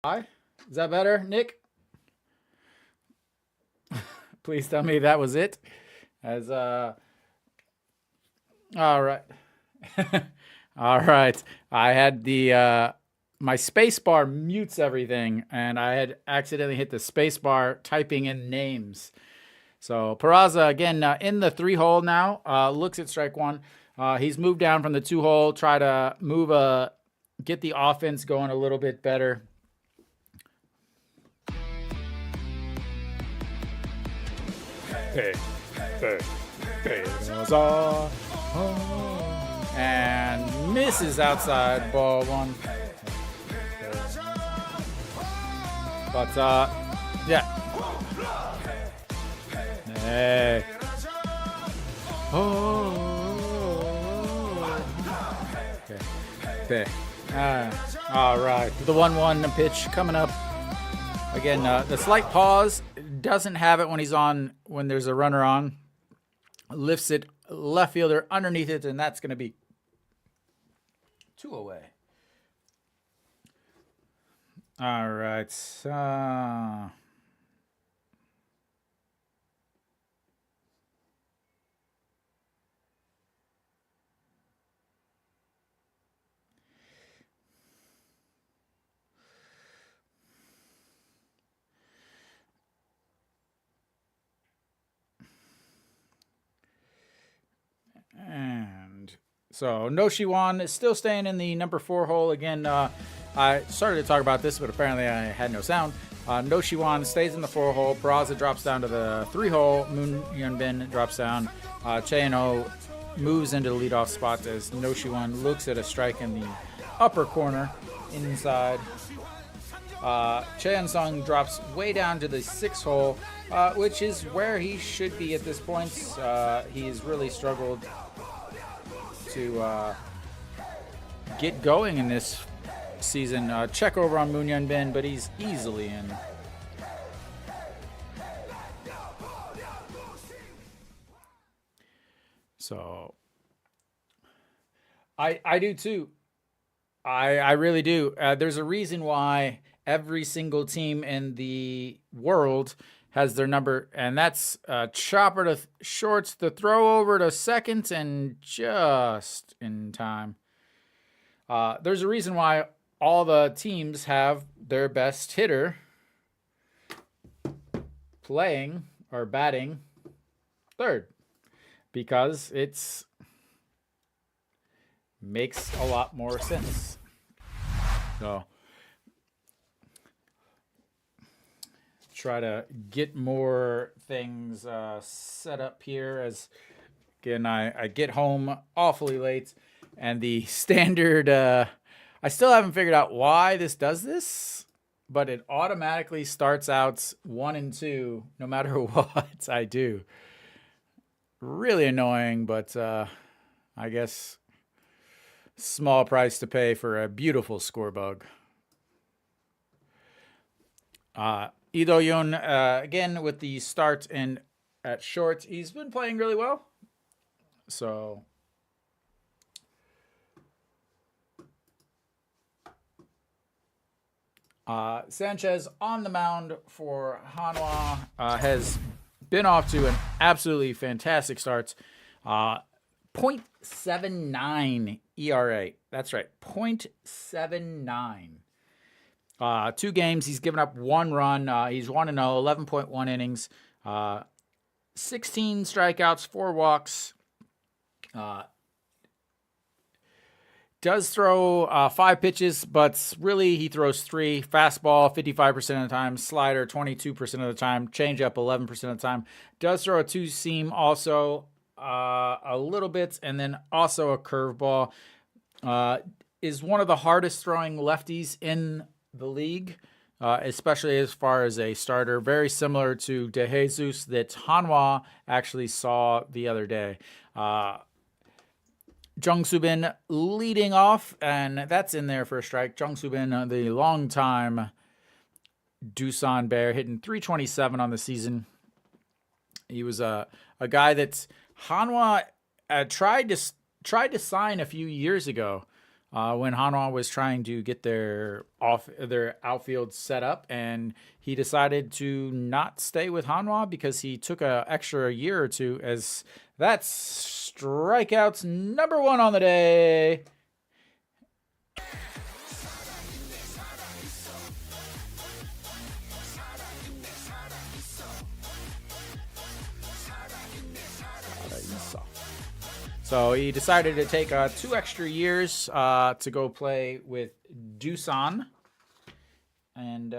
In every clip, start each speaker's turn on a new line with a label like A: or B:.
A: Hi. Is that better, Nick? Please tell me that was it. As all right. All right. I had the my space bar mutes everything and I had accidentally hit the space bar typing in names. So Peraza again in the 3-hole now. Looks at strike one. He's moved down from the 2-hole, try to move get the offense going a little bit better. Hey, hey, hey, and misses outside, ball one. But yeah. Hey. Okay. All right. The 1-1 pitch coming up. Again, the slight pause, doesn't have it when he's on, when there's a runner on. Lifts it left fielder underneath it, and that's going to be 2 away. All right. And so Noshiwan is still staying in the number 4 hole. Again, I started to talk about this, but apparently I had no sound. Noshiwan stays in the 4 hole. Peraza drops down to the 3 hole. Moon Yunbin drops down. Cheano moves into the leadoff spot as Noshiwan looks at a strike in the upper corner inside. Cheon Sung drops way down to the 6th hole, which is where he should be at this point. He's really struggled to get going in this season. Check over on Moon Yun Bin, but he's easily in. So I do too. I really do. There's a reason why every single team in the world has their number, and that's chopper to shorts, the throw over to second, and just in time. There's a reason why all the teams have their best hitter playing or batting third, because it's makes a lot more sense. So try to get more things set up here as again I get home awfully late, and the standard I still haven't figured out why this does this, but it automatically starts out 1 and 2 no matter what I do. Really annoying, but I guess small price to pay for a beautiful score bug. Ido Yun, again, with the start in at short, he's been playing really well. So Sanchez on the mound for Hanwha has been off to an absolutely fantastic start. 0.79 ERA. That's right, 0.79. 2 games, he's given up 1 run. He's 1-0, 11.1 innings, 16 strikeouts, 4 walks. Does throw 5 pitches, but really he throws 3. Fastball 55% of the time, slider 22% of the time, changeup 11% of the time. Does throw a 2-seam also a little bit, and then also a curveball. Is one of the hardest throwing lefties in the league, especially as far as a starter. Very similar to De Jesus that Hanwha actually saw the other day. Jung Soo-bin leading off, and that's in there for a strike. Jung Soo-bin, the longtime Doosan Bear, hitting 327 on the season. He was a guy that Hanwha tried to sign a few years ago. when Hanwha was trying to get their outfield set up, and he decided to not stay with Hanwha because he took an extra year or two. As that's strikeouts number 1 on the day. So he decided to take 2 extra years to go play with Doosan. And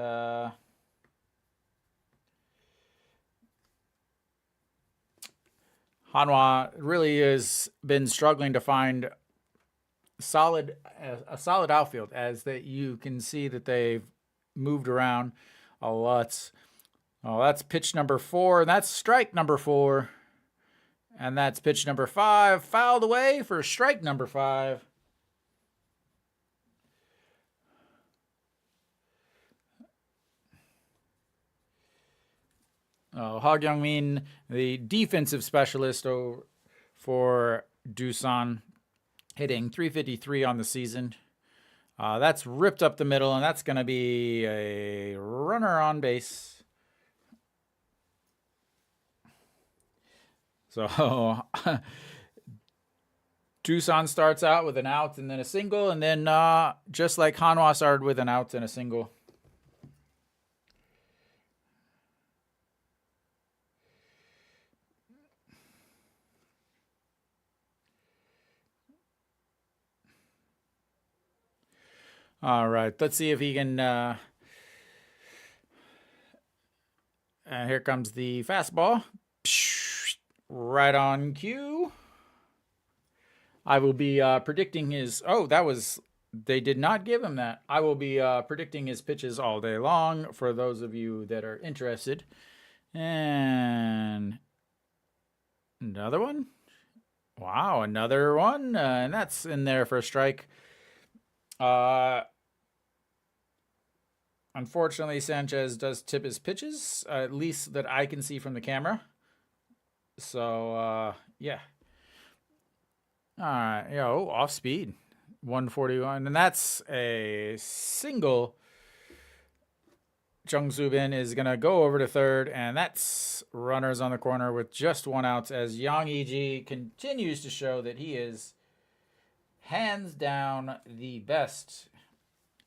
A: Hanwha really has been struggling to find a solid outfield, as that you can see that they've moved around a lot. Oh, that's pitch number 4, and that's strike number 4. And that's pitch number 5, fouled away for strike number 5. Ha Kyung-min, the defensive specialist for Doosan, hitting .353 on the season. That's ripped up the middle, and that's going to be a runner on base. So Doosan starts out with an out and then a single, and then just like Hanwha started with an out and a single. All right, let's see if he can. Here comes the fastball. Right on cue. I will be predicting his... Oh, that was... They did not give him that. I will be predicting his pitches all day long for those of you that are interested. And another one. Wow, another one. And that's in there for a strike. Unfortunately, Sanchez does tip his pitches, at least that I can see from the camera. So, yeah. All right. Off speed. 141. And that's a single. Jung Soo-bin is going to go over to third. And that's runners on the corner with just 1 out, as Yang E.G. continues to show that he is hands down the best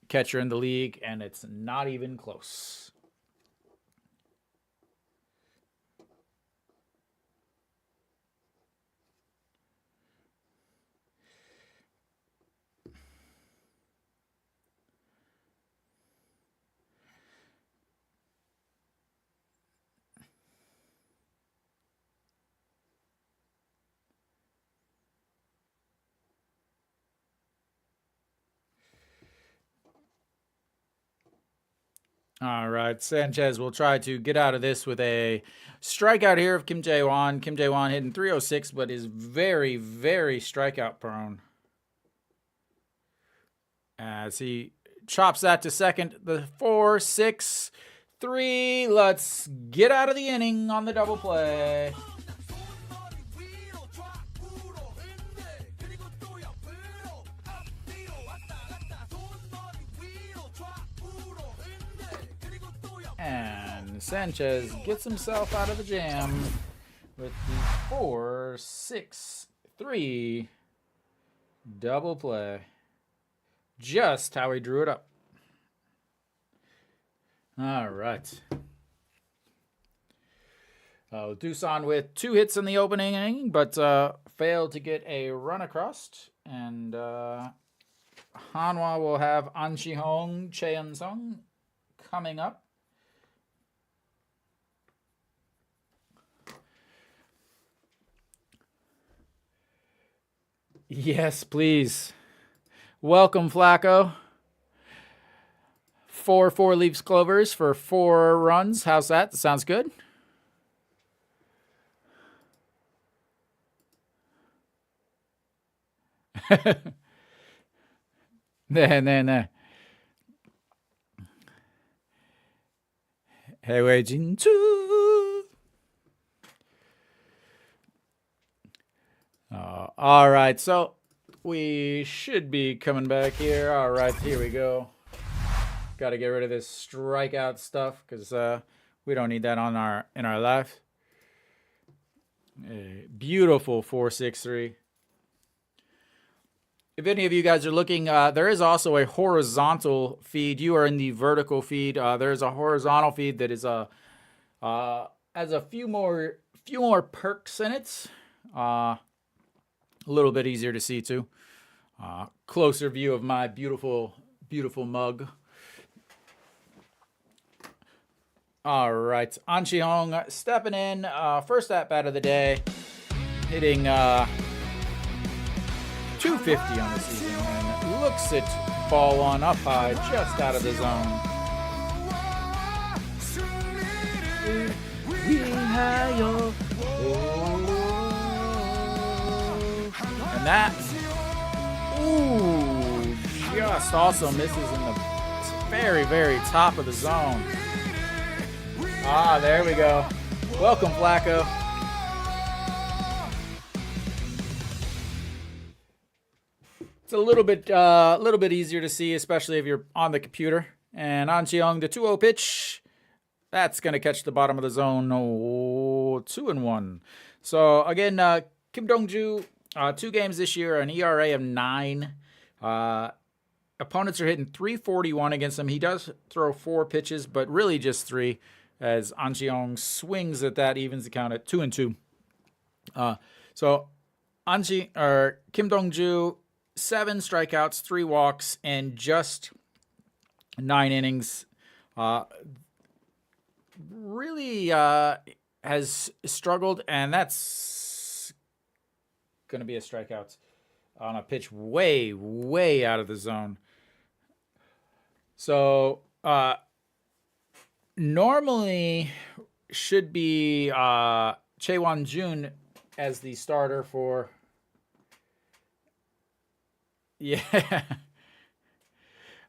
A: catcher in the league. And it's not even close. All right, Sanchez will try to get out of this with a strikeout here of Kim Jae-won. Kim Jae-won hitting .306, but is very, very strikeout prone. As he chops that to second, the 4-6-3. Let's get out of the inning on the double play. And Sanchez gets himself out of the jam with the 4-6-3 double play. Just how he drew it up. All right. Doosan with 2 hits in the opening inning, but failed to get a run across. And Hanwha will have An Shi-hong, Cheon-sung coming up. Yes, please. Welcome, Flacco. 4 4-leaf clovers for 4 runs. How's that? Sounds good. 네. 해외 진출. All right, so We should be coming back here. All right, here we go. Got to get rid of this strikeout stuff because we don't need that in our life. A beautiful 4.63. If any of you guys are looking, there is also a horizontal feed. You are in the vertical feed. There is a horizontal feed that is has a few more perks in it. A little bit easier to see too. Closer view of my beautiful mug. All right, An Chi-hong stepping in, first at bat of the day, hitting 250 on the season, and looks at ball one up high, just out of the zone. And that, just also misses in the very, very top of the zone. There we go. Welcome, Flacco. It's a little bit easier to see, especially if you're on the computer. And An Chi-hong, the 2-0 pitch. That's going to catch the bottom of the zone. 2-1. So, again, Kim Dong-ju, 2 games this year, an ERA of 9. Opponents are hitting .341 against him. He does throw 4 pitches, but really just 3. As An Chi-hong swings at that, evens the count at 2-2. So Kim Dong-ju, 7 strikeouts, 3 walks, and just 9 innings. Really has struggled, and that's going to be a strikeout on a pitch way, way out of the zone. So, normally should be Chae Won-jun as the starter for. Yeah.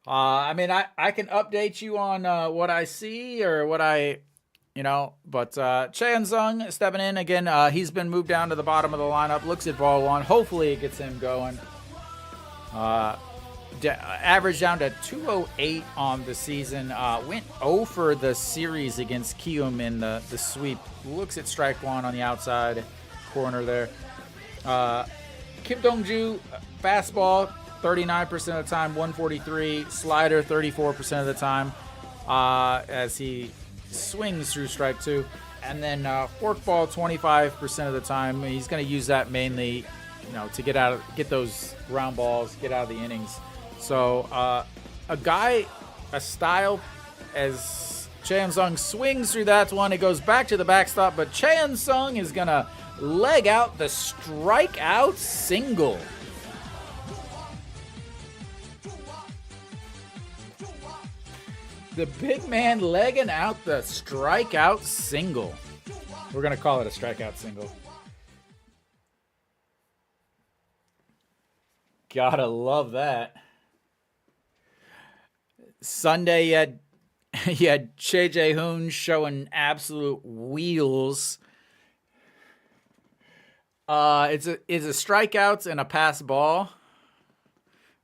A: I mean, I can update you on what I see or what but Chae Won-sung stepping in again. He's been moved down to the bottom of the lineup. Looks at ball one. Hopefully it gets him going. Average down to 208 on the season. Went 0 for the series against Kium in the sweep. Looks at strike one on the outside corner there. Kim Dong-ju, fastball 39% of the time, 143. Slider 34% of the time as he swings through strike two. And then forkball 25% of the time. He's going to use that mainly, to get those ground balls, get out of the innings. So a style as Chae Won-sung swings through that one. It goes back to the backstop, but Chae Won-sung is going to leg out the strikeout single. The big man legging out the strikeout single. We're going to call it a strikeout single. Gotta love that. Sunday, you had Choi Jae-hoon showing absolute wheels. It's a strikeouts and a pass ball.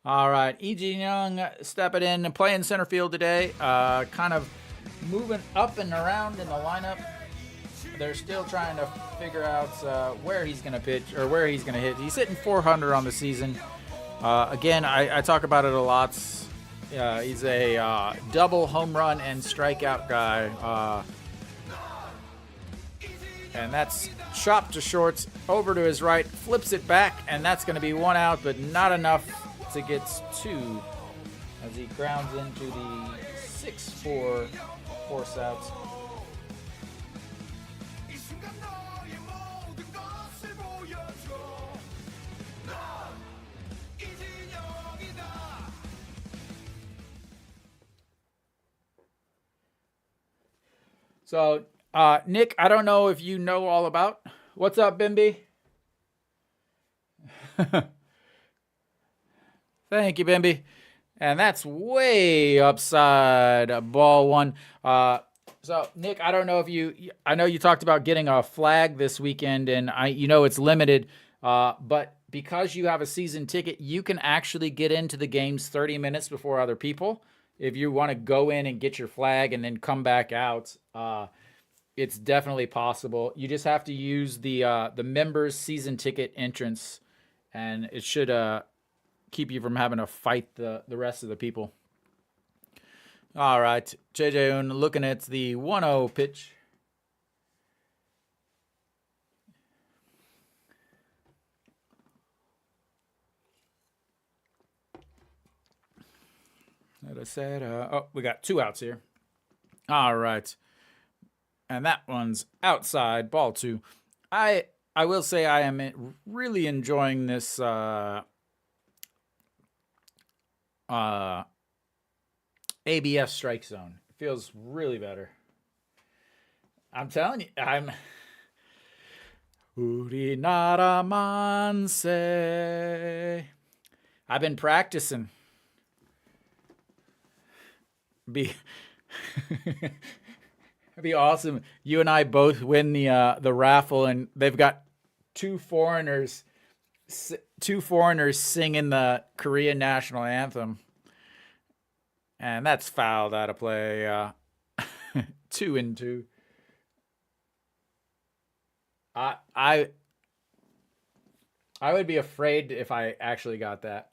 A: All right, Lee Ji-young stepping in and playing center field today. Kind of moving up and around in the lineup. They're still trying to figure out where he's going to pitch or where he's going to hit. He's hitting 400 on the season. Again, I talk about it a lot. He's a double home run and strikeout guy. And that's chopped to shorts, over to his right, flips it back, and that's going to be 1 out, but not enough to get 2 as he grounds into the 6-4 force outs. So, Nick, I don't know if you know all about. What's up, Bimby? Thank you, Bimby. And that's way upside ball one. So, Nick, I don't know if I know you talked about getting a flag this weekend, and it's limited. But because you have a season ticket, you can actually get into the games 30 minutes before other people. If you want to go in and get your flag and then come back out, it's definitely possible. You just have to use the members season ticket entrance, and it should keep you from having to fight the rest of the people. All right, JJ Un looking at the 1-0 pitch. I said, we got 2 outs here. All right. And that one's outside, ball 2. I will say I am really enjoying this ABS strike zone. It feels really better. I'm telling you, I'm Urinaramanse. I've been practicing. It'd be awesome. You and I both win the raffle, and they've got two foreigners singing the Korean national anthem, and that's fouled out of play. 2-2. I would be afraid if I actually got that.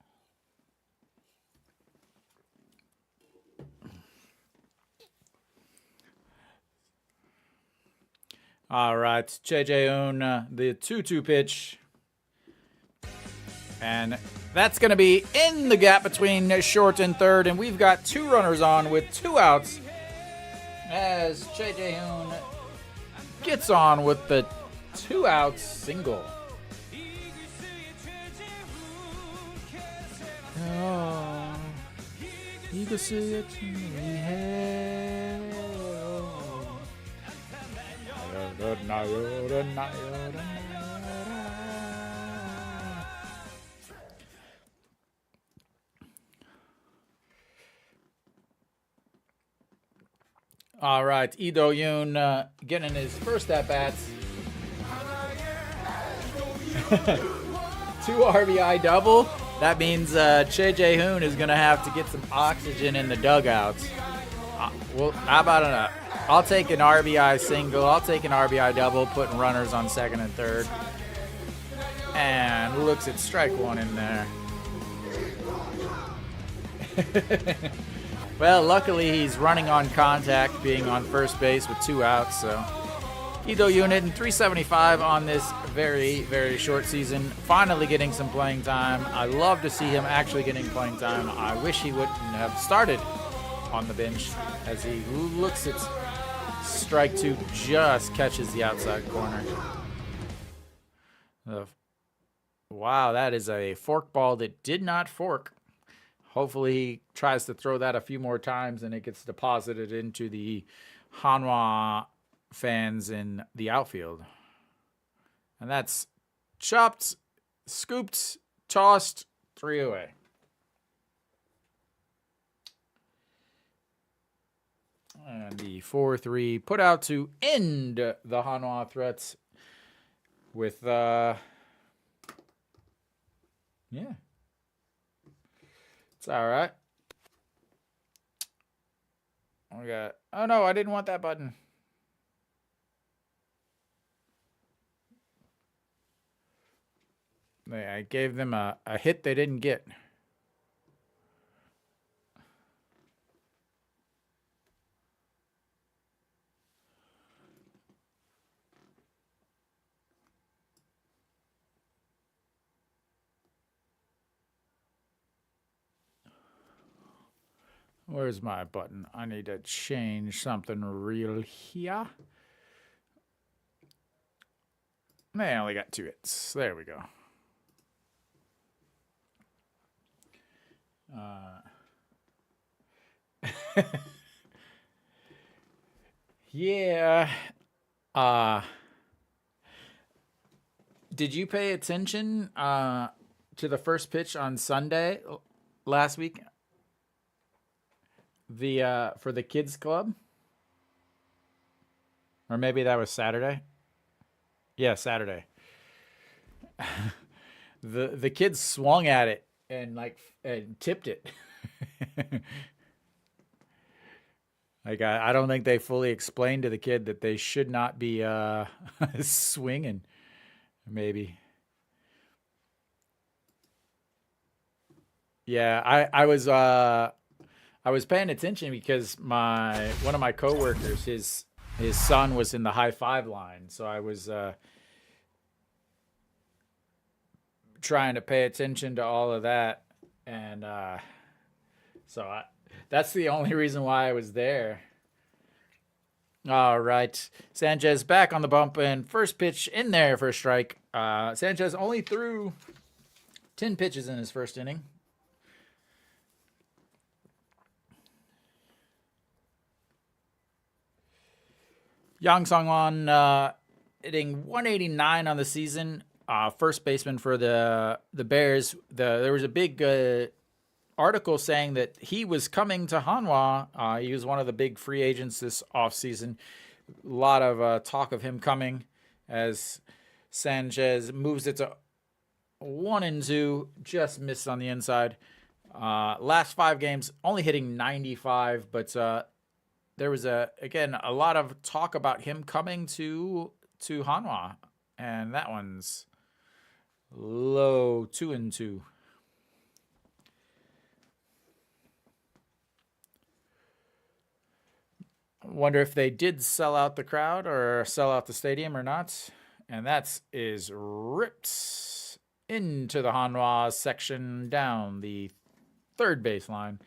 A: All right, JJ Un, the 2-2 pitch. And that's going to be in the gap between short and third. And we've got 2 runners on with 2 outs as JJ Un gets on with the 2-out single. Oh, Eagles see it. All right, Lee Do-yoon getting his first at-bats. 2 RBI double. That means Che Hoon is going to have to get some oxygen in the dugouts. Well, how about I'll take an RBI single. I'll take an RBI double, putting runners on second and third. And looks at strike 1 in there. Well, luckily he's running on contact, being on first base with 2 outs. So Lee Do-yoon hitting 375 on this very, very short season. Finally getting some playing time. I love to see him actually getting playing time. I wish he wouldn't have started on the bench, as he looks at strike 2, just catches the outside corner. Wow, that is a fork ball that did not fork. Hopefully he tries to throw that a few more times and it gets deposited into the Hanwha fans in the outfield. And that's chopped, scooped, tossed, 3 away. And the 4-3 put out to end the Hanwha threats with, yeah. It's all right. We got, oh no, I didn't want that button. I gave them a hit they didn't get. Where's my button? I need to change something real here. I only got 2 hits. There we go. Yeah. Did you pay attention to the first pitch on Sunday last week? For the kids club? Or maybe that was Saturday? Yeah, Saturday. The kid swung at it and and tipped it. Like I don't think they fully explained to the kid that they should not be swinging. Maybe. Yeah, I was paying attention because my one of my coworkers, his son was in the high five line, so I was trying to pay attention to all of that, and so that's the only reason why I was there. All right, Sanchez back on the bump and first pitch in there for a strike. Sanchez only threw 10 pitches in his first inning. Yang Songwan hitting 189 on the season. First baseman for the Bears. There was a big article saying that he was coming to Hanwha. He was one of the big free agents this offseason. A lot of talk of him coming as Sanchez moves it to 1-2, just missed on the inside. Last 5 games, only hitting 95, but there was a lot of talk about him coming to Hanwha, and that one's low, 2-2. Wonder if they did sell out the crowd or sell out the stadium or not. And that is ripped into the Hanwha section down the third baseline.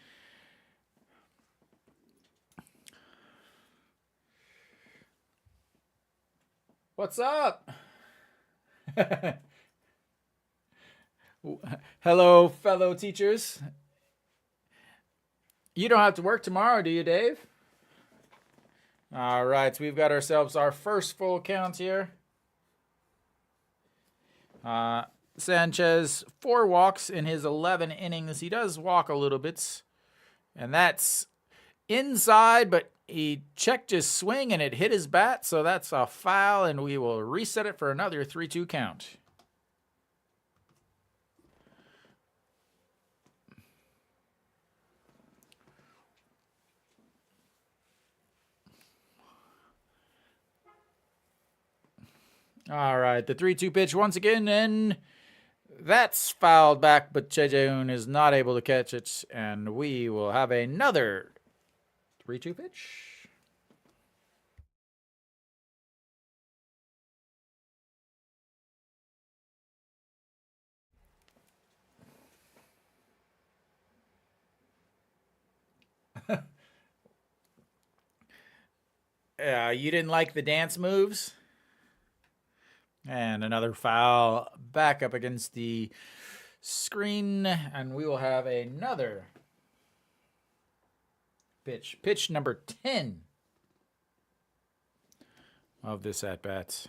A: What's up? Hello, fellow teachers. You don't have to work tomorrow, do you, Dave? All right, so we've got ourselves our first full count here. Sanchez, 4 walks in his 11 innings. He does walk a little bit, and that's inside, but he checked his swing and it hit his bat, so that's a foul, and we will reset it for another 3-2 count. All right, the 3-2 pitch once again, and that's fouled back, but Chejeun is not able to catch it, and we will have another 3-2 pitch. You didn't like the dance moves? And another foul back up against the screen, and we will have another pitch. Pitch number 10 of this at-bat.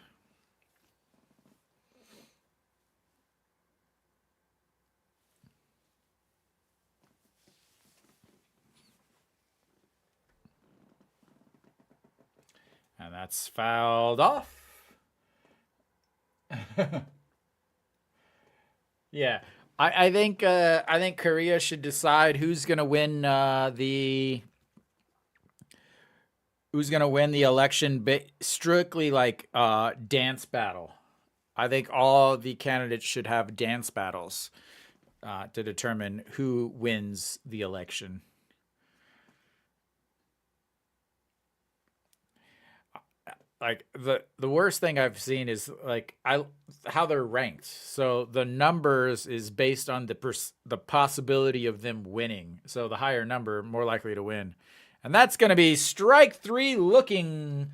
A: And that's fouled off. Yeah, I think Korea should decide who's gonna win the election strictly like dance battle. I think all the candidates should have dance battles to determine who wins the election. Like the worst thing I've seen is like how they're ranked. So the numbers is based on the possibility of them winning. So the higher number, more likely to win. And that's going to be strike 3 looking.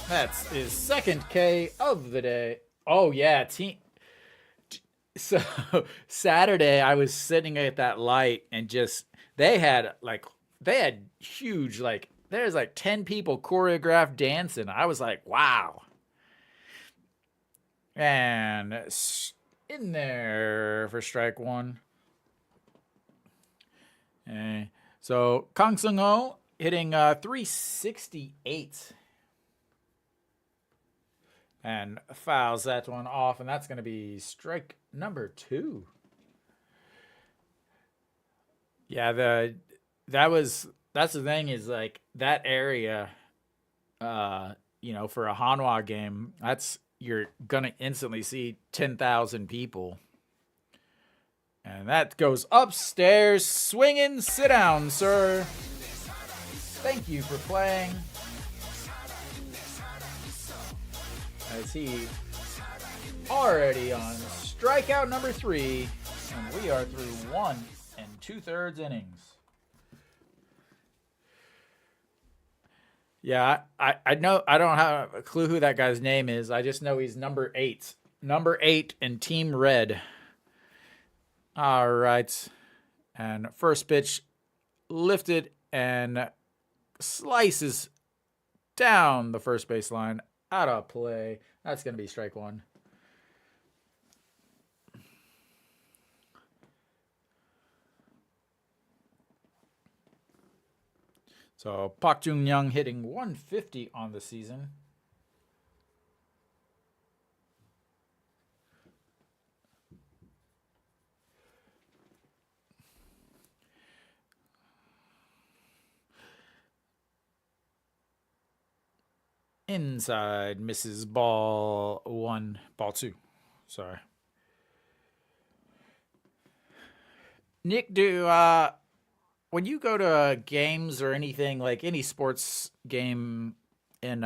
A: That's his second K of the day. Oh yeah, So Saturday I was sitting at that light and they had huge there's 10 people choreographed dancing. I was like, wow. And in there for strike 1. So Kang Sung-ho hitting 368. And fouls that one off, and that's going to be strike number 2. Yeah, that's the thing is like that area, for a Hanwha game, you're gonna instantly see 10,000 people, and that goes upstairs, swinging. Sit down, sir. Thank you for playing. As he already on strikeout number 3, and we are through 1 2/3 innings. Yeah, I know. I don't have a clue who that guy's name is. I just know he's number 8. Number 8 in Team Red. All right. And first pitch lifted and slices down the first baseline. Out of play. That's going to be strike 1. So Park Jung-young hitting 150 on the season. Inside, misses ball 1, ball 2. Sorry. Nick, when you go to games or anything, like any sports game in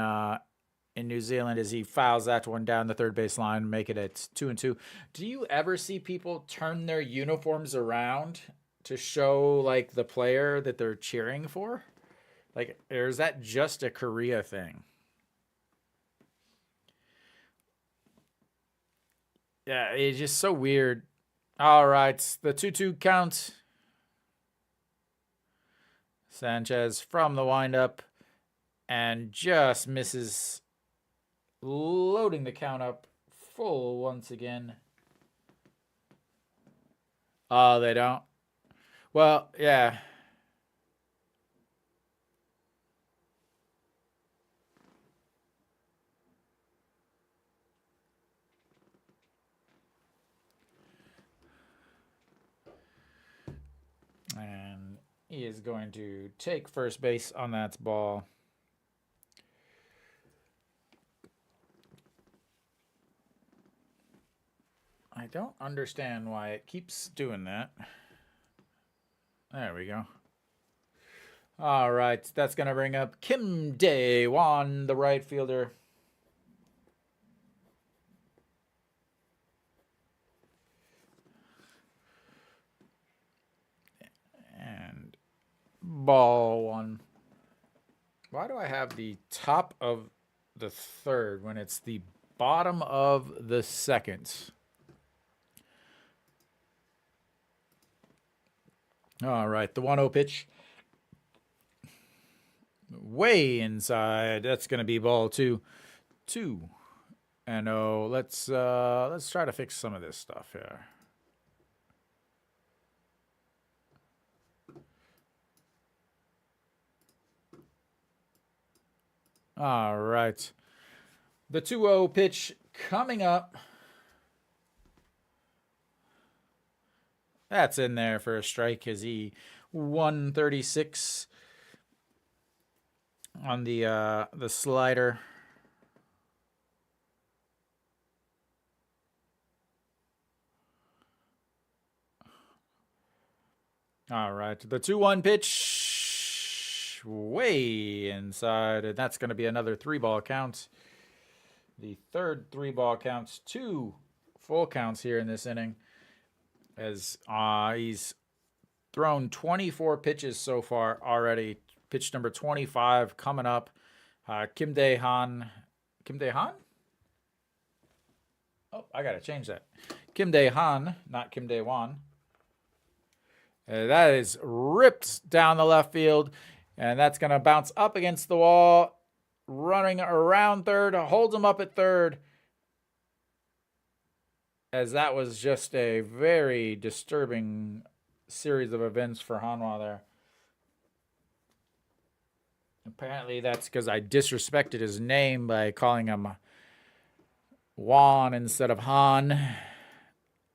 A: New Zealand, as he fouls that one down the third base line, make it at 2-2, do you ever see people turn their uniforms around to show like the player that they're cheering for? Like, or is that just a Korea thing? Yeah, it's just so weird. All right, the 2-2 count. Sanchez from the windup and just misses, loading the count up full once again. Oh, they don't? Well, yeah. And he is going to take first base on that ball. I don't understand why it keeps doing that. There we go. All right, that's going to bring up Kim Dae-won, the right fielder. And ball 1. Why do I have the top of the third when it's the bottom of the second? All right, the 1-0 pitch. Way inside. That's going to be ball 2. 2-0. Let's try to fix some of this stuff here. All right. The 2-0 pitch coming up. That's in there for a strike as he 136 on the slider. All right, the 2-1 pitch way inside, and that's going to be another 3-ball count. The third 3-ball counts, 2 full counts here in this inning, as he's thrown 24 pitches so far already. Pitch number 25 coming up. Kim Dae-han. Kim Dae-han? Oh, I got to change that. Kim Dae-han, not Kim Dae-won. That is ripped down the left field, and that's going to bounce up against the wall. Running around third, holds him up at third, as that was just a very disturbing series of events for Hanwha there. Apparently that's because I disrespected his name by calling him Juan instead of Han.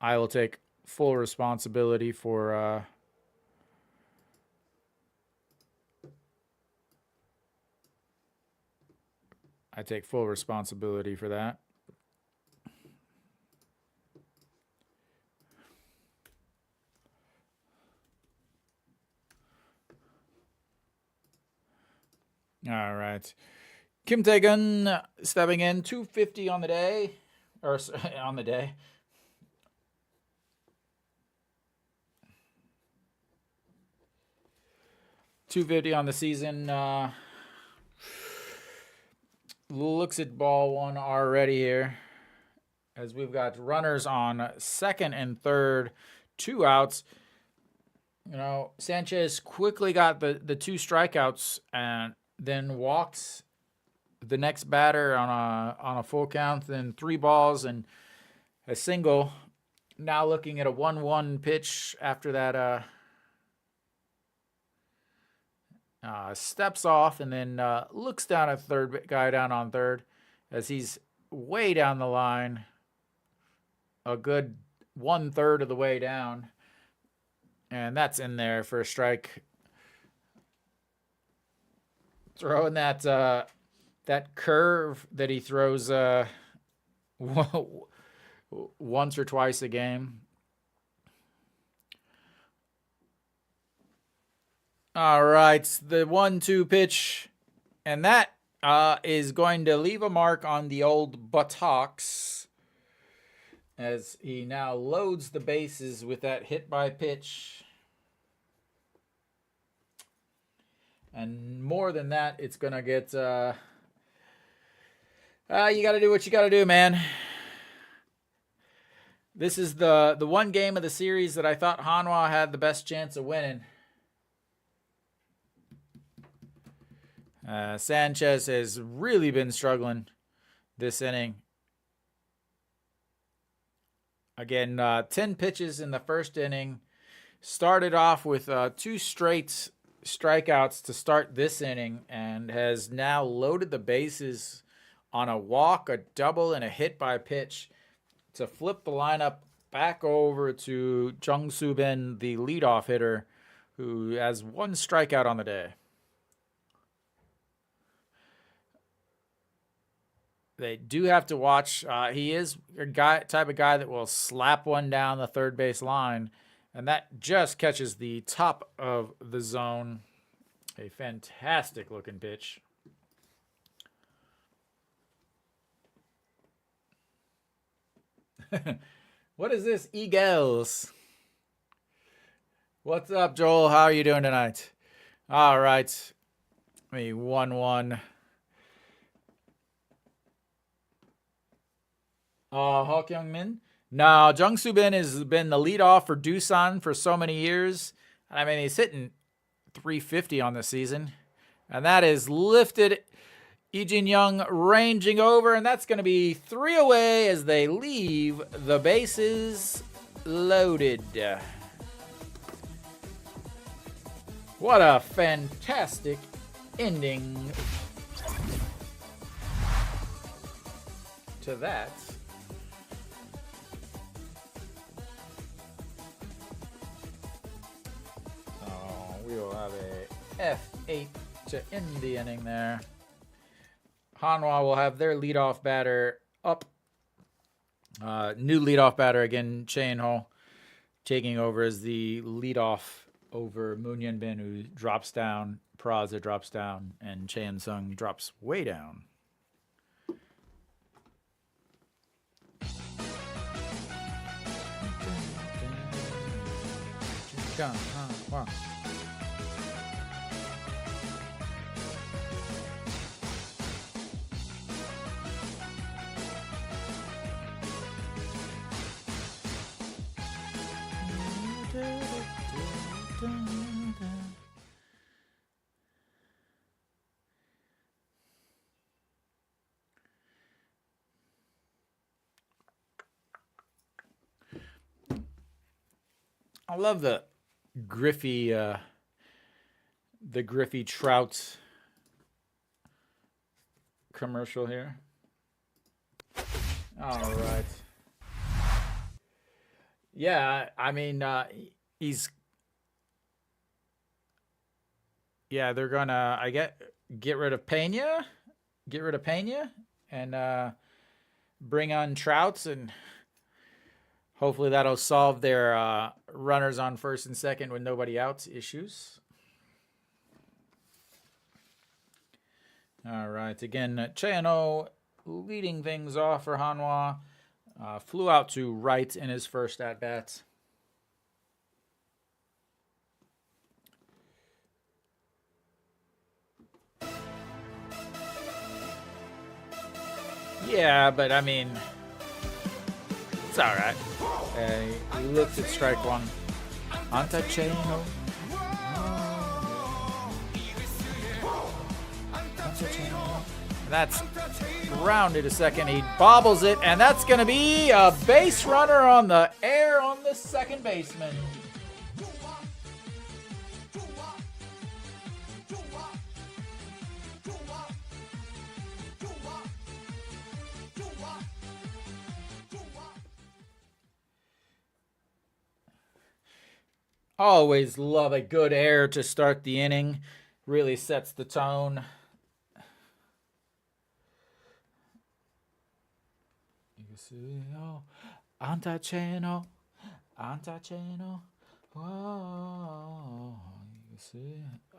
A: I will take full responsibility for I take full responsibility for that. All right. Kim Tae-gun stepping in, 250 on the day. Or on the day. $250 on the season. Looks at ball one already here. As we've got runners on second and third, 2 outs. You know, Sanchez quickly got the 2 strikeouts and then walked the next batter on a full count, then 3 balls and a single. Now looking at a 1-1 pitch after that steps off and then looks down at third, guy down on third as he's way down the line, a good 1/3 of the way down, and that's in there for a strike. Throwing that that curve that he throws once or twice a game. All right, the 1-2 pitch, and that is going to leave a mark on the old buttocks as he now loads the bases with that hit by pitch. And more than that, it's going to get... you got to do what you got to do, man. This is the one game of the series that I thought Hanwha had the best chance of winning. Sanchez has really been struggling this inning. Again, 10 pitches in the first inning. Started off with 2 straight strikeouts to start this inning and has now loaded the bases on a walk, a double, and a hit by pitch to flip the lineup back over to Jamsil Stadium, the leadoff hitter, who has 1 strikeout on the day. They do have to watch. He is a type of guy that will slap one down the third base line, and that just catches the top of the zone. A fantastic looking pitch. What is this, Eagles? What's up, Joel? How are you doing tonight? All right. 1-1. Hawk Young Min. No, Jung Soo Bin has been the leadoff for Doosan for so many years. I mean, he's hitting 350 on the season. And that is lifted. Lee Jin Young ranging over, and that's going to be 3 away as they leave the bases loaded. What a fantastic ending to that. We will have a F8 to end the inning there. Hanwha will have their leadoff batter up. New leadoff batter again, Chain Ho, taking over as the leadoff over Moon Yun Bin, who drops down. Praza drops down, and Chae Sung drops way down. Hanwha. I love the Griffey, the Griffey Trout commercial here. All right. Yeah, I mean, he's. Yeah, they're gonna. Get rid of Pena, and bring on Trouts, and hopefully that'll solve their runners on first and second with nobody out issues. All right, again, Chano leading things off for Hanwha. Flew out to right in his first at-bat. Yeah, but I mean, it's all right. He looks at strike one. Antacheno. That's grounded a second. He bobbles it, and that's going to be a base runner on the air on the second baseman. Always love a good air to start the inning. Really sets the tone. Antacheno.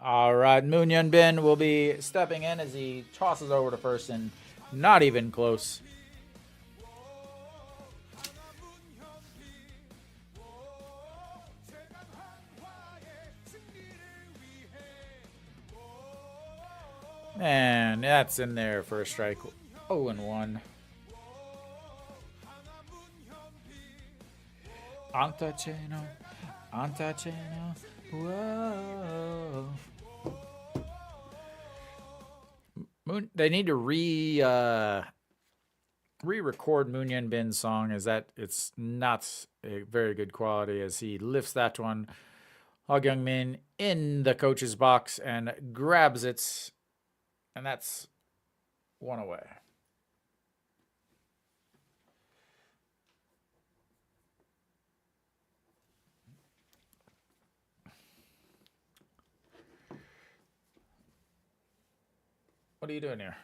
A: All right, Moon Bin will be stepping in as he tosses over to first, and not even close. And that's in there for a strike. 0-1. Antacheno. Whoa. They need to re-record Moon Yun Bin's song, as that it's not a very good quality, as he lifts that one. Hog Young Min in the coach's box and grabs it. And that's one away. What are you doing here?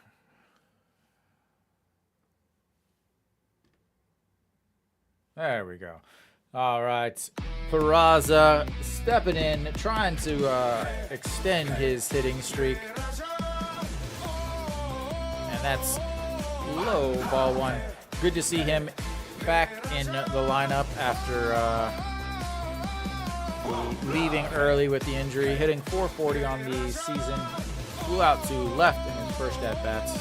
A: There we go. All right. Peraza stepping in, trying to extend his hitting streak. And that's low, ball one. Good to see him back in the lineup after leaving early with the injury. Hitting .440 on the season. Flew out to left in his first at-bats.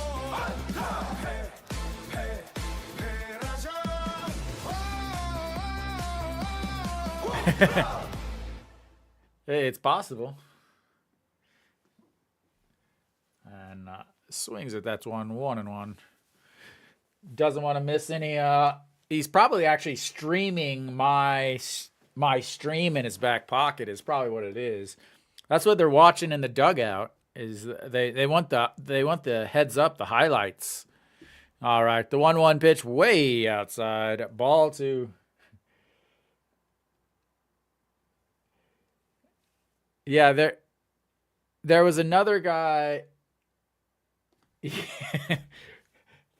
A: Hey, it's possible. And swings at that's 1-1. Doesn't want to miss any. He's probably actually streaming my stream in his back pocket is probably what it is. That's what they're watching in the dugout. Is they want the heads up, the highlights. All right, the 1-1 pitch way outside. Ball two. Yeah, there was another guy.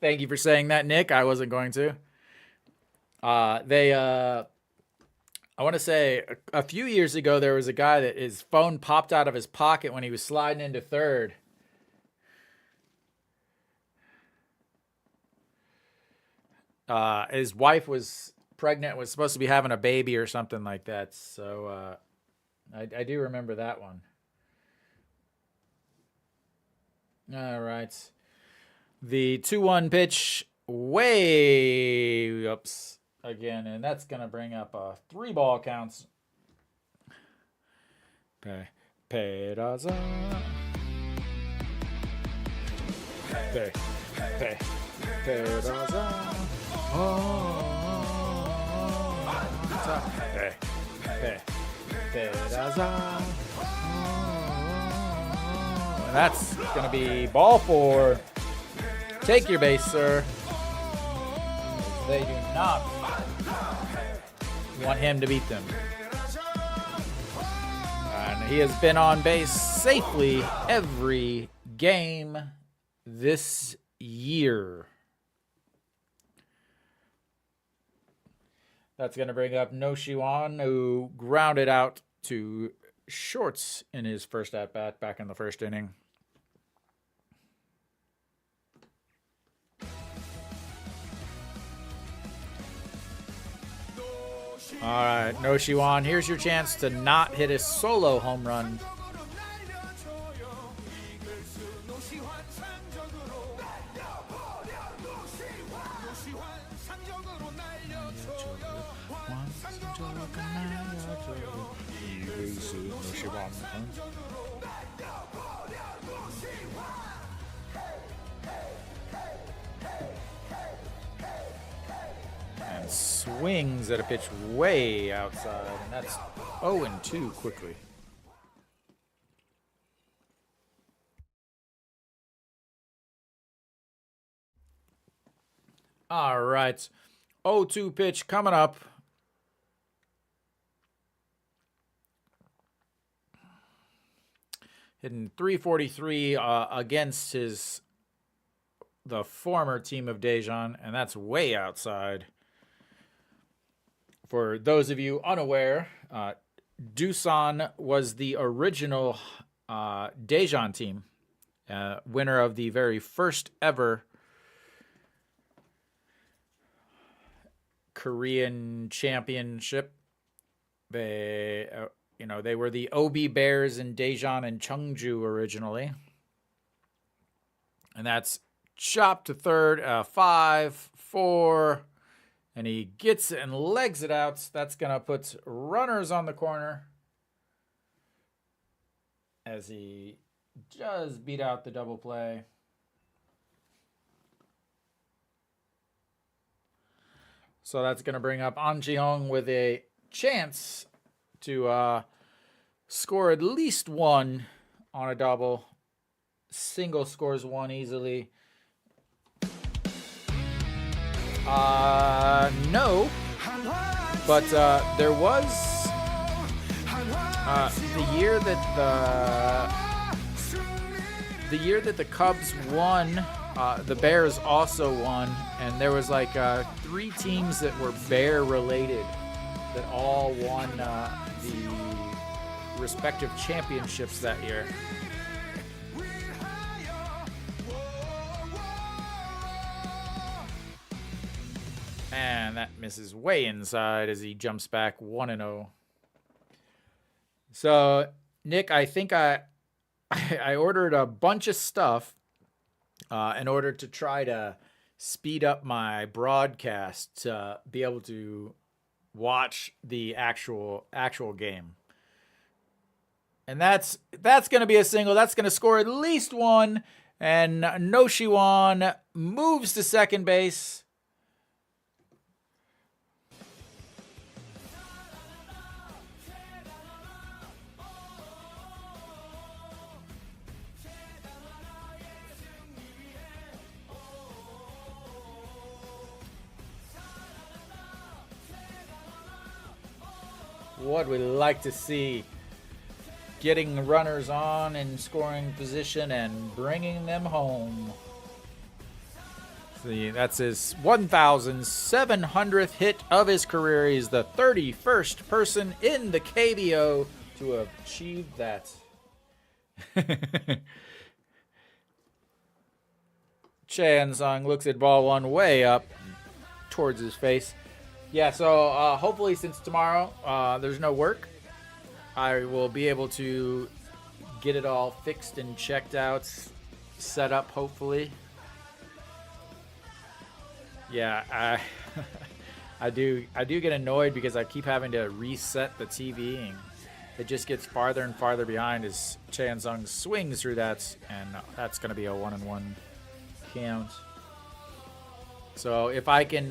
A: Thank you for saying that, Nick. I wasn't going to. I want to say a few years ago, there was a guy that his phone popped out of his pocket when he was sliding into third. His wife was pregnant, was supposed to be having a baby or something like that. So I do remember that one. All right. The 2-1 pitch way ups again, and that's going to bring up 3 ball counts. Peraza. Peraza. Peraza. And that's going to be ball 4. Take your base, sir. They do not want him to beat them. And he has been on base safely every game this year. That's going to bring up No Shiwan, who grounded out to shorts in his first at-bat back in the first inning. All right, No Shiwan, here's your chance to not hit a solo home run. And swings at a pitch way outside, and that's 0-2 quickly. All right, 0-2 pitch coming up. Hitting .343 against the former team of Daejeon, and that's way outside. For those of you unaware, Doosan was the original Daejeon team, winner of the very first ever Korean championship. They were the Obi Bears in Daejeon and Cheongju originally. And that's chopped to third, 5-4. And he gets it and legs it out. That's going to put runners on the corner as he just beat out the double play. So that's going to bring up An Ji-hong with a chance to score at least one on a double. Single scores one easily. No, but there was the year that the Cubs won. The Bears also won, and there was like 3 teams that were Bear related that all won the respective championships that year. And that misses way inside as he jumps back 1-0. So, Nick, I think I ordered a bunch of stuff in order to try to speed up my broadcast to be able to watch the actual game. And that's going to be a single. That's going to score at least one. And No Shiwan moves to second base. What we like to see, getting runners on in scoring position and bringing them home. See, that's his 1,700th hit of his career. He's the 31st person in the KBO to have achieved that. Chansung looks at ball one way up towards his face. Yeah, so hopefully since tomorrow there's no work, I will be able to get it all fixed and checked out, set up hopefully. Yeah, I do get annoyed because I keep having to reset the TV and it just gets farther and farther behind as Chansung swings through that, and that's going to be a 1-1 count. So if I can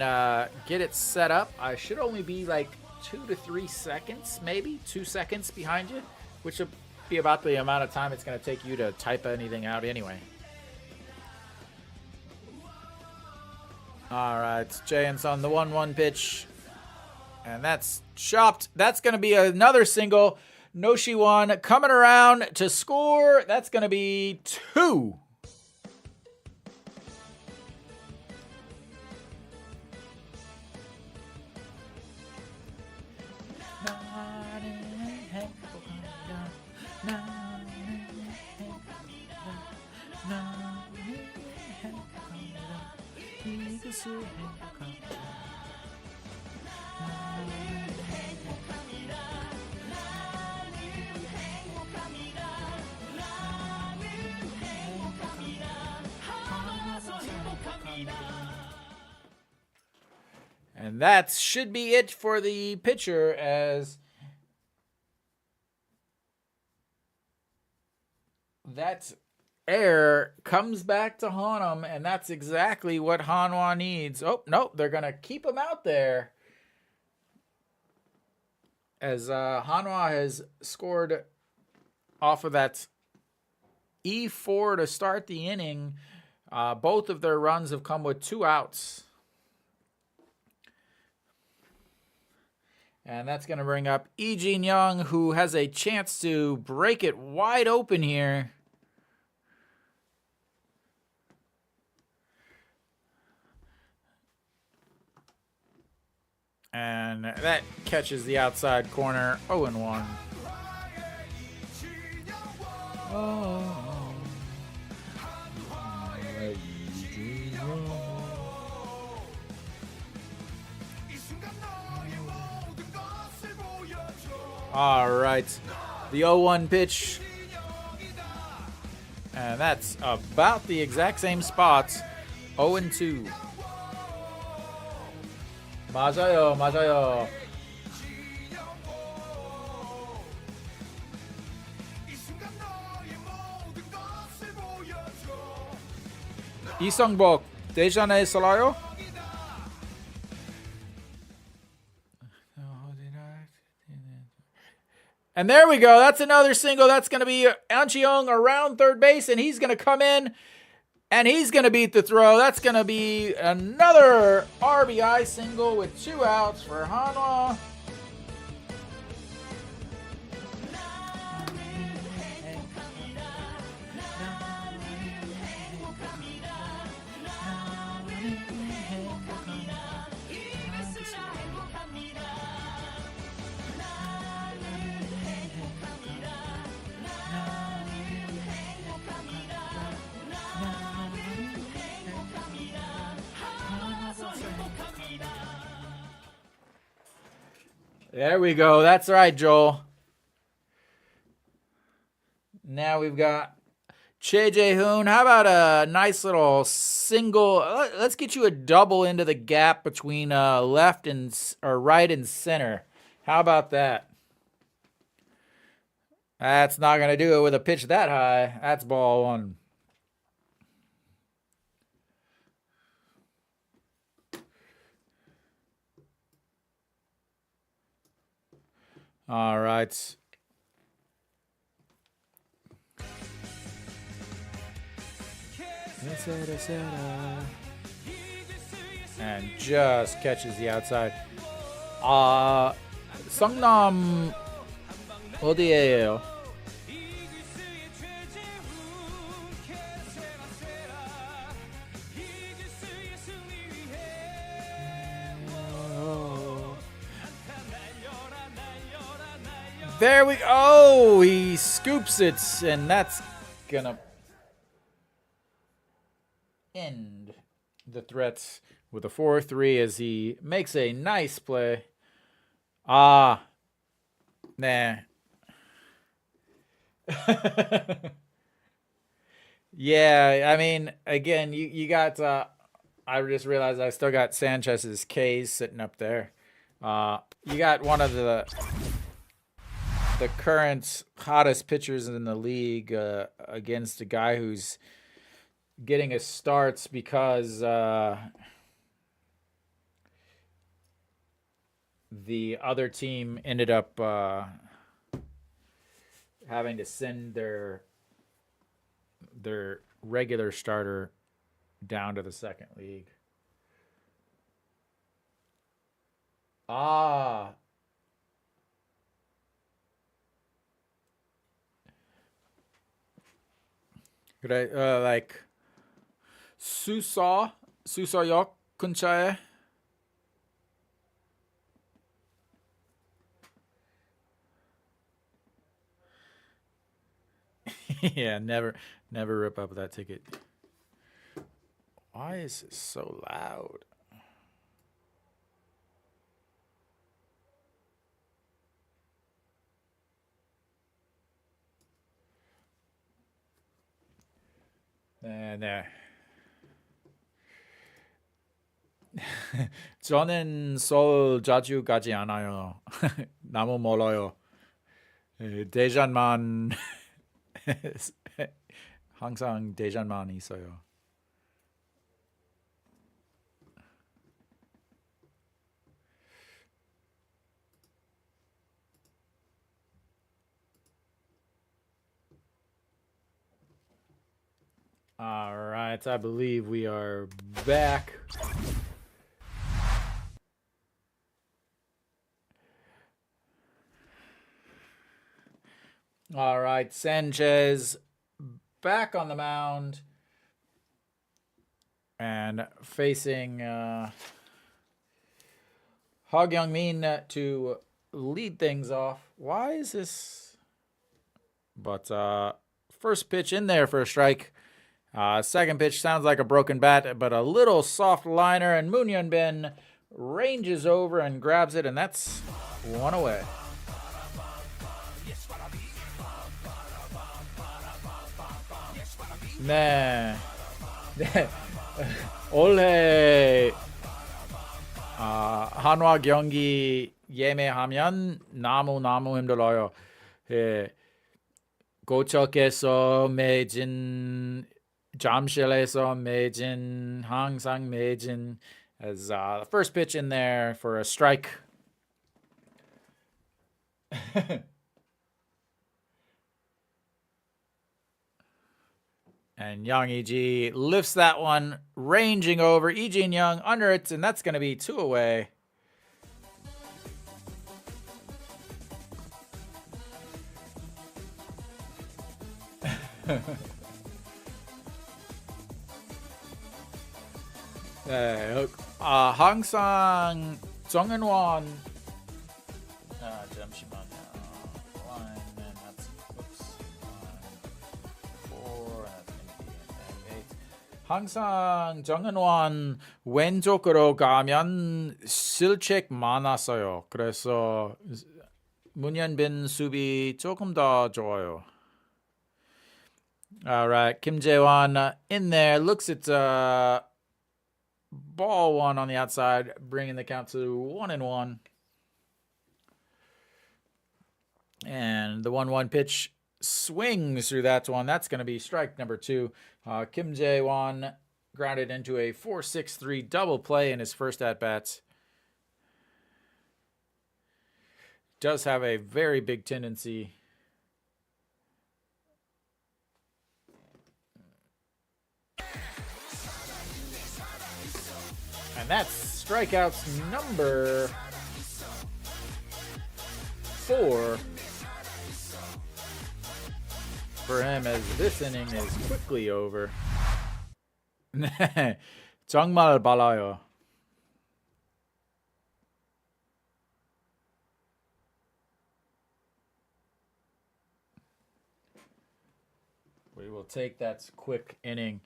A: get it set up, I should only be like 2 to 3 seconds, maybe 2 seconds behind you, which will be about the amount of time it's going to take you to type anything out anyway. All right, Jayan's on the 1-1 pitch, and that's chopped. That's going to be another single. Noshiwan coming around to score. That's going to be 2. And that should be it for the pitcher, as that air comes back to haunt him, and that's exactly what Hanwha needs. Oh, nope, they're going to keep him out there, as Hanwha has scored off of that E4 to start the inning. Both of their runs have come with 2 outs. And that's going to bring up Lee Jin Young, who has a chance to break it wide open here. And that catches the outside corner. 0-1. All right, the 0-1 pitch, and that's about the exact same spots. 0-2. 맞아요, 맞아요. 이성복, 대전에 살아요? And there we go. That's another single. That's going to be Ancheong around third base, and he's going to come in, and he's going to beat the throw. That's going to be another RBI single with 2 outs for Hanwha. There we go. That's right, Joel. Now we've got Che Jae-hoon. How about a nice little single? Let's get you a double into the gap between left and or right and center. How about that? That's not going to do it with a pitch that high. That's ball 1. All right. And just catches the outside. 성남 어디예요? There we go. Oh, he scoops it, and that's gonna end the threats with a 4-3 as he makes a nice play. Nah. Yeah, I mean, again, you got, I just realized I still got Sanchez's K's sitting up there. You got one of the current hottest pitchers in the league against a guy who's getting his starts because the other team ended up having to send their regular starter down to the second league. Ah. 그래, like 수서역 근처에. Yeah, never rip up that ticket. Why is it so loud? 네. 저는 서울 자주 가지 않아요. 너무 멀어요. 대전만 항상 대전만 있어요. All right, I believe we are back. All right, Sanchez back on the mound and facing Hog Young-min to lead things off. Why is this? But first pitch in there for a strike. Second pitch sounds like a broken bat, but a little soft liner, and Moon Hyun-bin ranges over and grabs it, and that's one away. 네. 올해 한화 경기 예매하면 너무 힘들어요. 고척에서 매진, 잠실에서 매진, 항상 매진. As the first pitch in there for a strike. And Young E.G. lifts that one, ranging over. E.G. and Young under it, and that's going to be 2 away. 네, 항상 정은원. 잠시만요. Line, that's, oops. Line 4, that's going to be 8. 항상 정은원 왼쪽으로 가면 실책 많았어요. 그래서 문현빈 수비 조금 더 좋아요. All right, Kim Jae-won in there, looks at ball one on the outside, bringing the count to 1-1. And the 1-1 pitch swings through that one. That's going to be strike number 2. Kim Jae-won grounded into a 4-6-3 double play in his first at-bats. Does have a very big tendency. And that's strikeouts number 4 for him, as this inning is quickly over. 정말 빨라요. We will take that quick inning.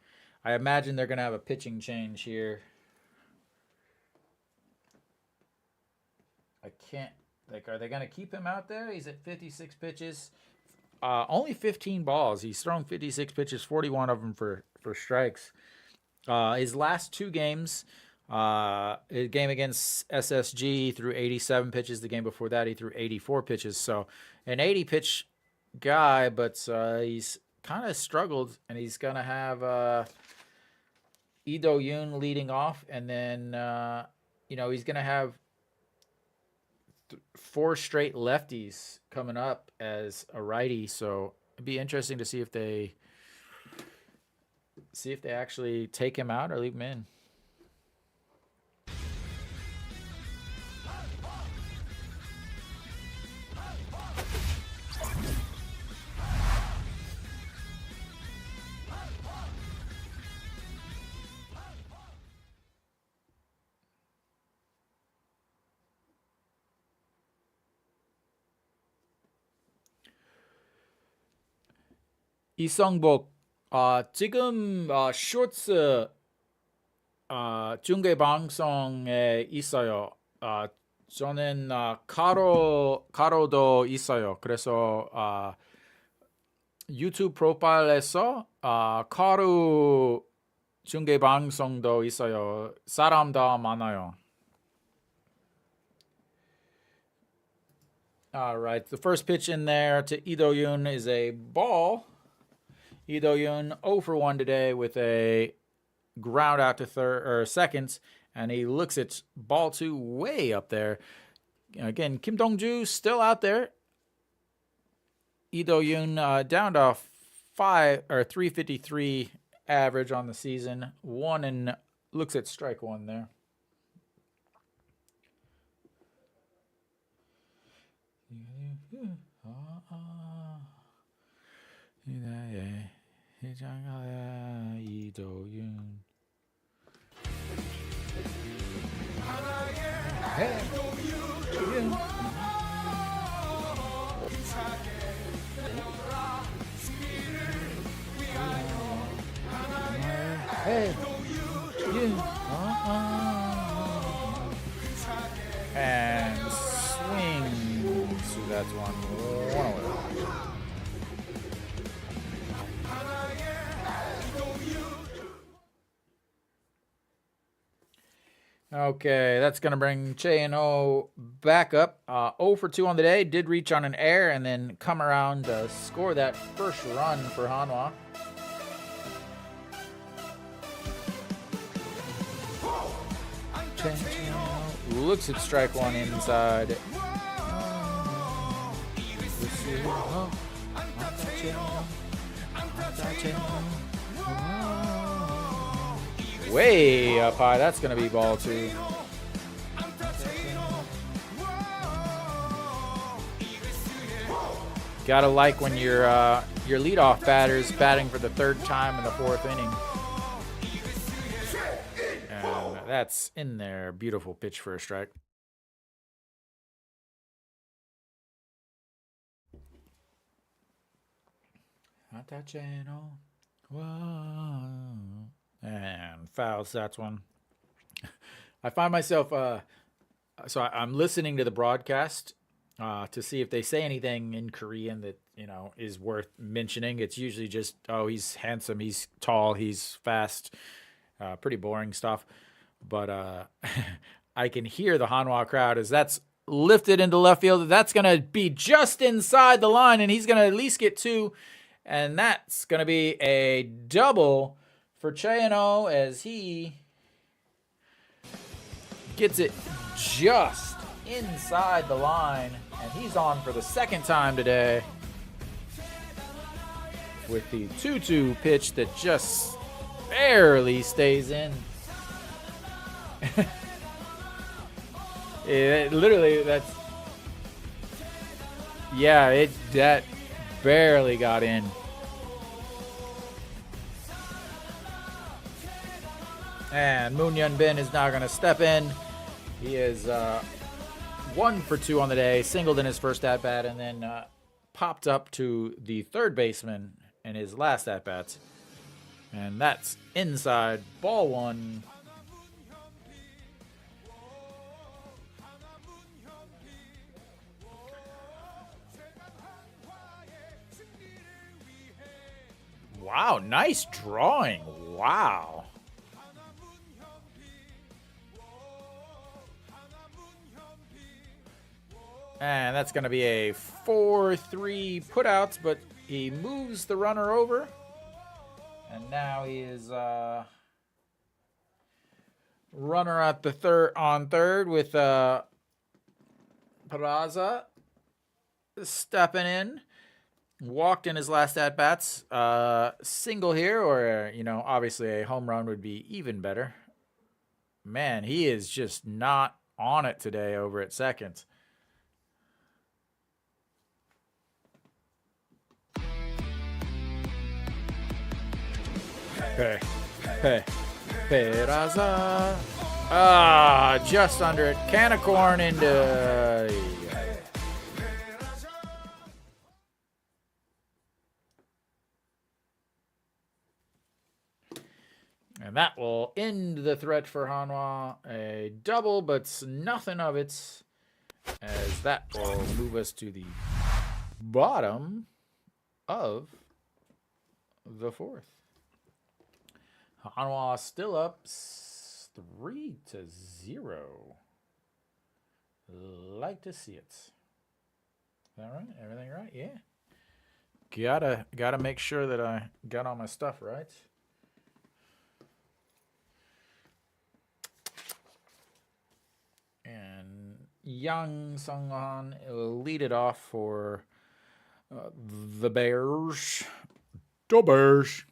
A: I imagine they're going to have a pitching change here. I can't, like, are they going to keep him out there? He's at 56 pitches. Only 15 balls. He's thrown 56 pitches, 41 of them for strikes. His last 2 games, his game against SSG, he threw 87 pitches. The game before that, he threw 84 pitches. So an 80-pitch guy, but he's kind of struggled, and he's going to have Lee Do-yoon leading off, and then, he's going to have 4 straight lefties coming up as a righty, so it'd be interesting to see if they actually take him out or leave him in. 이성복, 지금 쇼츠 중계 방송에 있어요. 저는 가로도 있어요. 그래서 유튜브 프로파일에서 가로 중계 방송도 있어요. 사람도 많아요. All right, the first pitch in there to Lee Do-yoon is a ball. Lee Do-yoon 0 for 1 today with a ground out to seconds, and he looks at ball 2 way up there. Again, Kim Dong-ju still out there. Lee Do-yoon down to 353 average on the season. Looks at strike 1 there. 이도윤. And swings. So that's one away. Okay, that's going to bring Che-in-ho back up. 0 for 2 on the day. Did reach on an error and then come around to score that first run for Hanwha. Che-in-ho looks at strike 1 inside. Way up high. That's going to be ball 2. Gotta like when your leadoff batter's batting for the 3rd time in the 4th inning. And that's in there. Beautiful pitch for a strike. And fouls. That's one. I find myself so I'm listening to the broadcast to see if they say anything in Korean that is worth mentioning. It's usually just, oh, he's handsome, he's tall, he's fast, pretty boring stuff. But I can hear the Hanwha crowd as that's lifted into left field. That's gonna be just inside the line, and he's gonna at least get 2, and that's gonna be a double for Che-in-ho as he gets it just inside the line, and he's on for the 2nd time today with the 2-2 pitch that just barely stays in. Literally, that barely got in. And Moon Hyun-bin is now going to step in. He is 1 for 2 on the day, singled in his first at-bat, and then popped up to the 3rd baseman in his last at-bat. And that's inside, ball 1. Wow, nice drawing. Wow. And that's going to be a 4-3 putouts, but he moves the runner over. And now he is runner at the third with Peraza stepping in. Walked in his last at bats. Single here, or obviously a home run would be even better. Man, he is just not on it today over at second. Hey, Peraza. Just under it. Can of corn into. And that will end the threat for Hanwha. A double, but nothing of it. As that will move us to the bottom of the fourth. Hanwha still up 3-0. Like to see it. Is that right? Everything right? Yeah. Gotta make sure that I got all my stuff right. And Yang Sung-han will lead it off for the Bears. The Bears.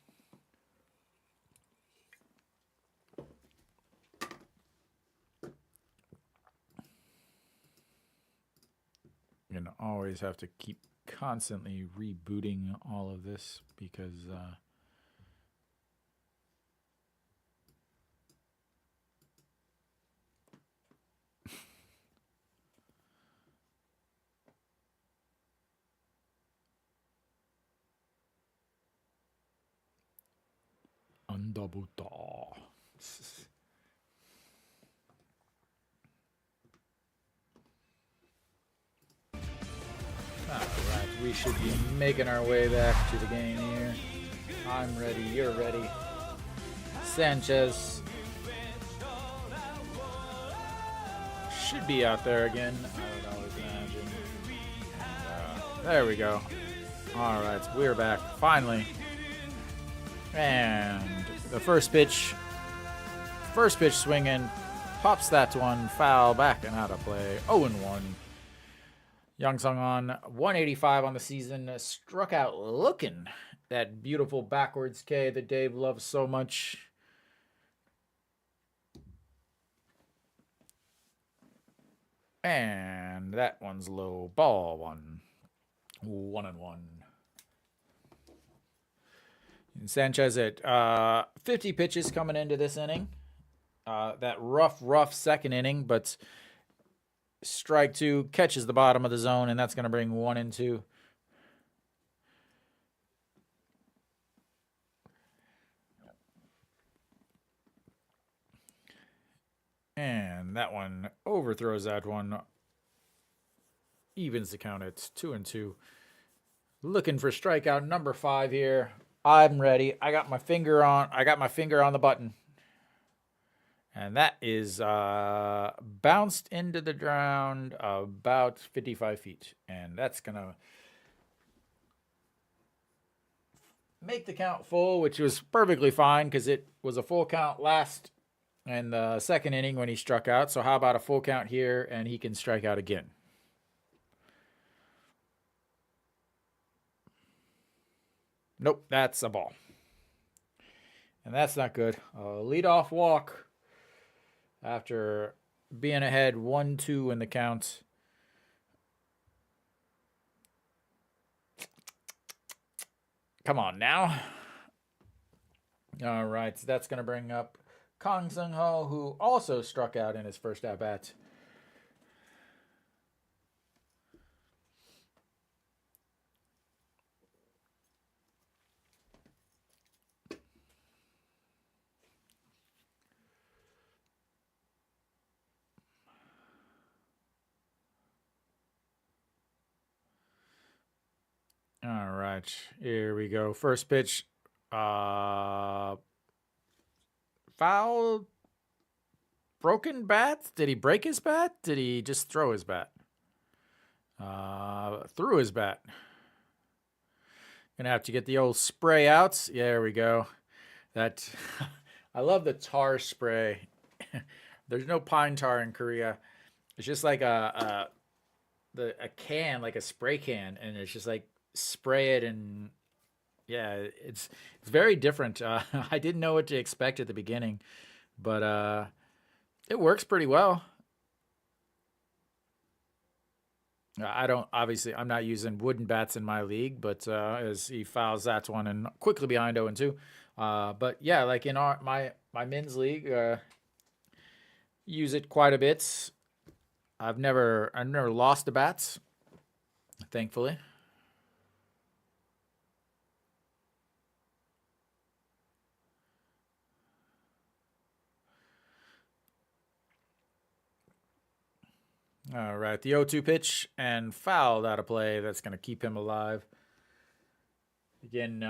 A: You're going to always have to keep constantly rebooting all of this because Undabuta. Alright, we should be making our way back to the game here. I'm ready, you're ready. Sanchez should be out there again, I would always imagine. There we go. Alright, we're back, finally. And the first pitch swinging, pops that one, foul, back and out of play, 0-1. Yang Sung-han, 185 on the season, struck out looking. That beautiful backwards K that Dave loves so much. And that one's low, ball one. 1-1. And Sanchez at 50 pitches coming into this inning. That rough second inning, but strike two, catches the bottom of the zone, and that's going to bring 1-2. And that one overthrows that one. Evens the count at 2-2. Looking for strikeout number 5 here. I'm ready. I got my finger on the button. And that is bounced into the ground about 55 feet. And that's going to make the count full, which was perfectly fine because it was a full count last in the second inning when he struck out. So how about a full count here and he can strike out again? Nope, that's a ball. And that's not good. Leadoff walk after being ahead 1-2 in the count. Come on now. All right, so that's going to bring up Kang Seung-ho, who also struck out in his first at-bat. All right, here we go. First pitch, foul, broken bat. Did he break his bat? Did he just throw his bat? Threw his bat. Gonna have to get the old spray out. Yeah, there we go. That I love the tar spray. There's no pine tar in Korea. It's just like a a can, like a spray can, and it's just like spray it, and yeah, it's very different. I didn't know what to expect at the beginning, but it works pretty well. I don't obviously I'm not using wooden bats in my league, but as he fouls that one and quickly behind 0 and 2. But yeah, like in my men's league, use it quite a bit. I've never lost the bats, thankfully. All right, the 0-2 pitch and fouled out of play. That's going to keep him alive. Again,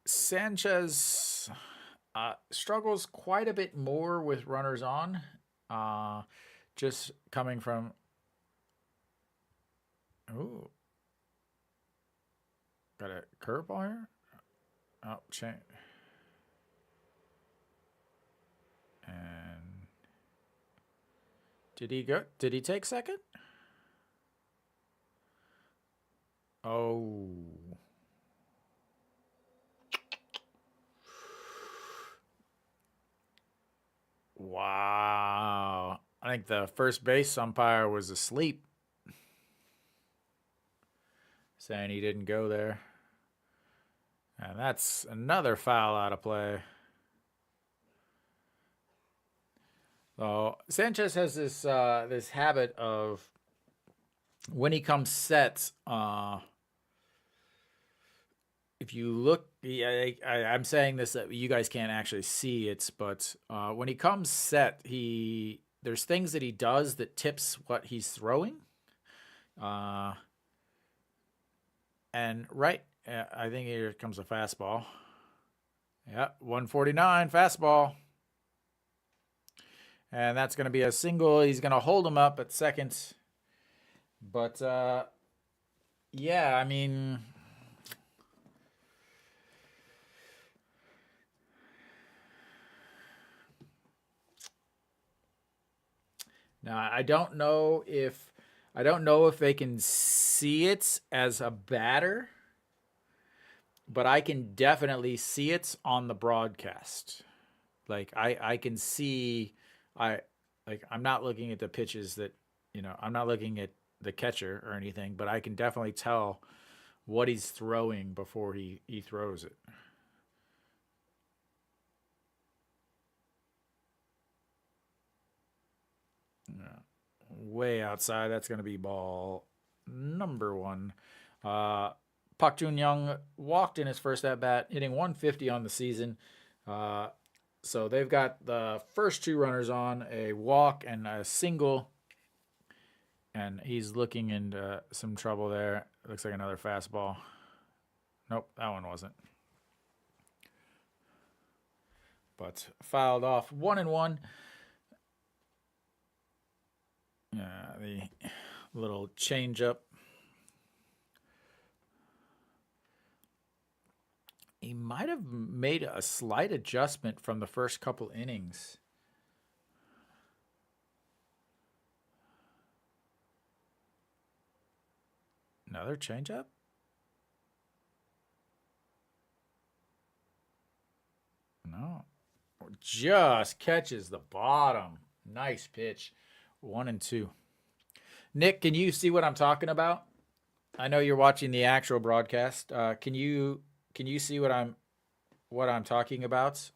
A: Sanchez struggles quite a bit more with runners on. Just coming from. Ooh. Got a curveball here? Oh, change. And did he go? Did he take second? Oh. Wow. I think the first base umpire was asleep, saying he didn't go there. And that's another foul out of play. So Sanchez has this habit of when he comes set, if you look, I'm saying this that you guys can't actually see it, but when he comes set, there's things that he does that tips what he's throwing. And right, I think here comes a fastball. Yeah, 149 fastball. And that's going to be a single. He's going to hold him up at second. But, yeah, I mean, now I don't know if they can see it as a batter, but I can definitely see it on the broadcast. Like I can see I'm not looking at the pitches that I'm not looking at the catcher or anything, but I can definitely tell what he's throwing before he throws it. Yeah. Way outside. That's going to be ball number 1. Pak Jun Young walked in his first at bat, hitting 150 on the season. So they've got the first 2 runners on, a walk and a single. And he's looking into some trouble there. Looks like another fastball. Nope, that one wasn't. But fouled off 1-1. The little changeup. He might have made a slight adjustment from the first couple innings. Another changeup? No. Just catches the bottom. Nice pitch. 1-2. Nick, can you see what I'm talking about? I know you're watching the actual broadcast. Can you see what I'm talking about?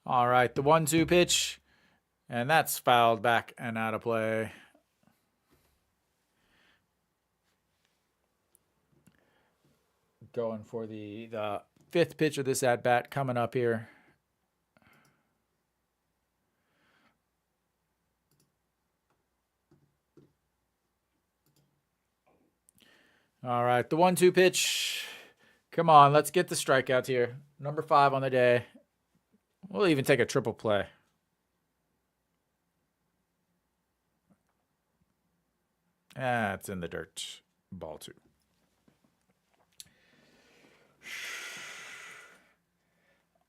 A: All right, the 1-2 pitch, and that's fouled back and out of play. Going for the 5th pitch of this at bat coming up here. All right, the 1-2 pitch. Come on, let's get the strikeouts here. Number 5 on the day. We'll even take a triple play. It's in the dirt. Ball 2.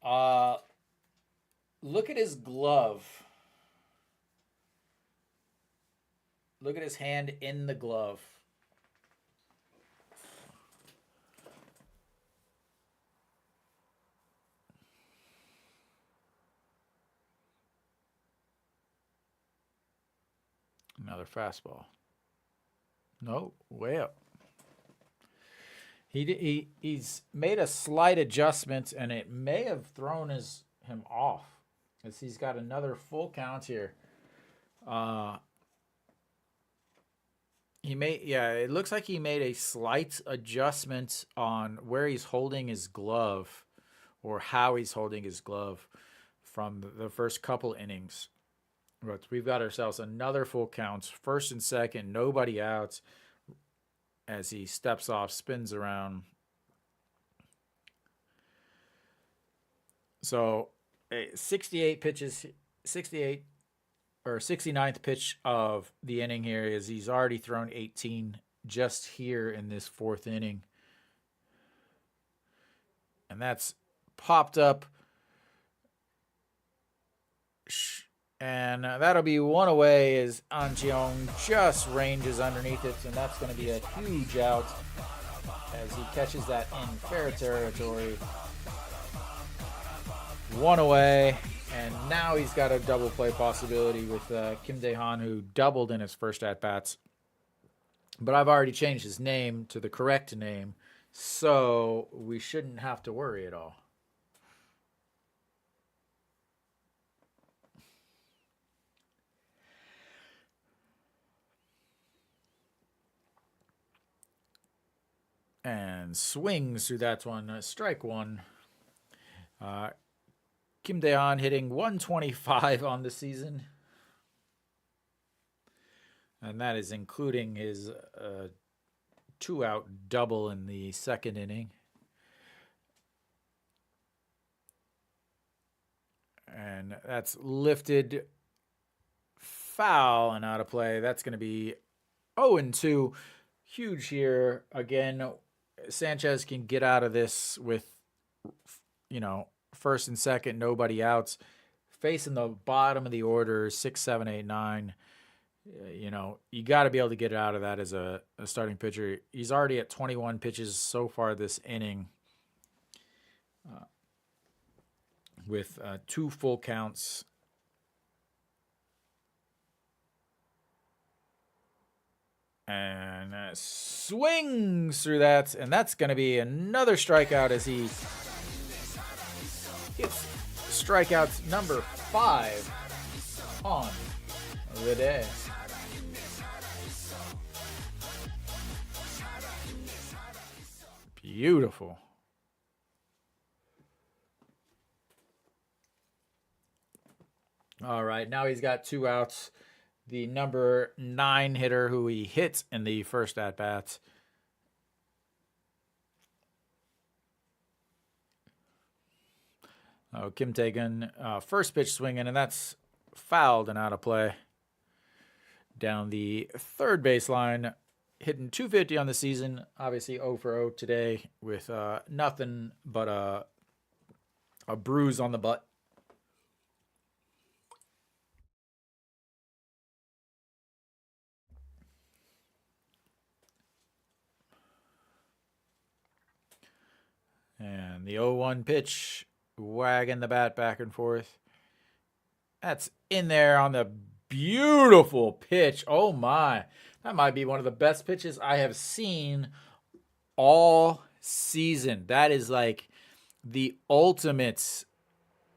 A: Uh, look at his glove. Look at his hand in the glove. Another fastball. No, way up. He's made a slight adjustment, and it may have thrown him off, as he's got another full count here. It looks like he made a slight adjustment on where he's holding his glove, or how he's holding his glove from the first couple innings. But we've got ourselves another full count, first and second, nobody out, as he steps off, spins around. So 68 pitches, 68 or 69th pitch of the inning here is he's already thrown 18 just here in this fourth inning. And that's popped up. And that'll be one away as Ancheong just ranges underneath it. And that's going to be a huge out as he catches that in fair territory. One away. And now he's got a double play possibility with Kim Dae-han, who doubled in his first at-bats. But I've already changed his name to the correct name, so we shouldn't have to worry at all. And swings through that one. Strike one. Kim Dae-han hitting 125 on the season. And that is including his 2-out double in the second inning. And that's lifted foul and out of play. That's going to be 0-2. Huge here. Again, Sanchez can get out of this with, first and second, nobody outs. Facing the bottom of the order, 6, 7, 8, 9. You got to be able to get out of that as a starting pitcher. He's already at 21 pitches so far this inning with 2 full counts. And swings through that, and that's going to be another strikeout as he hits strikeouts number 5 on the day. Beautiful. All right, now he's got 2 outs. The number 9 hitter who he hit in the first at-bat. Kim Tae-gun, first pitch swinging, and that's fouled and out of play. Down the third baseline, hitting 250 on the season. Obviously 0 for 0 today with nothing but a bruise on the butt. And the 0-1 pitch, wagging the bat back and forth. That's in there on the beautiful pitch. Oh my. That might be one of the best pitches I have seen all season. That is like the ultimate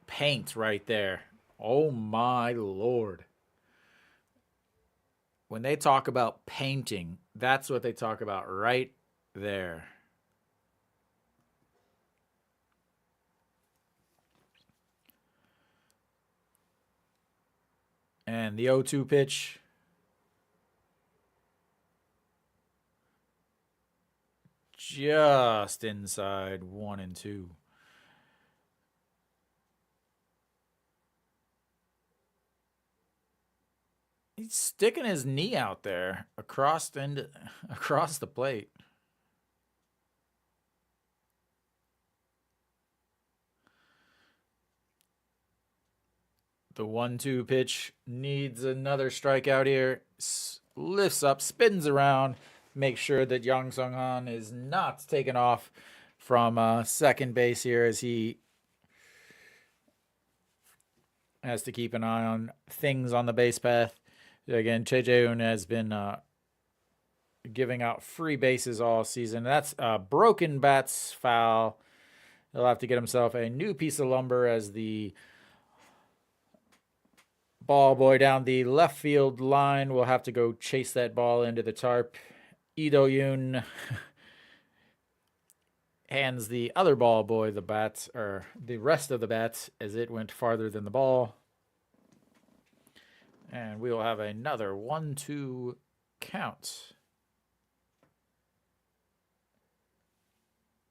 A: paint right there. Oh my Lord. When they talk about painting, that's what they talk about right there. And the 0-2 pitch. Just inside 1 and 2. He's sticking his knee out there across the plate. The 1-2 pitch needs another strikeout here. Lifts up, spins around, makes sure that Yang Sung Han is not taken off from second base here, as he has to keep an eye on things on the base path. Again, Che Jae-hoon has been giving out free bases all season. That's a broken bats foul. He'll have to get himself a new piece of lumber as the ball boy down the left field line will have to go chase that ball into the tarp. Lee Do-yoon hands the other ball boy the bat, or the rest of the bat, as it went farther than the ball. And we will have another 1-2 count.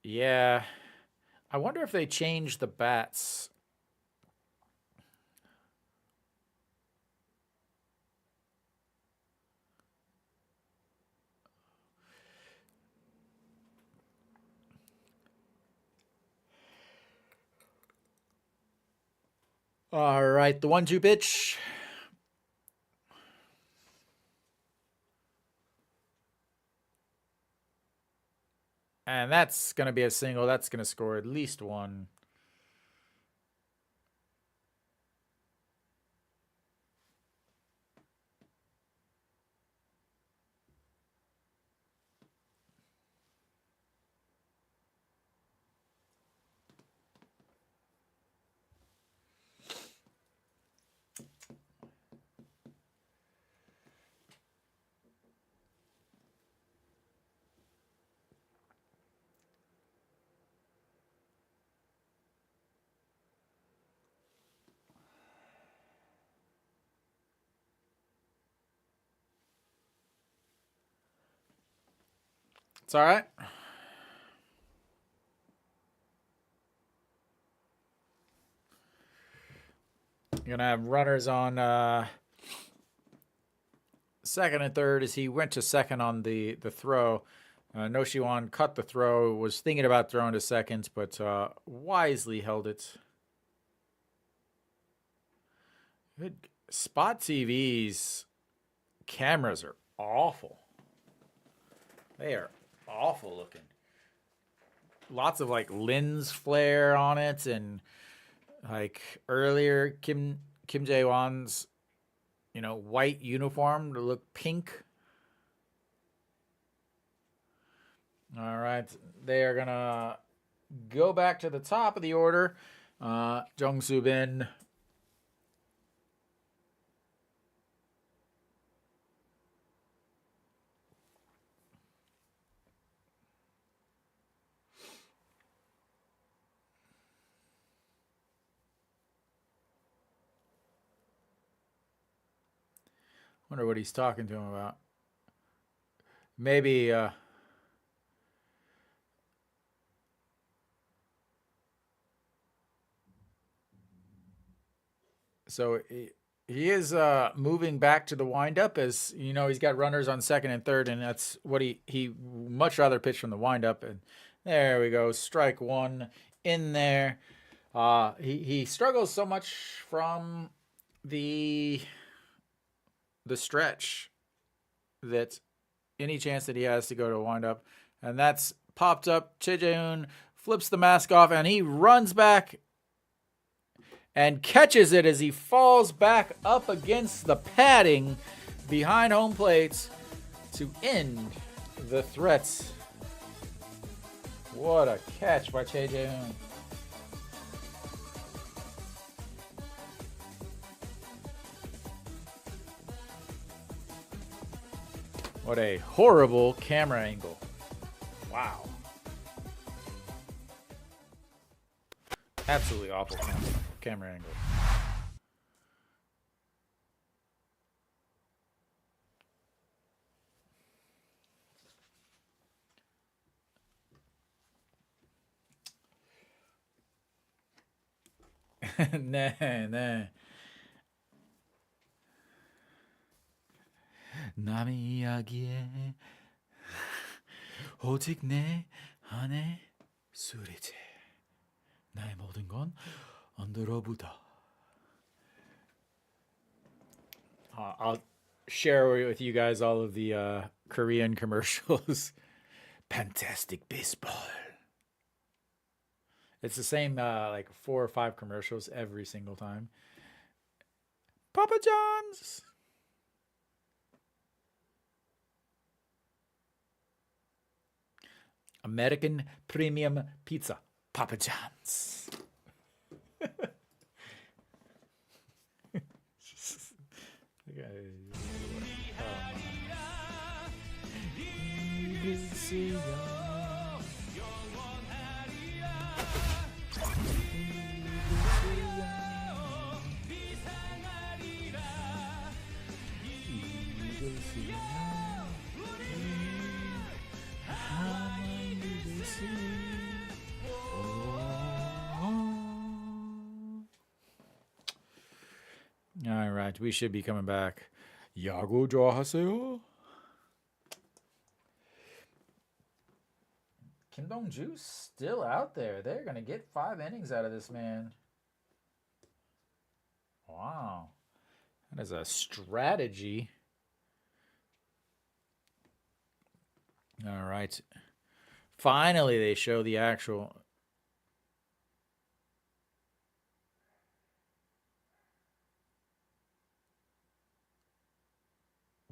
A: Yeah. I wonder if they changed the bats. All right, the 1-2 pitch. And that's going to be a single. That's going to score at least one. It's all right. You're going to have runners on second and third as he went to second on the throw. No Shiwan cut the throw, was thinking about throwing to second, but wisely held it. Good. Spot TV's cameras are awful. They are awful looking. Lots of like lens flare on it, and like earlier Kim Jae-won's white uniform to look pink. All right, they are gonna go back to the top of the order. Jung Soo Bin. Wonder what he's talking to him about. Maybe so he is moving back to the windup, as he's got runners on second and third, and that's what he much rather pitch from the windup. And there we go, strike one in there. He struggles so much from the stretch that any chance that he has to go to a windup, and that's popped up. Che Jae-hoon flips the mask off, and he runs back and catches it as he falls back up against the padding behind home plate to end the threats. What a catch by Che Jae-hoon. What a horrible camera angle. Wow. Absolutely awful camera angle. nah. 남의 이야기에 오직 내 안에 술이지. 나의 모든 건 언더러브다. I'll share with you guys all of the Korean commercials. Fantastic baseball. It's the same like 4 or 5 commercials every single time. Papa John's. American Premium Pizza. Papa John's. All right, we should be coming back. 야구 좋아하세요? Kim Dong-ju still out there. They're going to get 5 innings out of this man. Wow. That is a strategy. All right. Finally, they show the actual...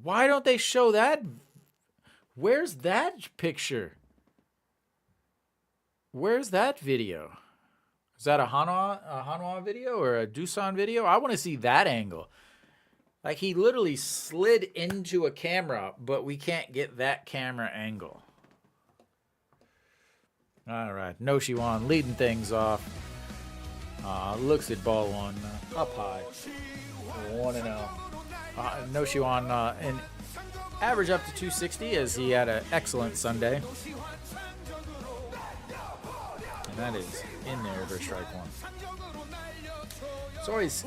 A: Why don't they show that? Where's that picture? Where's that video? Is that a Hanwha video or a Doosan video? I want to see that angle. Like he literally slid into a camera, but we can't get that camera angle. All right, No Shiwan leading things off. Looks at ball one up high. 1-0. No Shiwan and average up to 260 as he had an excellent Sunday. And that is in there for strike one. It's always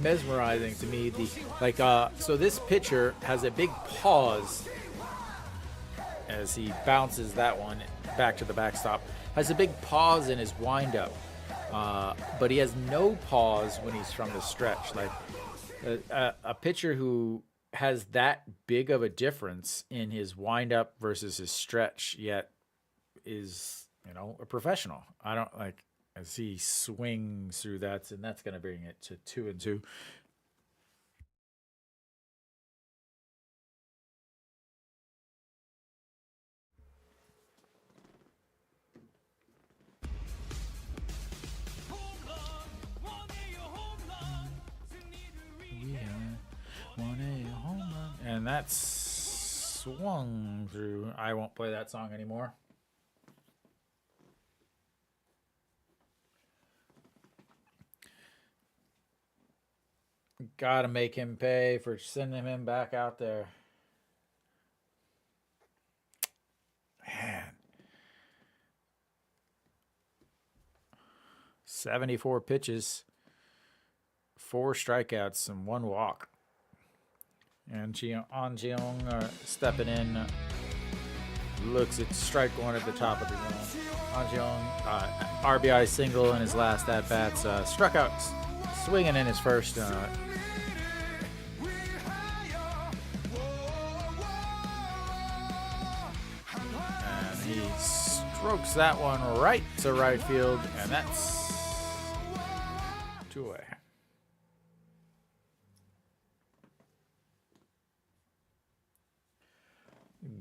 A: mesmerizing to me. So this pitcher has a big pause as he bounces that one back to the backstop. Has a big pause in his windup. But he has no pause when he's from the stretch. Like a pitcher who has that big of a difference in his windup versus his stretch, yet is a professional. I don't like as he swings through that, and that's going to bring it to 2-2. And that's swung through. I won't play that song anymore. Gotta make him pay for sending him back out there. Man. 74 pitches, 4 strikeouts, and 1 walk. And An Jeong stepping in, looks at strike one at the top of the zone. An Jeong, RBI single in his last at-bats, struck out swinging in his first. And he strokes that one right to right field, and that's 2 away.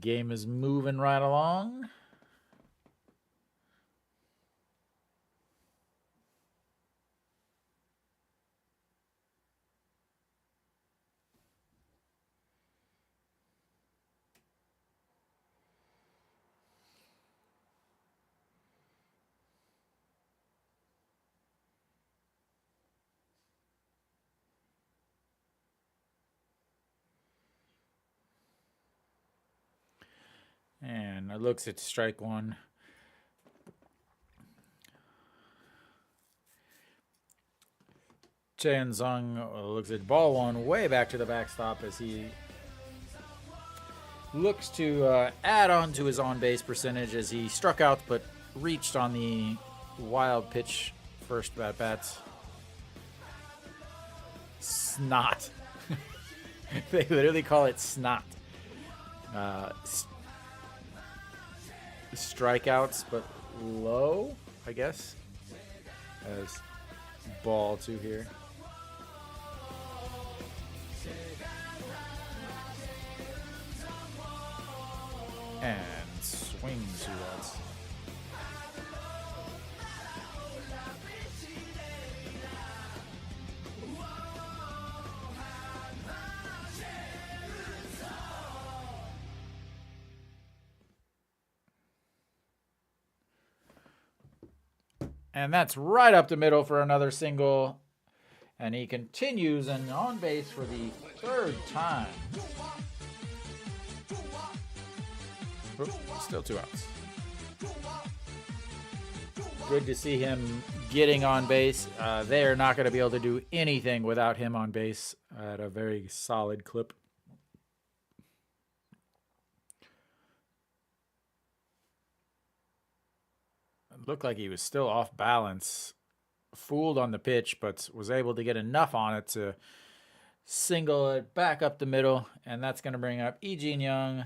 A: Game is moving right along. And it looks at strike one. Chen Zong looks at ball one way back to the backstop as he looks to add on to his on-base percentage as he struck out but reached on the wild pitch first at-bats. Snot. They literally call it snot. Strikeouts, but low, I guess. As ball 2 here. And swings 2 outs. And that's right up the middle for another single. And he continues and on base for the 3rd time. Oop, still 2 outs. Good to see him getting on base. They're not going to be able to do anything without him on base at a very solid clip. Looked like he was still off balance, fooled on the pitch, but was able to get enough on it to single it back up the middle, and that's going to bring up Eugene Young.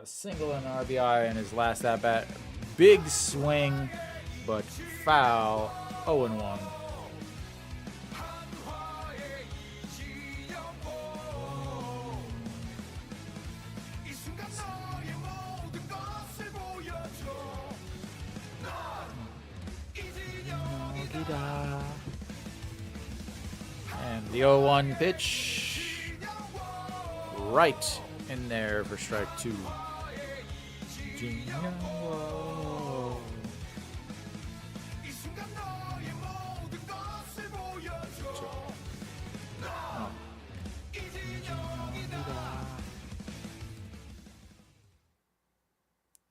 A: Single and RBI in his last at bat. Big swing, but foul. 0-1. And the 0-1 pitch right in there for strike 2.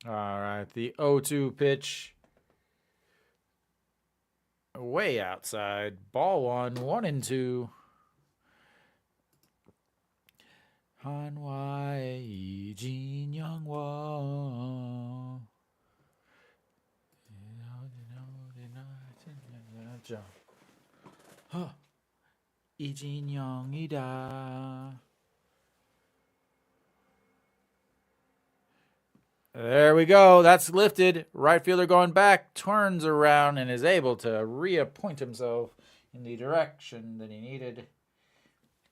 A: All right, the 0-2 pitch. Way outside. Ball 1, 1-2. Hanwha Eagles. 이진영이다. There we go. That's lifted. Right fielder going back, turns around, and is able to reappoint himself in the direction that he needed.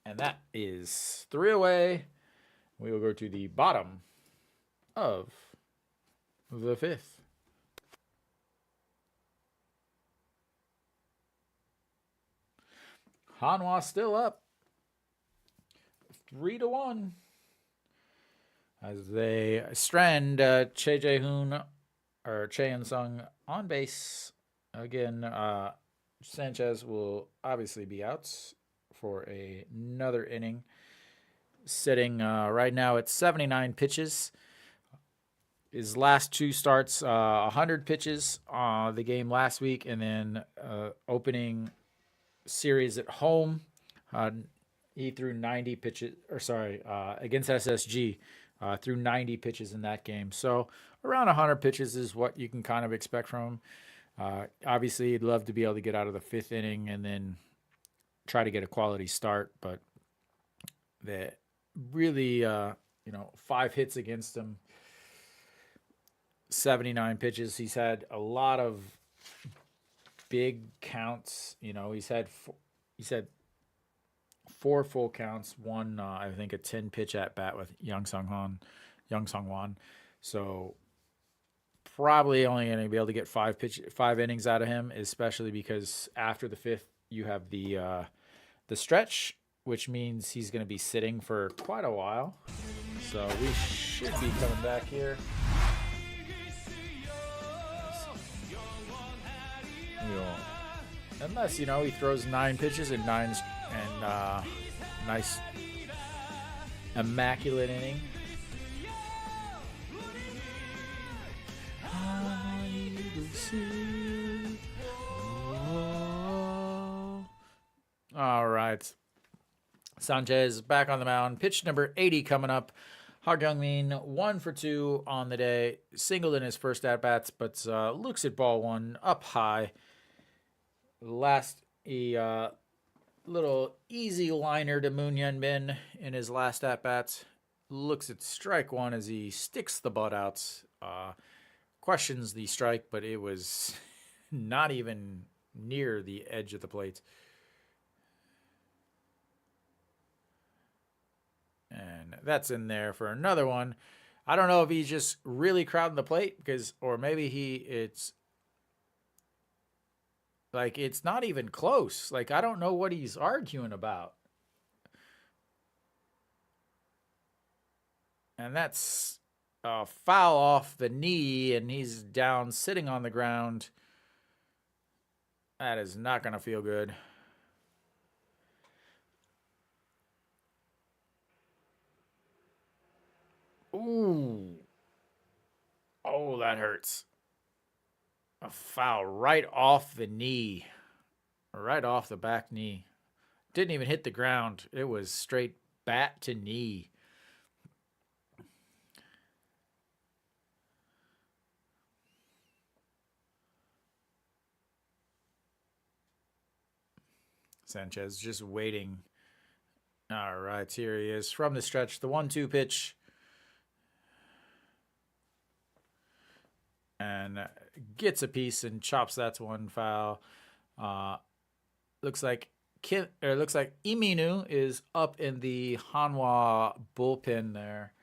A: And that is 3 away. We will go to the bottom of the 5th. Hanwha still up. 3-1. As they strand Che Jae-hoon or Che In-sung on base. Again, Sanchez will obviously be out for another inning. Sitting right now at 79 pitches. His last 2 starts, 100 pitches the game last week, and then opening series at home. He threw 90 pitches, against SSG. Threw 90 pitches in that game. So around 100 pitches is what you can kind of expect from him. Obviously, he'd love to be able to get out of the 5th inning and then try to get a quality start. But the really, 5 hits against him, 79 pitches. He's had a lot of big counts. He's had 4 full counts, 1 I think a 10 pitch at bat with Young Sung Hwan. So probably only going to be able to get 5 innings out of him, especially because after the 5th you have the stretch, which means he's going to be sitting for quite a while. So we should be coming back here. Unless he throws 9 pitches and nice immaculate inning. All right. Sanchez back on the mound. Pitch number 80 coming up. Ha Kyung-min 1 for 2 on the day. Singled in his first at-bats, but looks at ball 1 up high. Last Little easy liner to Moon Hyun Min in his last at bats. Looks at strike one as he sticks the butt out. Questions the strike, but it was not even near the edge of the plate. And that's in there for another one. I don't know if he's just really crowding the plate or maybe it's like it's not even close. Like I don't know what he's arguing about. And that's a foul off the knee, and he's down sitting on the ground. That is not going to feel good. Ooh. Oh, that hurts. A foul right off the knee. Right off the back knee. Didn't even hit the ground. It was straight bat to knee. Sanchez just waiting. All right, here he is from the stretch. The 1-2 pitch. And gets a piece and chops that to one foul. Looks like Iminu is up in the Hanwha bullpen there.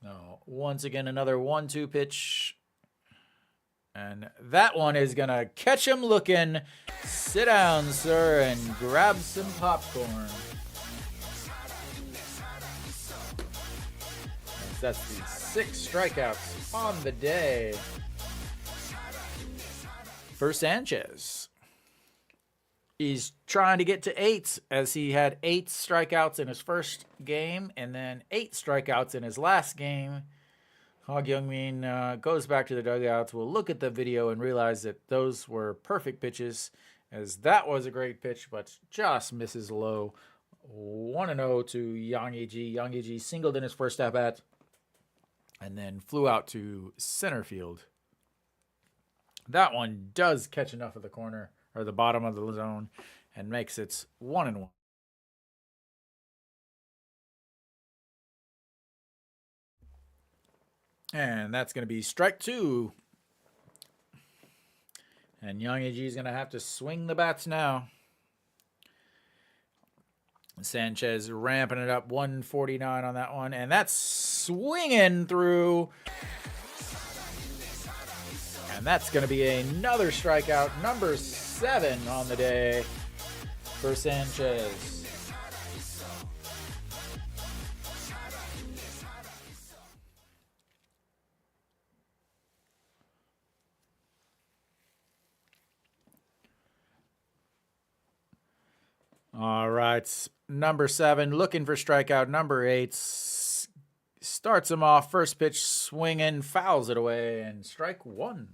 A: No, once again another 1-2 pitch. And that one is going to catch him looking. Sit down, sir, and grab some popcorn. That's the 6 strikeouts on the day for Sanchez. He's trying to get to 8 as he had 8 strikeouts in his first game and then 8 strikeouts in his last game. Hog Youngmin goes back to the dugouts. We'll look at the video and realize that those were perfect pitches, as that was a great pitch, but just misses low. 1-0 to Yang Yiji. Yang Yiji singled in his first at-bat and then flew out to center field. That one does catch enough of the corner, or the bottom of the zone, and makes it 1-1. And that's going to be strike 2. And Yang Yiji is going to have to swing the bats now. Sanchez ramping it up, 149 on that one. And that's swinging through. And that's going to be another strikeout, number 7 on the day for Sanchez. All right, number 7 looking for strikeout. Number 8 starts him off. First pitch swinging, fouls it away, and strike 1.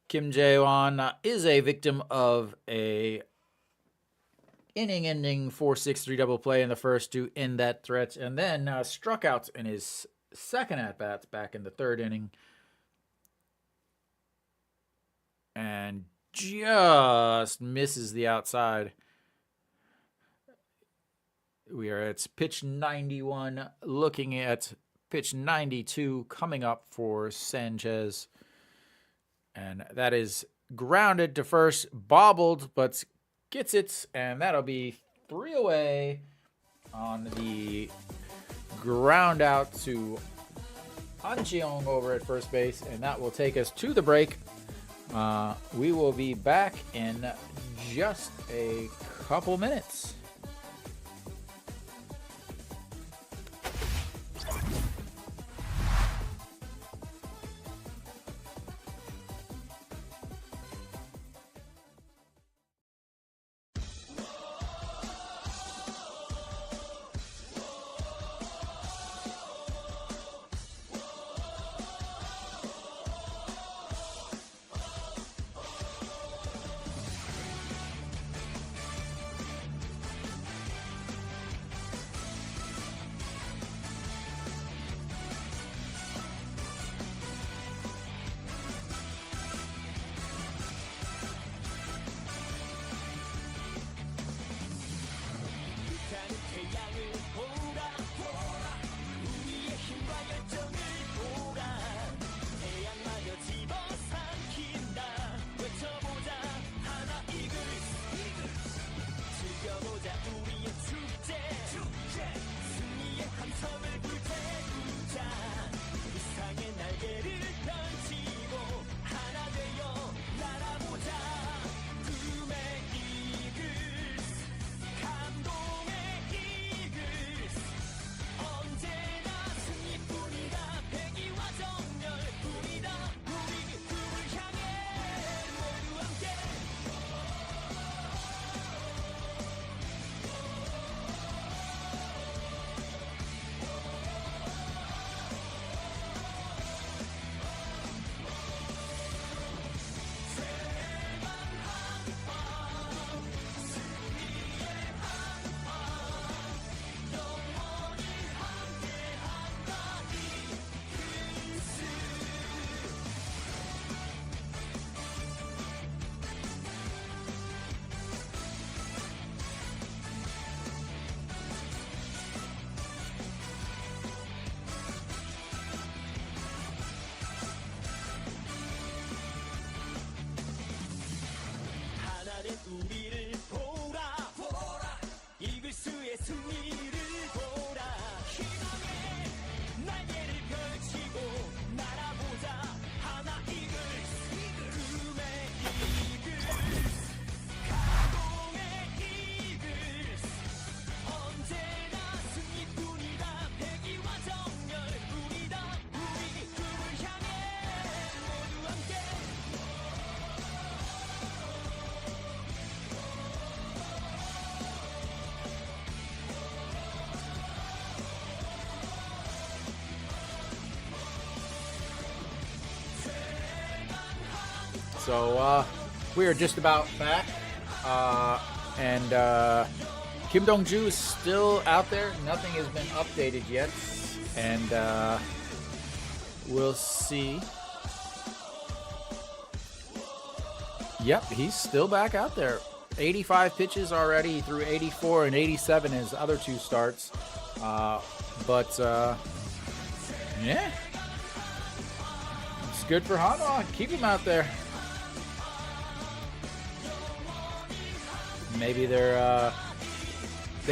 A: Kim Jae-won is a victim of a inning-ending 4-6-3 double play in the first to end that threat, and then struck out in his second at-bat back in the 3rd inning. And just misses the outside. We are at pitch 91, looking at pitch 92 coming up for Sanchez. And that is grounded to first, bobbled, but gets it, and that'll be 3 away on the ground out to An Cheong over at first base, and that will take us to the break. We will be back in just a couple minutes. So we are just about back, and Kim Dong-ju is still out there. Nothing has been updated yet, and we'll see. Yep, he's still back out there. 85 pitches already. He threw 84 and 87 in his other 2 starts. Yeah. It's good for Hanwha. Keep him out there. Maybe they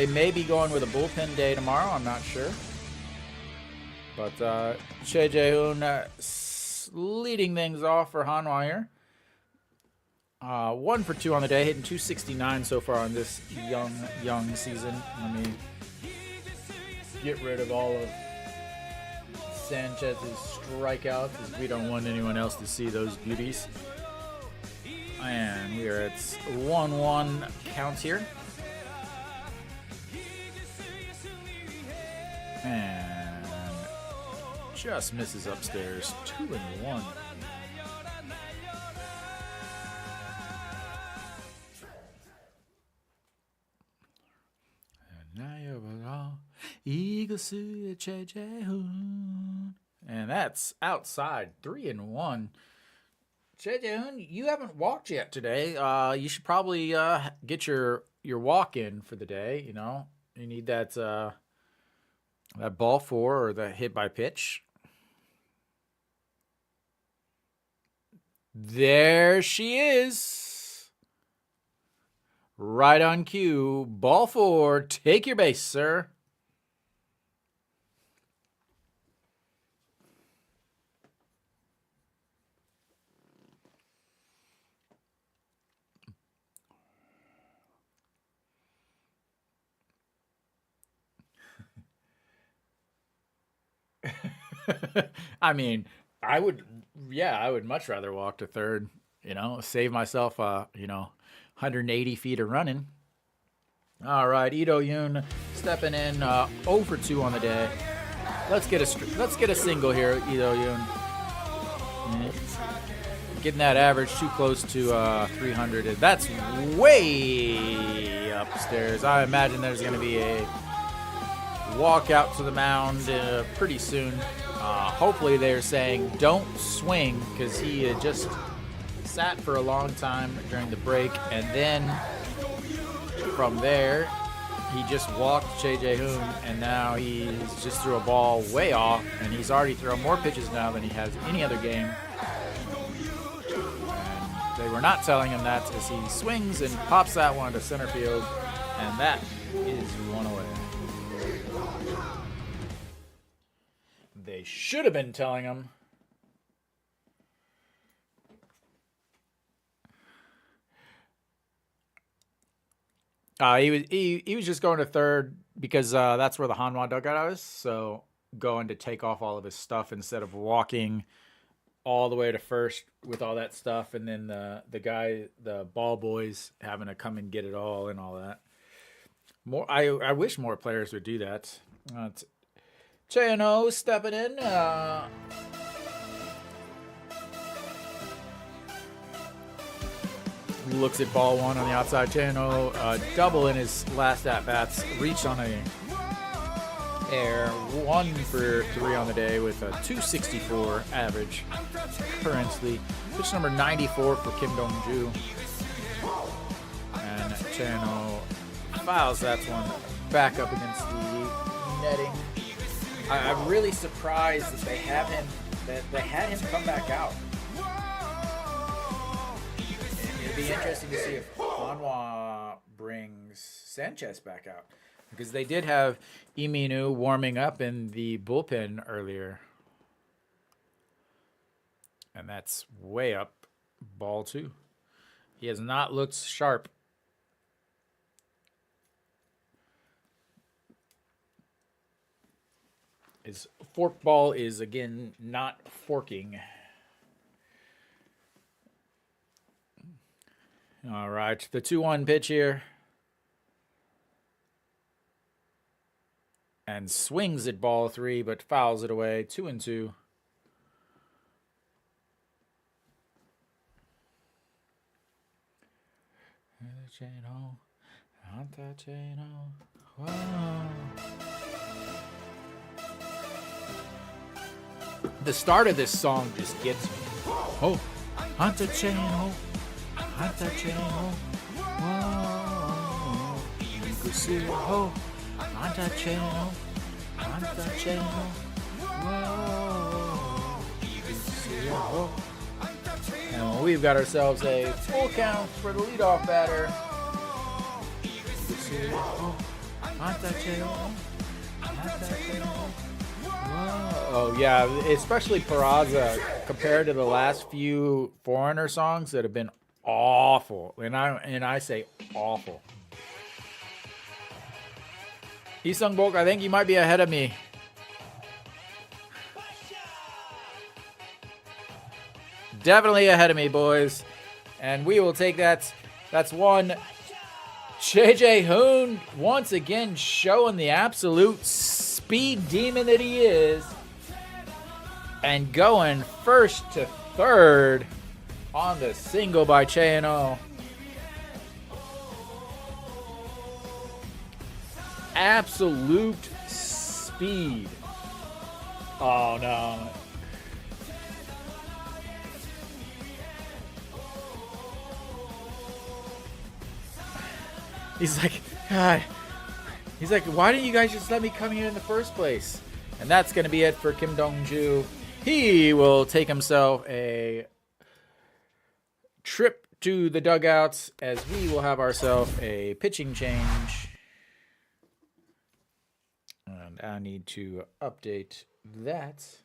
A: may be going with a bullpen day tomorrow. I'm not sure. But Choi Jae-hoon leading things off for Hanwha here. 1 for 2 on the day, hitting 269 so far on this young season. Let me get rid of all of Sanchez's strikeouts because we don't want anyone else to see those beauties. And we are at 1-1 counts here. And just misses upstairs. 2-1. Eagles, and that's outside. 3-1. Choi Jae-hoon, you haven't walked yet today. You should probably get your walk in for the day. You know, you need that ball 4 or the hit by pitch. There she is, right on cue. Ball 4. Take your base, sir. I mean, I would much rather walk to third, save myself, 180 feet of running. All right, Ito Yoon stepping in, 0 for 2 on the day. Let's get a single here, Ito Yoon. Getting that average too close to 300. That's way upstairs. I imagine there's going to be a walk out to the mound pretty soon. Hopefully they're saying don't swing because he had just sat for a long time during the break, and then from there he just walked Choi Jae-hoon, and now he's just threw a ball way off, and he's already thrown more pitches now than he has any other game. And they were not telling him that as he swings and pops that one to center field, and that is 1 away. They should have been telling him. He was just going to third because that's where the Hanwha dugout is. So going to take off all of his stuff instead of walking all the way to first with all that stuff, and then the ball boys having to come and get it all and all that. I wish more players would do that. Chano stepping in. Looks at ball 1 on the outside. Chano double in his last at-bats. Reached on a air. 1 for 3 on the day with a 264 average currently. Pitch number 94 for Kim Dong-ju. And Chano fouls that one back up against the netting. I'm really surprised that they had him come back out. It'd be interesting to see if Hanwha brings Sanchez back out. because they did have Iminu warming up in the bullpen earlier. And that's way up. Ball 2. He has not looked sharp. His fork ball is, again, not forking. All right, the 2-1 pitch here. And swings at ball 3, but fouls it away. 2-2. The start of this song just gets me. Oh, Hanta Chano, Hanta Chano, whoa, Kusiro, Hanta Chano, Hanta Chano, whoa, Kusiro. And we've got ourselves a full count for the leadoff batter. Oh yeah, especially Peraza compared to the last few Foreigner songs that have been awful, and I say awful. Isung Bok, I think you might be ahead of me. Definitely ahead of me, boys. And we will take that. That's one. JJ Hoon once again showing the absolute speed demon that he is. And going first to third on the single by Chano. Absolute speed. Oh no. He's like, God. He's like, why didn't you guys just let me come here in the first place? And that's going to be it for Kim Dong-ju. He will take himself a trip to the dugouts as we will have ourselves a pitching change. And I need to update that.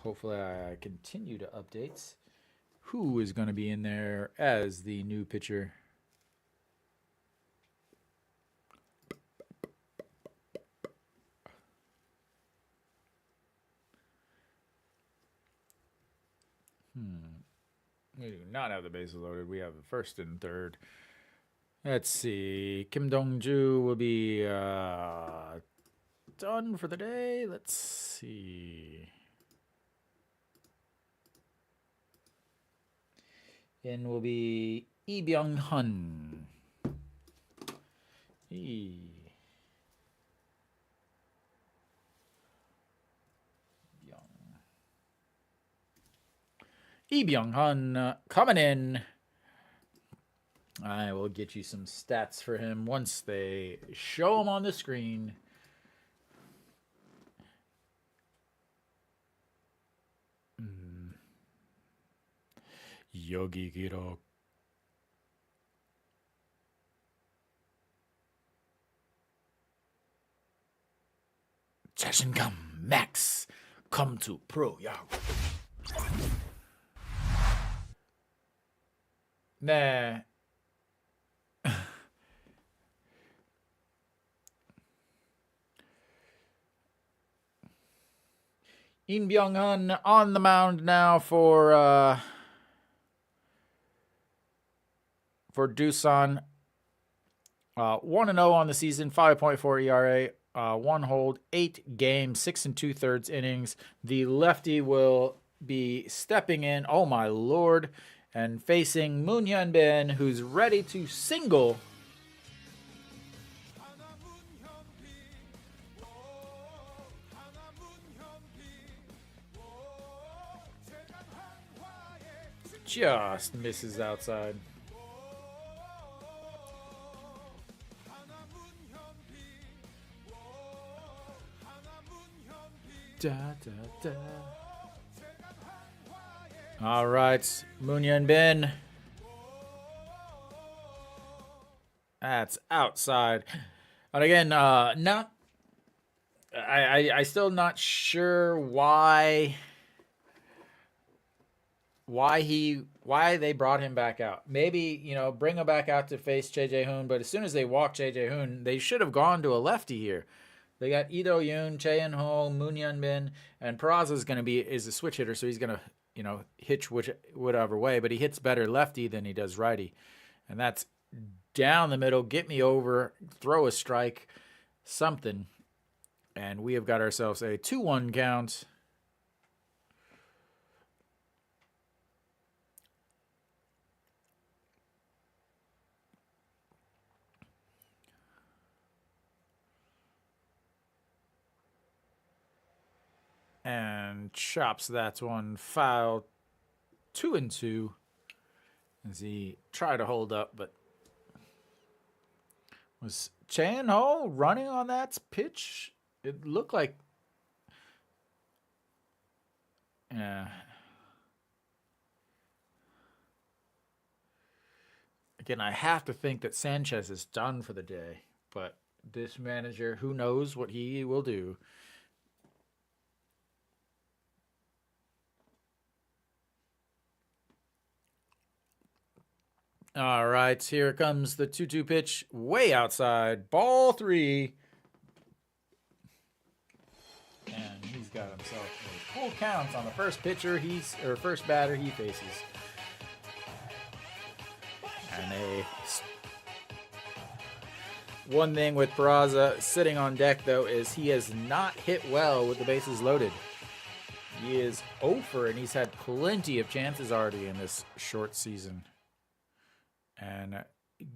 A: Hopefully I continue to update who is going to be in there as the new pitcher. We do not have the bases loaded. We have the first and third. Let's see. Kim Dong-ju will be done for the day. Let's see. In will be Lee Byung-hun. Lee Byung-hun coming in. I will get you some stats for him once they show him on the screen. Yogi Giro. 자신감 max. Come to pro 야구. 네. In Byung-hun on the mound now for Doosan. 1-0 on the season, 5.4 ERA, 1 hold, 8 games, 6 2/3 innings. The lefty will be stepping in, oh my lord, and facing Moon Hyun-bin, who's ready to single. Just misses outside. Da, da, da. All right, Moon Hyun-bin. That's outside. And again, not. I still not sure why they brought him back out. Maybe, bring him back out to face JJ Hoon, but as soon as they walk JJ Hoon, they should have gone to a lefty here. They got Ido Yoon, Chaein Ho, Moon Hyun Bin, and Peraza is a switch hitter, so he's gonna, hitch whatever way, but he hits better lefty than he does righty. And that's down the middle, get me over, throw a strike, something. And we have got ourselves a 2-1 count. And chops that one foul. 2-2. As he tried to hold up, but was Chaein Ho running on that pitch? It looked like, yeah. Again, I have to think that Sanchez is done for the day, but this manager, who knows what he will do. All right, here comes the 2-2 pitch, way outside, ball 3. And he's got himself a full count on the first pitcher first batter he faces. And one thing with Peraza sitting on deck, though, is he has not hit well with the bases loaded. He is 0-for, and he's had plenty of chances already in this short season. And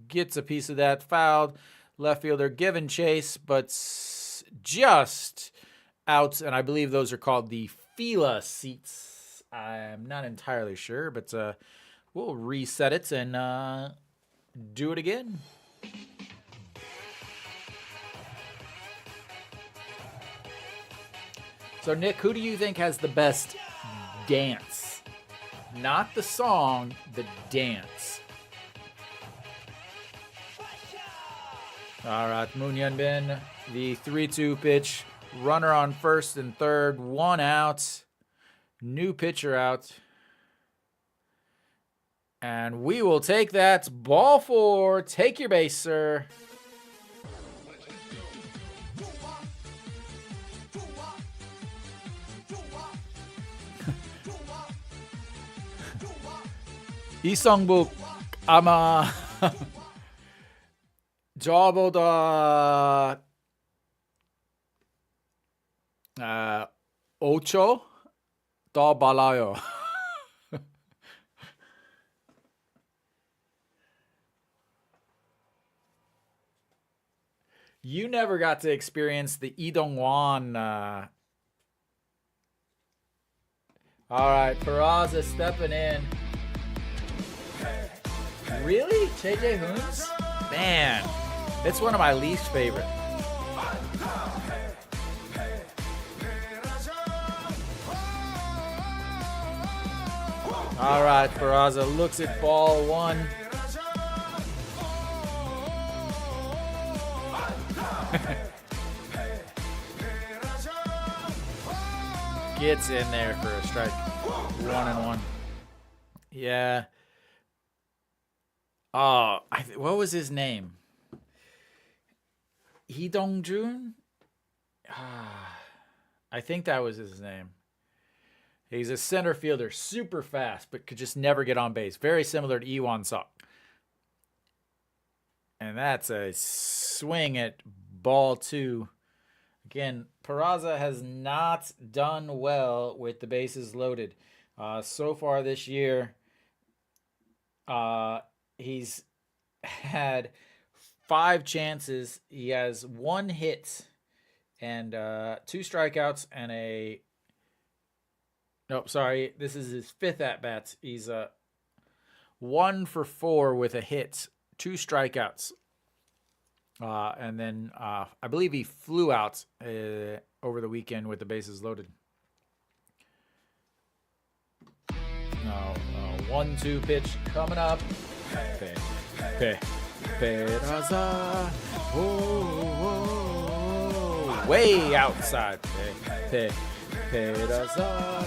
A: gets a piece of that fouled. Left fielder given chase, but just out. And I believe those are called the Fila seats. I'm not entirely sure, but we'll reset it and do it again. So, Nick, who do you think has the best dance? Not the song, the dance. All right, Moon Hyun Bin, the 3-2 pitch. Runner on first and third, 1 out. New pitcher out. And we will take that. Ball 4. Take your base, sir. 이성북 아마 저보다 5초 더 빨라요. You never got to experience the Lee Dong-won. All right, Peraza stepping in. Really? JJ Hoons? Man, it's one of my least favorite. All right, Peraza looks at ball 1. Gets in there for a strike. 1-1. Yeah. Oh, what was his name? Hee Dong-jun? I think that was his name. He's a center fielder, super fast, but could just never get on base. Very similar to Iwan Sok. And that's a swing at ball 2. Again, Peraza has not done well with the bases loaded. So far this year, he's had 5 chances. He has 1 hit and 2 strikeouts and a... Nope, sorry. This is his 5th at-bat. He's 1 for 4 with a hit, 2 strikeouts. And then I believe he flew out over the weekend with the bases loaded. 1-2 pitch coming up. Okay. Peraza. Way outside. Peraza.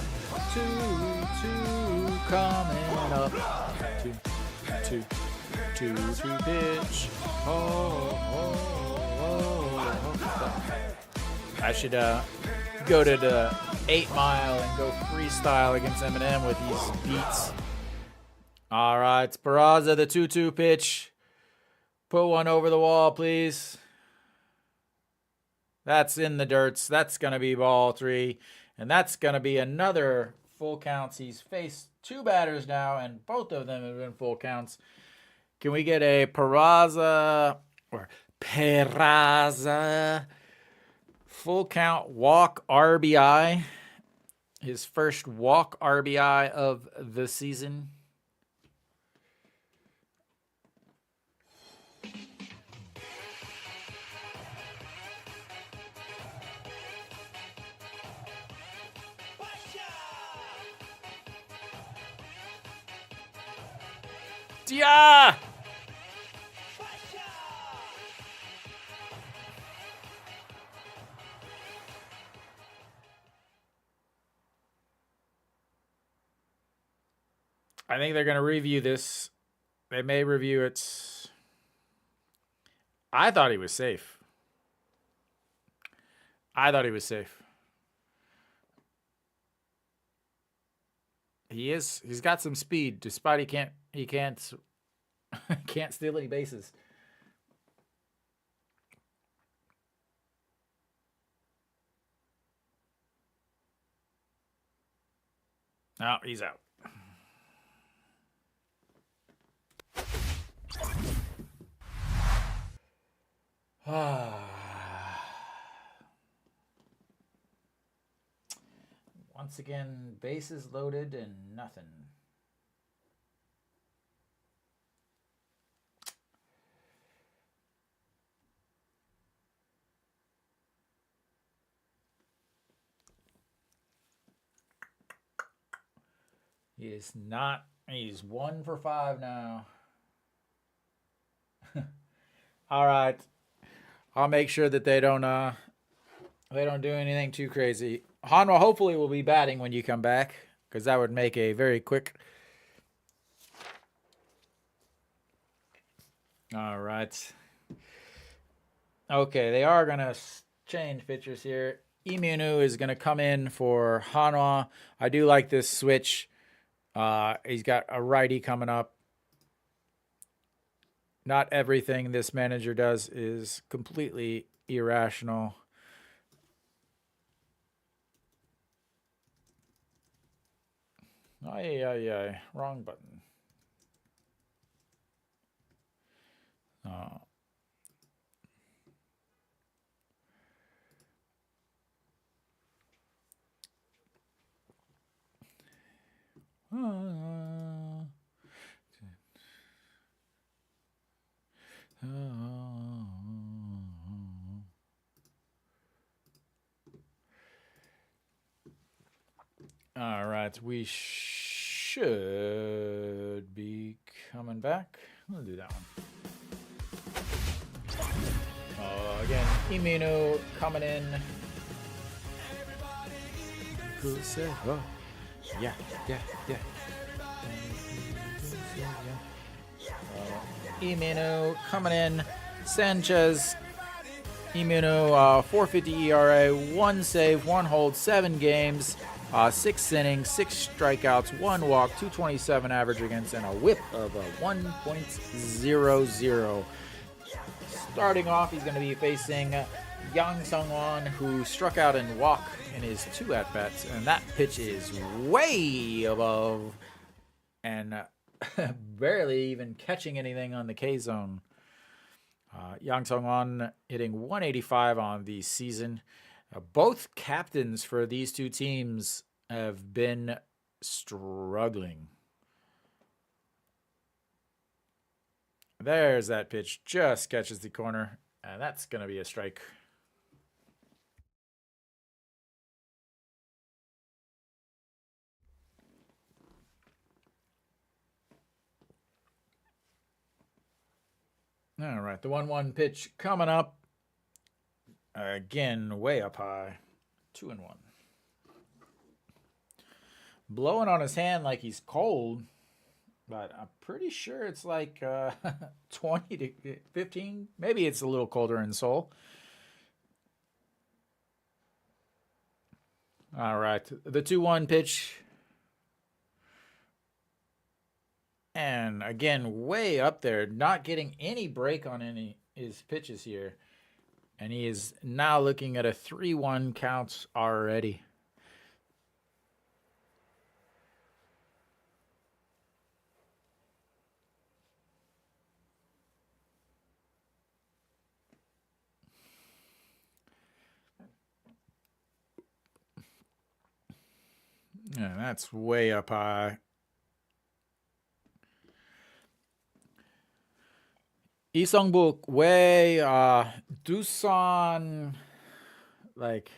A: 2-2 coming up. 2-2 pitch. I should go to the 8 Mile and go freestyle against Eminem with these beats. All right, Peraza, the 2-2 pitch. Put one over the wall, please. That's in the dirts. That's going to be ball 3. And that's going to be another full counts. He's faced 2 batters now, and both of them have been full counts. Can we get a Peraza full count walk RBI? His first walk RBI of the season. Yeah! I think they're going to review this. They may review it. I thought he was safe. He is. He's got some speed, despite he can't steal any bases. No, he's out. Once again, bases loaded and nothing. He is not. He's 1 for 5 now. All right. I'll make sure that they don't do anything too crazy. Hanwha hopefully will be batting when you come back, because that would make a very quick. All right. Okay, they are going to change pitchers here. Imunu is going to come in for Hanwha. I do like this switch. He's got a righty coming up. Not everything this manager does is completely irrational. Ay. Wrong button. All right, we should be coming back. We'll do that one. Again, Imunu coming in. Yeah. Imunu coming in. Sanchez. Imunu, 4.50 ERA, 1 save, 1 hold, 7 games, 6 innings, 6 strikeouts, 1 walk, 227 average against, and a whip of a 1.00. Starting off, he's going to be facing Yang Sung-won, who struck out and walked in his 2 at-bats, and that pitch is way above and barely even catching anything on the K-zone. Yang Sung-won hitting 185 on the season. Both captains for these 2 teams have been struggling. There's that pitch. Just catches the corner. And that's going to be a strike. All right, the 1-1 pitch coming up. Again, way up high. 2-1. Blowing on his hand like he's cold, but I'm pretty sure it's like 20 to 15. Maybe it's a little colder in Seoul. All right, the 2-1 pitch. And again, way up there, not getting any break on any his pitches here. And he is now looking at a 3-1 count already. And that's way up high. 이성북 way Doosan like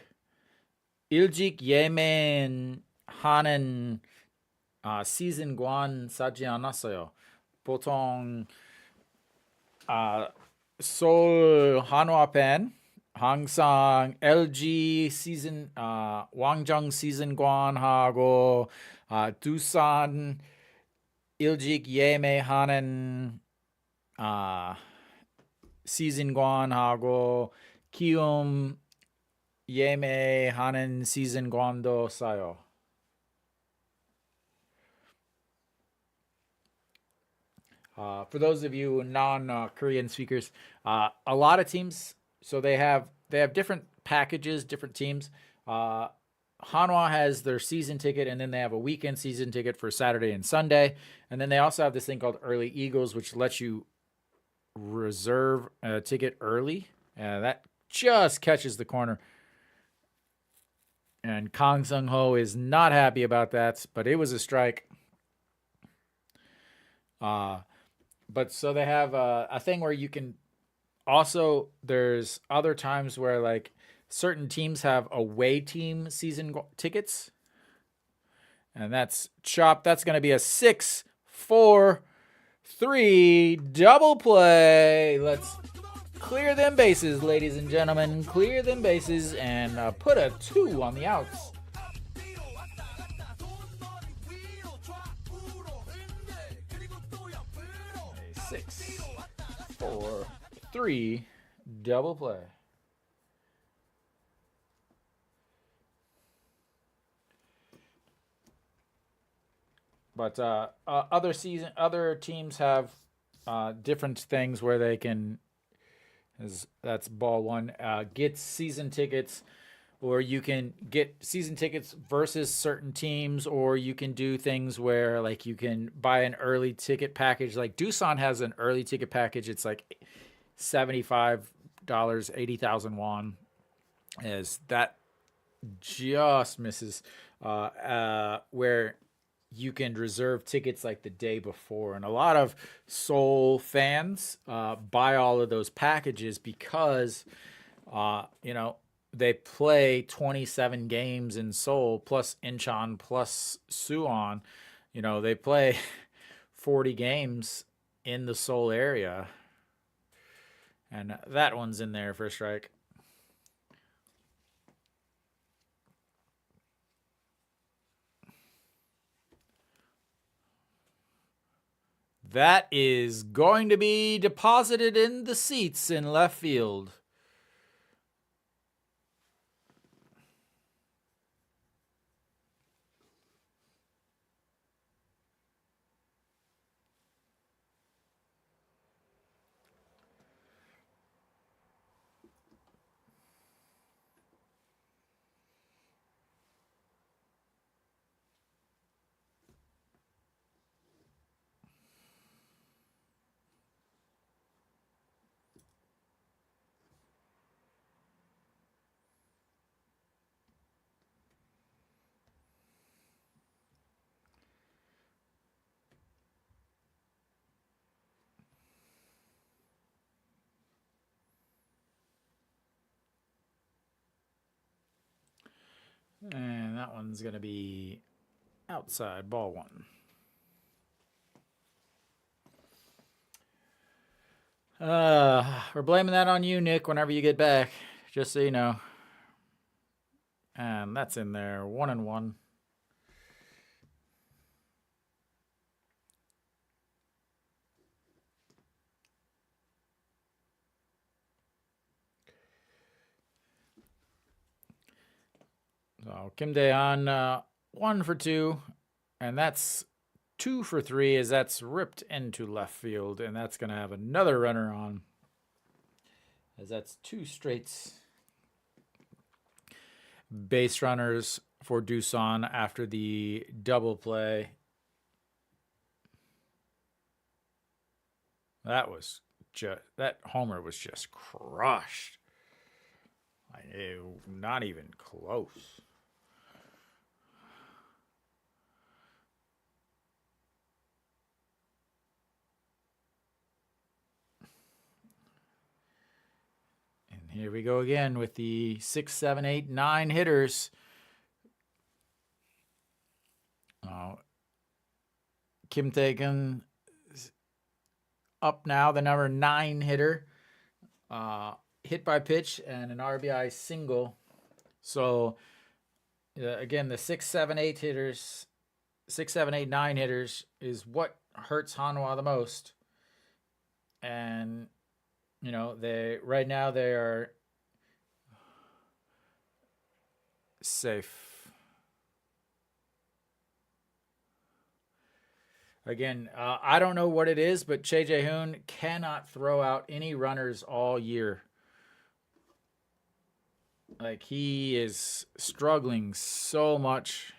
A: 일찍 예매하는 시즌권 사지 않았어요. 보통 서울 한화 팬 항상 LG 시즌 왕정 시즌권하고 두산 일찍 예매하는 시즌권하고 키움 예매하는 시즌권도 사요. For those of you non-Korean speakers, a lot of teams, so they have different packages, different teams. Hanwha has their season ticket, and then they have a weekend season ticket for Saturday and Sunday. And then they also have this thing called Early Eagles, which lets you reserve a ticket early. That just catches the corner. And Kang Sung-ho is not happy about that, but it was a strike. But so they have a thing where you can also, there's other times where like certain teams have away team season tickets. And that's chopped. That's going to be a 6-4-3 double play. Let's clear them bases, ladies and gentlemen. Clear them bases and put a 2 on the outs. 6-4-3 double play. But other teams have different things where they can, that's ball one, get season tickets, or you can get season tickets versus certain teams, or you can do things where like you can buy an early ticket package. Like Doosan has an early ticket package. It's like $75, 80,000 won. As that just misses where you can reserve tickets like the day before. And a lot of Seoul fans buy all of those packages because, they play 27 games in Seoul plus Incheon plus Suwon. They play 40 games in the Seoul area. And that one's in there for a strike. That is going to be deposited in the seats in left field. And that one's going to be outside, ball one. We're blaming that on you, Nick, whenever you get back, just so you know. And that's in there, 1-1. So Kim Dae-han, 1 for 2, and that's 2 for 3 as that's ripped into left field, and that's going to have another runner on, as that's 2 straight base runners for Doosan after the double play. That homer was just crushed. Not even close. And here we go again with the 6, 7, 8, 9 hitters. Kim Tae-gun up now, the number 9 hitter. Hit by pitch and an RBI single. So, again, the 6, 7, 8 hitters, 6, 7, 8, 9 hitters is what hurts Hanwha the most. And, right now they are safe. Again, I don't know what it is, but Choi Jae-hoon cannot throw out any runners all year. Like, he is struggling so much.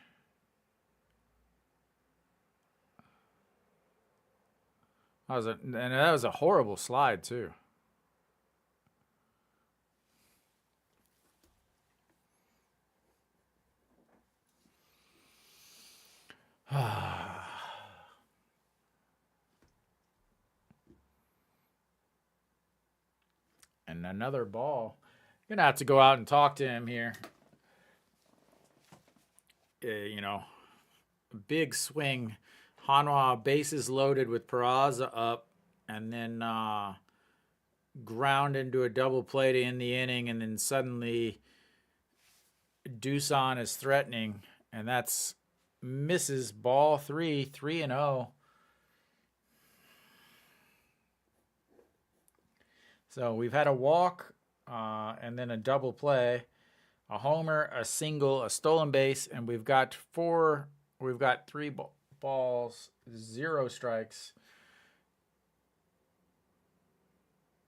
A: That was a horrible slide, too. And another ball. You're going to have to go out and talk to him here. Big swing. Hanwha bases loaded with Peraza up, and then ground into a double play to end the inning, and then suddenly Doosan is threatening, and that's misses ball 3, 3-0. So we've had a walk, and then a double play, a homer, a single, a stolen base, and we've got 3 balls, 0 strikes.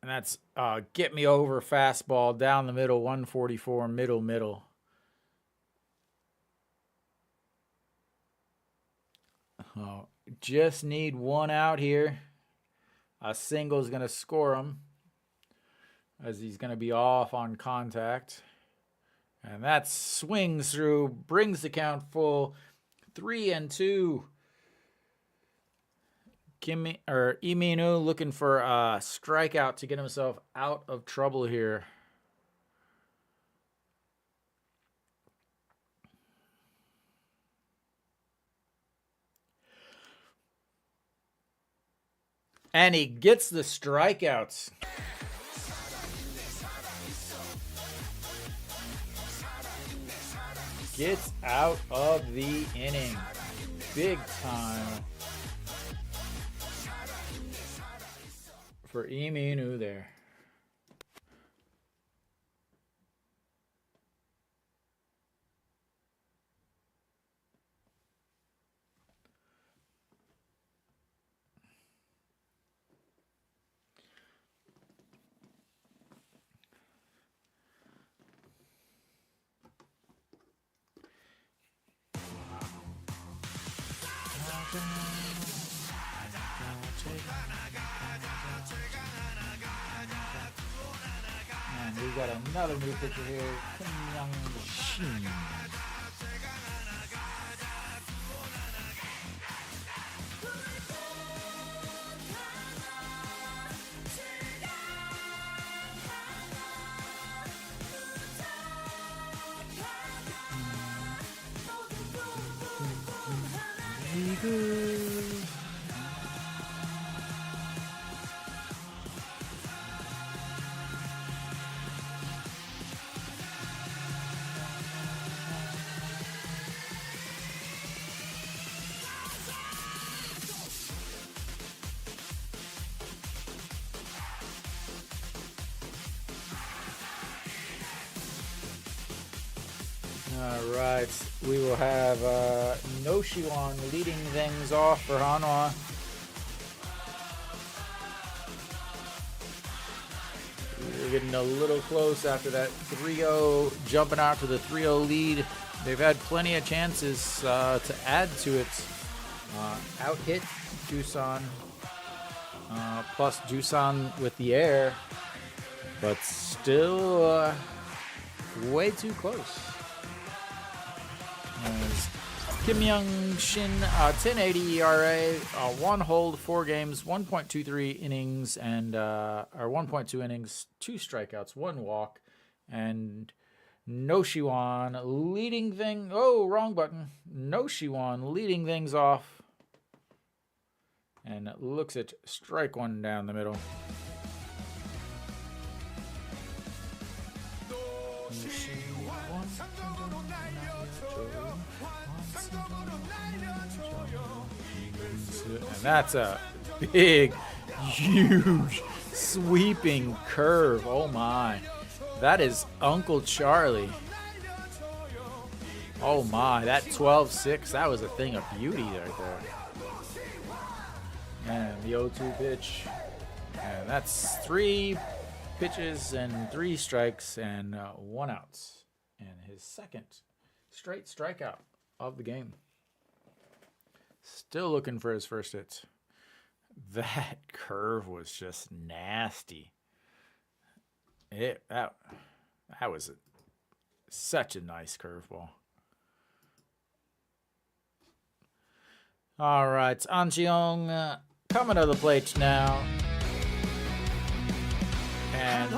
A: And that's get me over fastball down the middle, 144, middle. Just need 1 out here. A single is going to score him, as he's going to be off on contact. And that swings through, brings the count full, 3-2. Iminu looking for a strikeout to get himself out of trouble here. And he gets the strikeouts. Gets out of the inning. Big time for Iminu there. And we got another new pitcher here, Kim Young-shin. All right, we will have No Shiwan leading things off for Hanwha. We're getting a little close after that 3-0, jumping out to the 3-0 lead. They've had plenty of chances to add to it. Out hit Doosan, plus Doosan with the air, but still way too close. As Kim Young Shin, 10.80 ERA, 1 hold, 4 games, 1.23 innings, and or 1.2 innings, 2 strikeouts, 1 walk, and No Shiwan leading thing. Oh, wrong button. No Shiwan leading things off, and looks at strike 1 down the middle. And that's a big, huge, sweeping curve. Oh my. That is Uncle Charlie. Oh my, that 12-6, that was a thing of beauty right there. And the 0-2 pitch. And that's 3 pitches and 3 strikes and 1 out. And his second straight strikeout of the game. Still looking for his first hit. That curve was just nasty. That was such a nice curveball. All right, An Cheong coming to the plate now. And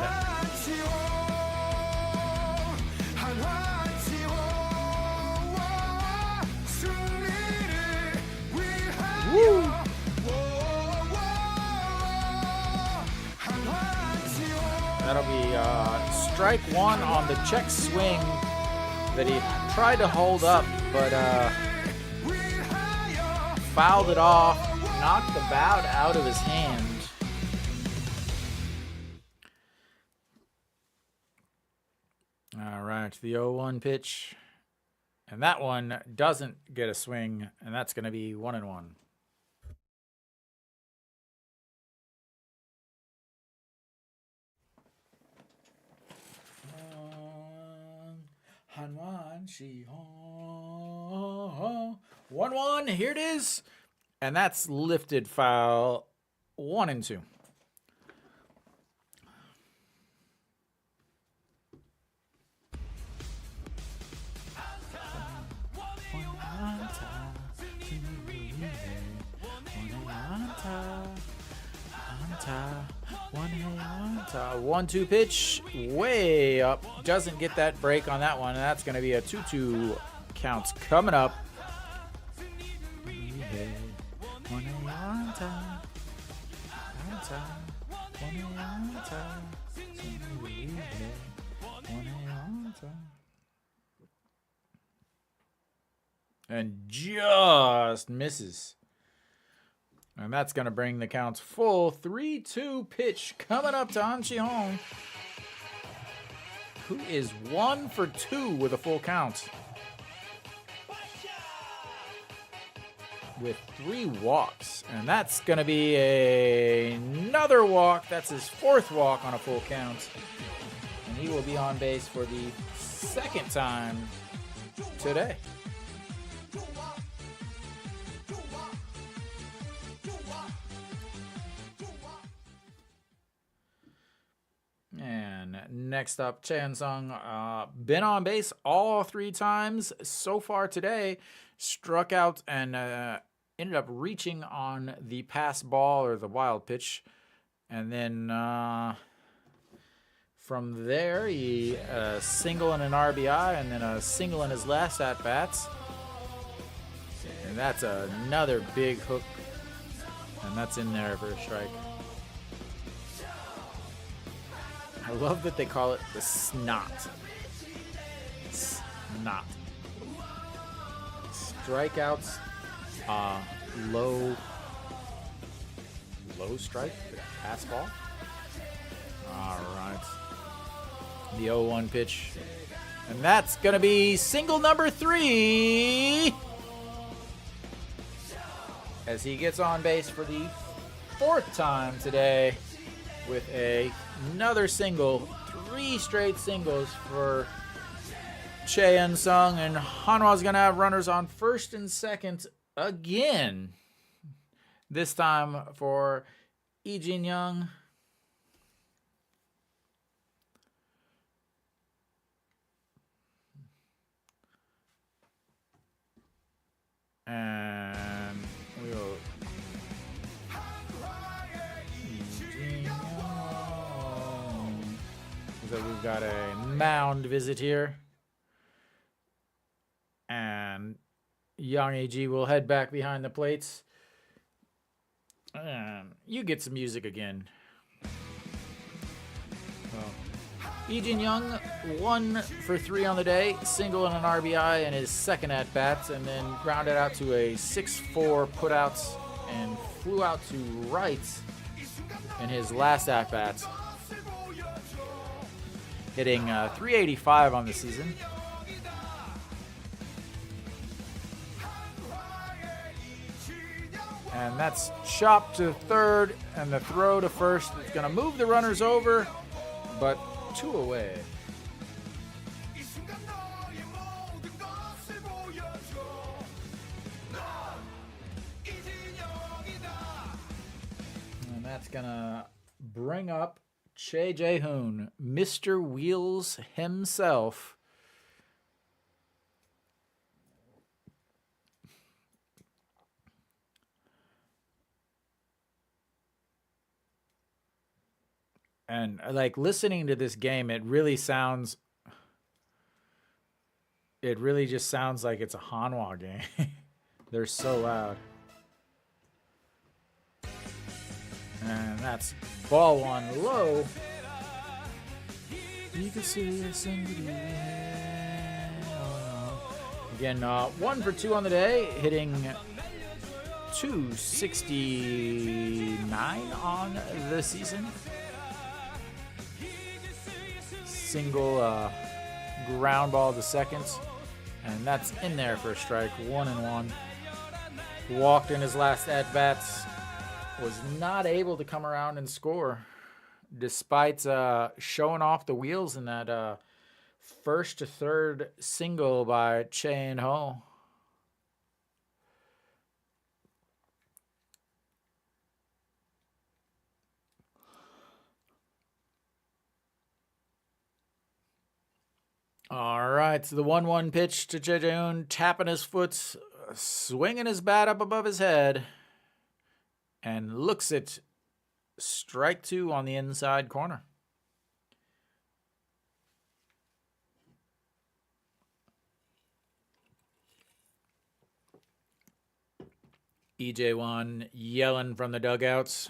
A: woo! That'll be strike 1 on the check swing that he tried to hold up, but fouled it off, knocked the bat out of his hand. All right, the 0-1 pitch. And that one doesn't get a swing, and that's going to be 1-1. Hanwha 1-1. Here it is. And that's lifted foul 1-2. One, 2 pitch, way up. Doesn't get that break on that one, and that's going to be a 2-2 counts coming up. And just misses. And that's going to bring the counts full. 3-2 pitch coming up to An Cheong, who is 1 for 2 with a full count. With 3 walks. And that's going to be another walk. That's his 4th walk on a full count. And he will be on base for the 2nd time today. And next up, Chan Sung, been on base all 3 times so far today. Struck out and ended up reaching on the pass ball or the wild pitch. And then from there, he single and an RBI, and then a single in his last at-bats. And that's another big hook. And that's in there for a strike. I love that they call it the snot. Snot. Strikeouts, low strike, pass ball. All right. The 0-1 pitch. And that's going to be single number 3. As he gets on base for the 4th time today with another single. 3 straight singles for Che In-sung. And Hanwha's going to have runners on first and second again. This time for Lee Jin-young. And we'll so we've got a mound visit here. And Yang AG will head back behind the plates. And you get some music again. Lee Jin-young 1 for 3 on the day, single and an RBI in his second at bat, and then grounded out to a 6-4 putouts and flew out to right in his last at bat, hitting 385 on the season. And that's chopped to third, and the throw to first. It's going to move the runners over, but 2 away. And that's going to bring up Che Jae-hoon, Mr. Wheels himself. And like listening to this game, it really just sounds like it's a Hanwha game. They're so loud. And that's ball 1 low. You can see us in the again, 1 for 2 on the day, hitting 269 on the season. Single ground ball to second, and that's in there for a strike. 1-1. Walked in his last at bats. Was not able to come around and score, despite showing off the wheels in that first to third single by Che In-ho. All right, so the 1-1 pitch to Che Jae-hoon, tapping his foot, swinging his bat up above his head, and looks at strike 2 on the inside corner. EJ1 yelling from the dugouts.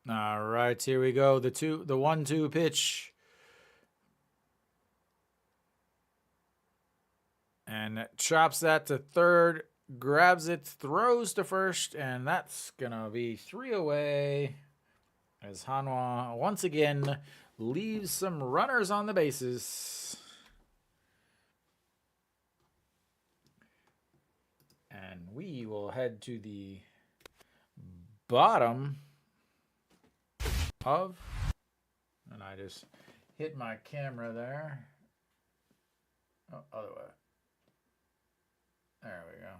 A: All right, here we go. The 1-2 pitch. And chops that to third, grabs it, throws to first, and that's going to be 3 away as Hanwha once again leaves some runners on the bases. And we will head to the bottom of, and I just hit my camera there. Oh, other way. There we go.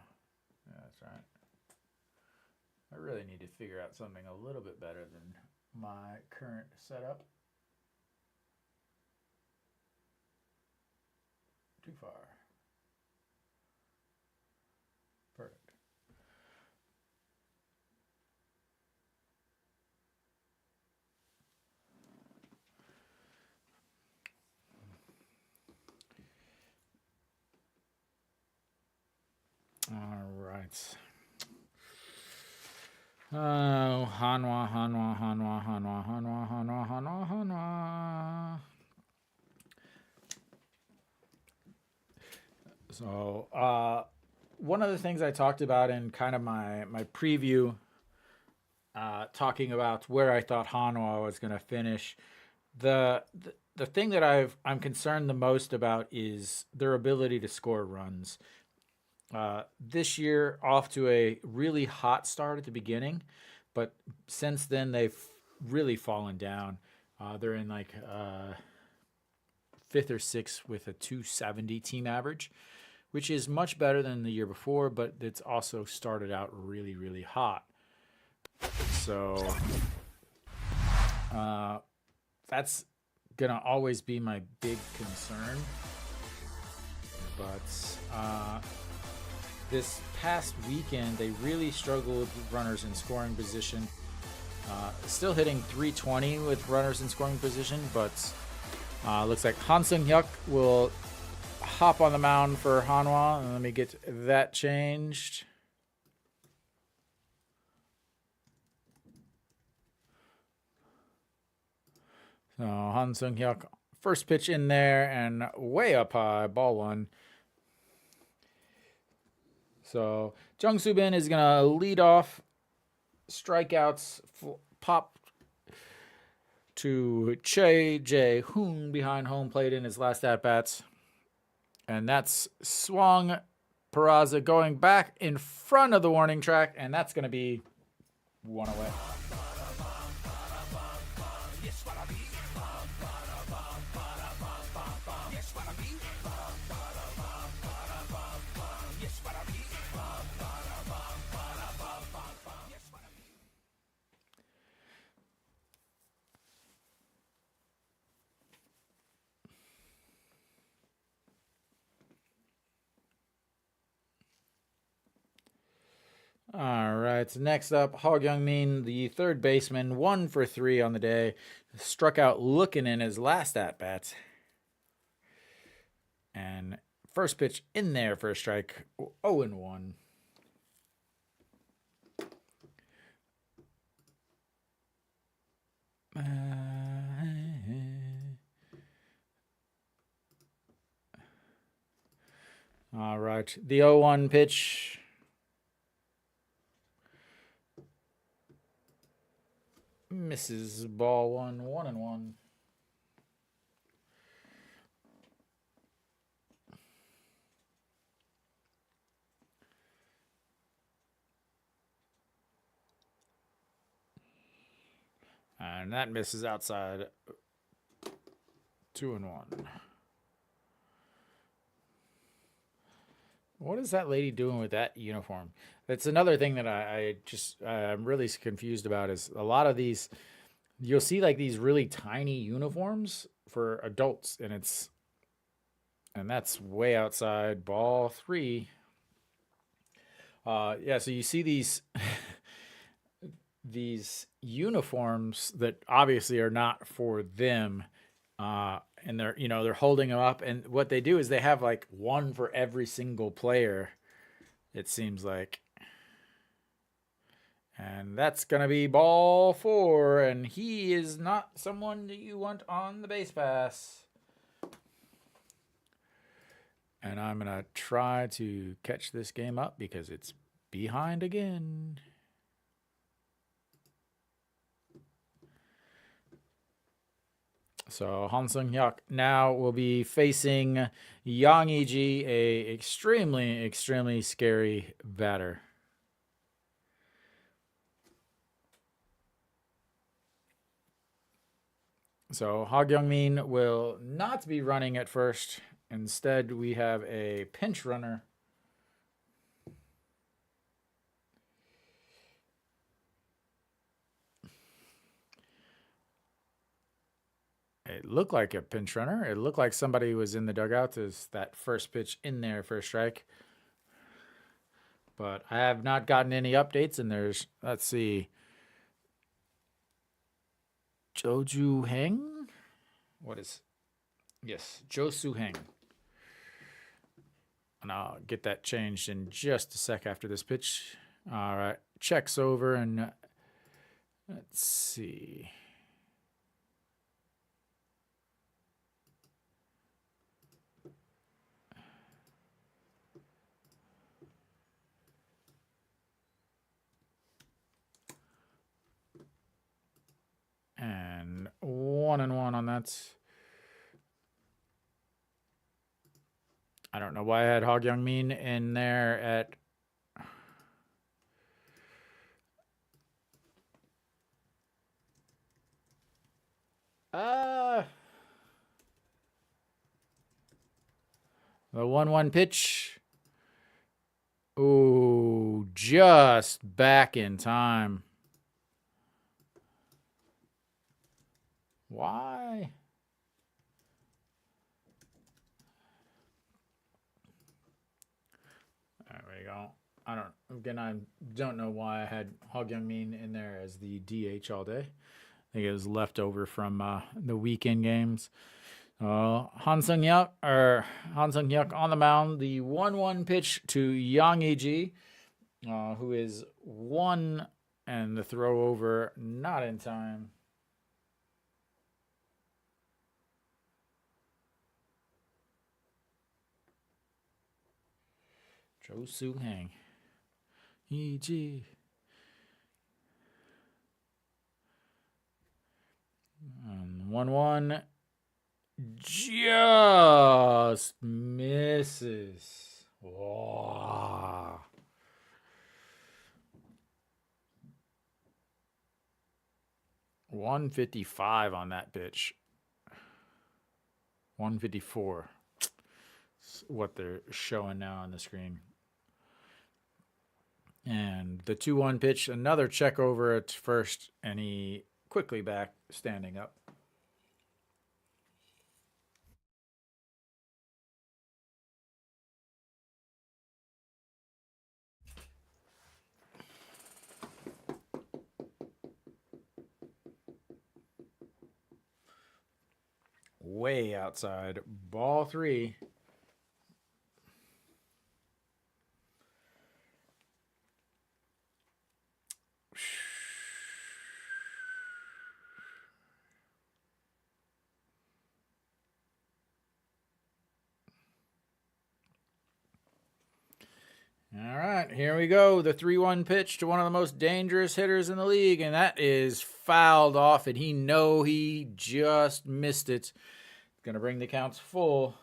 A: Yeah, that's right. I really need to figure out something a little bit better than my current setup. Too far. Perfect. All right. Oh, Hanwha. So, one of the things I talked about in kind of my preview talking about where I thought Hanwha was going to finish. The thing that I'm concerned the most about is their ability to score runs. This year, off to a really hot start at the beginning, but since then they've really fallen down. They're in like fifth or sixth with a 270 team average, which is much better than the year before, but it's also started out really, really hot. So that's going to always be my big concern. But this past weekend, they really struggled with runners in scoring position. Still hitting 320 with runners in scoring position, but looks like Han Sung-hyuk will hop on the mound for Hanwha. And let me get that changed. So Han Sung-hyuk, first pitch in there and way up high, ball one. So Jung Soo-bin is going to lead off. Strikeouts pop to Choi Jae-hoon behind home plate in his last at-bats. And that's swung. Peraza going back in front of the warning track, and that's going to be one away. All right, so next up, Hog Young-min, the third baseman, 1 for 3 on the day. Struck out looking in his last at-bat. And first pitch in there for a strike, 0-1. All right, the 0-1 pitch. Misses, ball one, 1-1. And that misses outside, 2-1. What is that lady doing with that uniform? That's another thing that I'm really confused about is a lot of these, you'll see like these really tiny uniforms for adults, and that's way outside, ball 3. Yeah, so you see these these uniforms that obviously are not for them. And they're holding them up, and what they do is they have like one for every single player, it seems like. And that's gonna be ball 4, and he is not someone that you want on the base pass. And I'm gonna try to catch this game up because it's behind again. So Han Sung-hyuk now will be facing Yang Iji, a extremely, extremely scary batter. So Hog Young-min will not be running at first. Instead, we have a pinch runner. It looked like a pinch runner. It looked like somebody was in the dugout as that first pitch in there for a strike. But I have not gotten any updates, and there's, let's see, Joju Heng? Yes, Jo Soo Heng. And I'll get that changed in just a sec after this pitch. All right, checks over, and let's see. 1-1 on that. I don't know why I had Hog Young Min in there at the 1-1 pitch. Ooh, just back in time. Why? There we go. I don't know why I had Hog Young Min in there as the DH all day. I think it was left over from the weekend games. Han Sung-hyuk on the mound. The 1-1 pitch to Yang E.G., who is 1, and the throw over not in time. Cho Soo-hang. E.G. And 1-1 just misses. Wow. $155 on that pitch. 154. That's what they're showing now on the screen. And the 2-1 pitch, another check over at first, and he quickly back, standing up. Way outside. Ball 3. All right, here we go. The 3-1 pitch to one of the most dangerous hitters in the league, and that is fouled off, and he just missed it. Going to bring the counts full.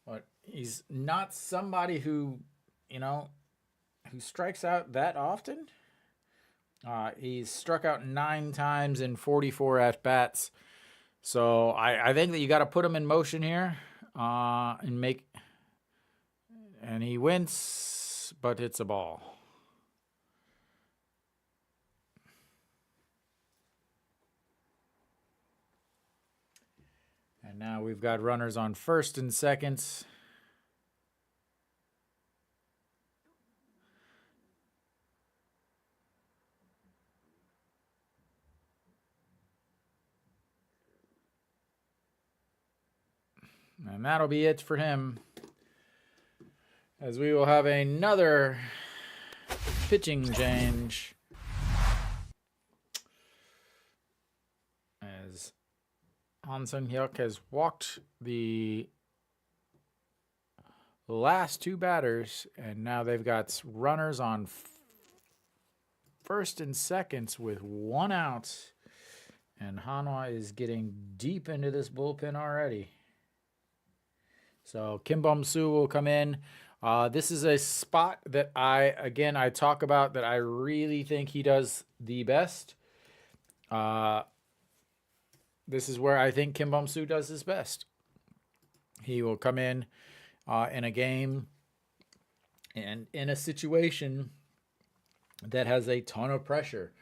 A: But he's not somebody who strikes out that often. He's struck out 9 times in 44 at-bats. So I think that you got to put him in motion here and he wins, but it's a ball. And now we've got runners on first and second. And that'll be it for him, as we will have another pitching change. As Han Sung-hyuk has walked the last 2 batters, and now they've got runners on first and second with 1 out. And Hanwha is getting deep into this bullpen already. So Kim Bum-soo will come in. This is a spot that I talk about that I really think he does the best. This is where I think Kim Bum-soo does his best. He will come in a game and in a situation that has a ton of pressure.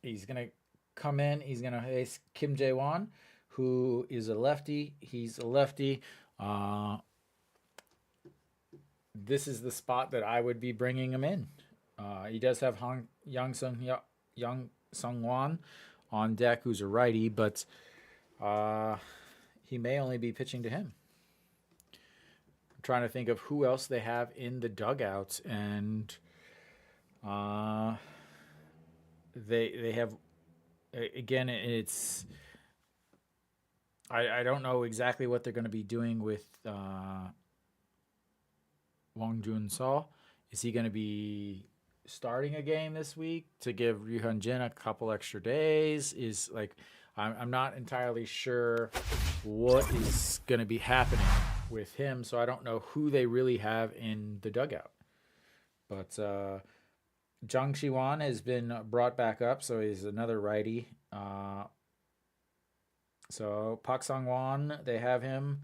A: He's going to come in. He's going to face Kim Jae-won, who is a lefty. He's a lefty. This is the spot that I would be bringing him in. He does have Yang Sung-won on deck, who's a righty, but he may only be pitching to him. I'm trying to think of who else they have in the dugout, and they have, again, it's, I don't know exactly what they're going to be doing with Wong Jun-seo. Is he going to be starting a game this week to give Ryuhyun Jin a couple extra days is like, I'm not entirely sure what is going to be happening with him, so I don't know who they really have in the dugout. But Jang Shi-wan has been brought back up, so he's another righty. So Pak Sang-won, they have him.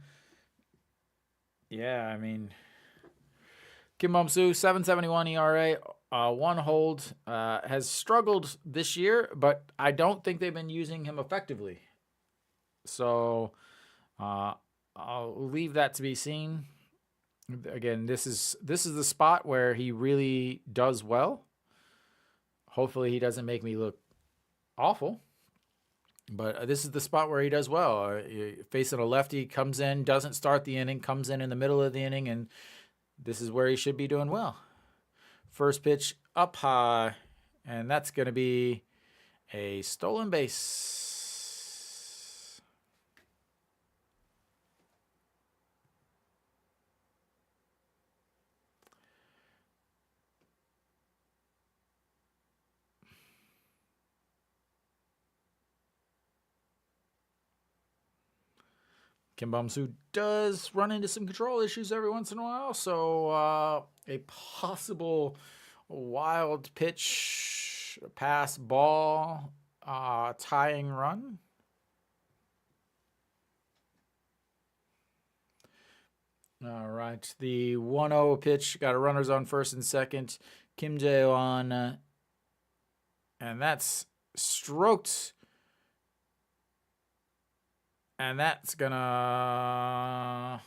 A: Yeah, I mean, Kim Bum-soo, 7.71 ERA, one hold, has struggled this year, but I don't think they've been using him effectively. So I'll leave that to be seen. Again, this is the spot where he really does well. Hopefully he doesn't make me look awful. But this is the spot where he does well. Facing a lefty, comes in, doesn't start the inning, comes in the middle of the inning, and this is where he should be doing well. First pitch up high, and that's going to be a stolen base. Kim Bum-soo does run into some control issues every once in a while, so a possible wild pitch, pass, ball, tying run. All right, the 1-0 pitch, got a runners on first and second. Kim Jae-won, and that's stroked. And that's gonna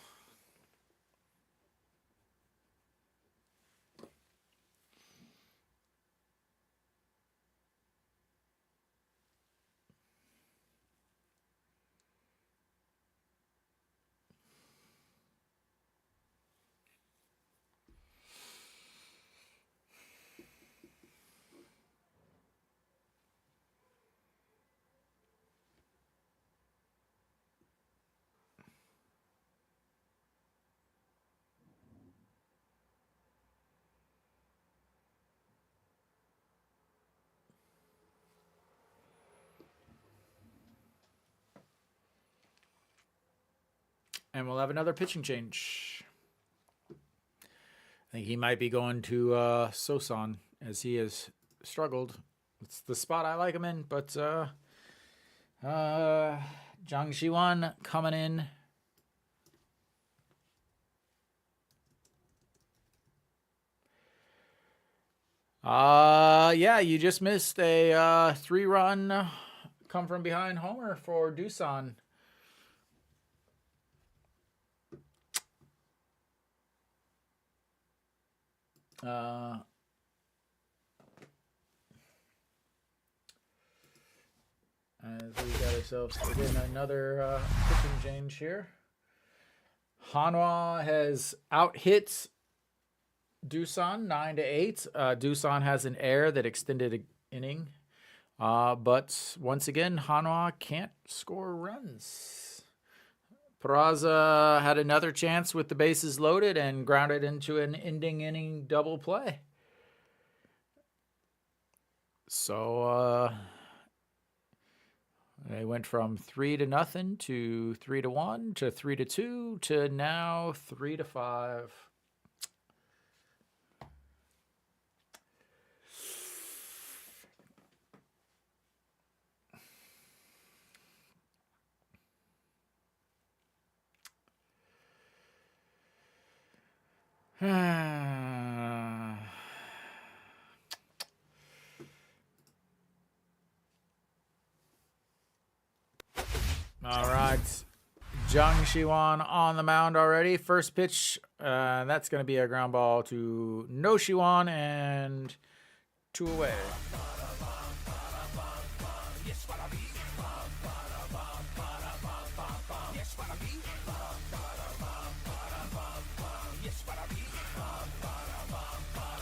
A: and we'll have another pitching change. I think he might be going to Sosan as he has struggled. It's the spot I like him in, but Jang Shi-wan coming in. Yeah, you just missed a 3-run come from behind homer for Doosan. As we got ourselves again another pitching change here. Hanwha has out-hit Doosan 9-8. Doosan has an error that extended an inning. But once again, Hanwha can't score runs. Peraza had another chance with the bases loaded and grounded into an ending inning double play. So they went from 3-0 to 3-1 to 3-2 to now 3-5. All right. Jang Shi-wan on the mound already. First pitch, that's going to be a ground ball to No Shi-wan and 2 away.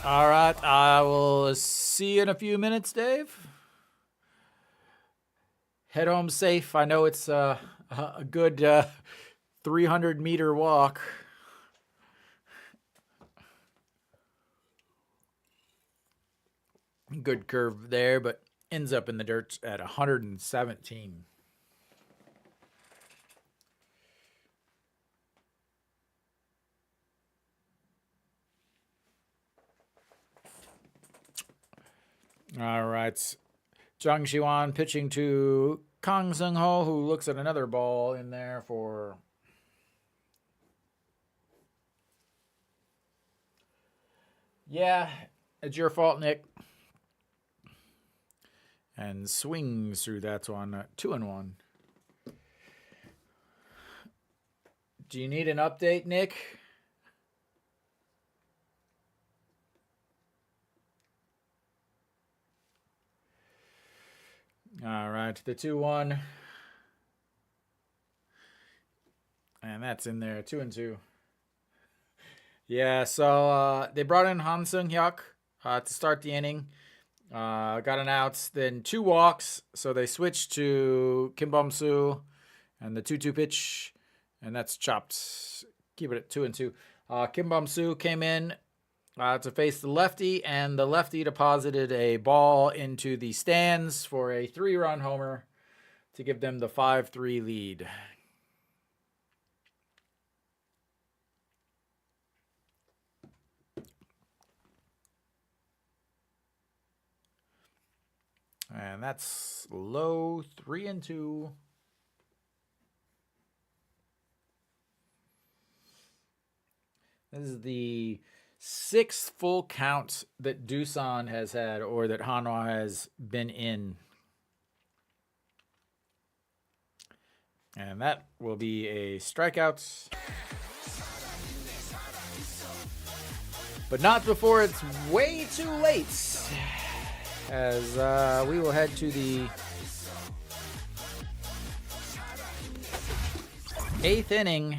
A: All right. I will see you in a few minutes, Dave. Head home safe. I know it's a good 300-meter walk. Good curve there, but ends up in the dirt at 117. All right. Zhang Xiwan pitching to Kang Seung Ho, who looks at another ball in there for... Yeah, it's your fault, Nick. And swings through that one, 2-1. Do you need an update, Nick? All right, the 2-1. And that's in there, 2-2. Yeah, so they brought in Han Seung-hyuk to start the inning. Got an out, then 2 walks. So they switched to Kim Bum-soo and the 2-2 pitch. And that's chopped. Keep it at 2-2. Kim Bum-soo came in to face the lefty, and the lefty deposited a ball into the stands for a 3-run homer to give them the 5-3 lead. And that's low, 3-2. This is the 6th full count that Doosan has had, or that Hanwha has been in. And that will be a strikeout. But not before it's way too late. As we will head to the 8th inning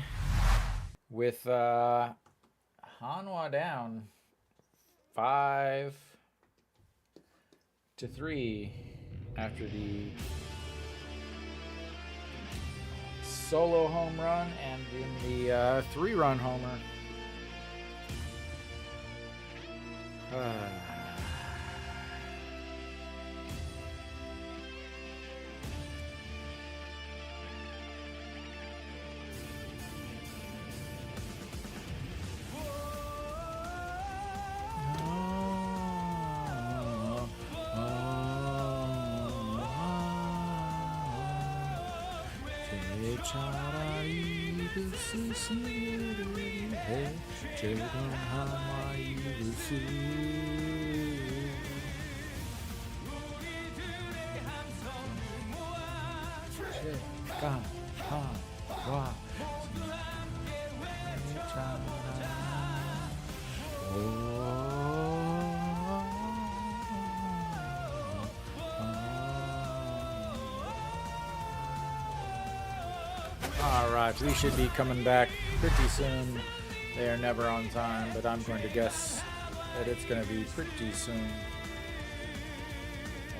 A: with Hanwha down 5-3 after the solo home run and then the 3-run homer. 차라리 스스로를 위해 즐거운 한화 이글스 제가 한화 Alright, we should be coming back pretty soon. They are never on time, but I'm going to guess that it's going to be pretty soon.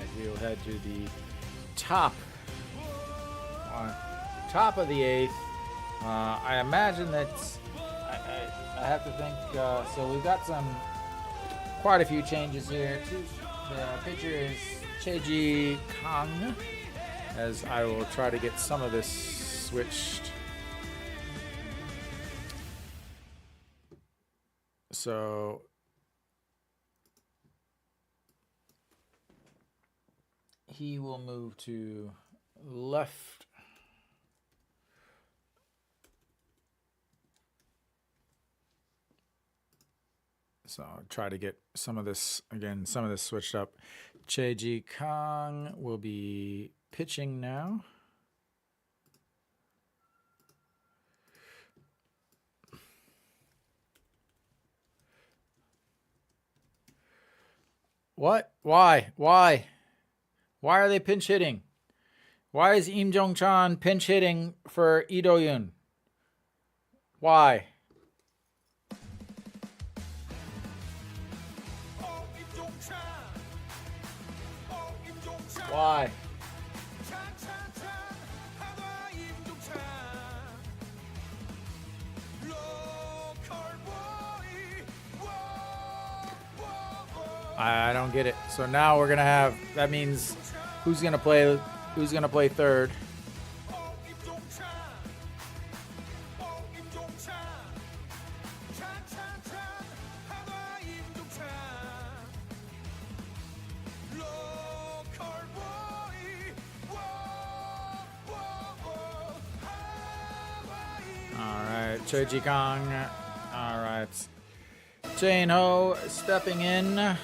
A: As we'll head to the top of the 8th. I imagine that I have to think, so we've got quite a few changes here. The pitcher is Cheji Kang, as I will try to get some of this switched. So he will move to left. So I'll try to get some of this switched up. Cheji Kang will be pitching now. What? Why? Why are they pinch hitting? Why is Im Jong-chan pinch hitting for Lee Do-yoon? Why? Why? I don't get it. So now we're gonna have. That means who's gonna play? Who's gonna play third? All right, Choji Kong. All right, Jane Ho stepping in and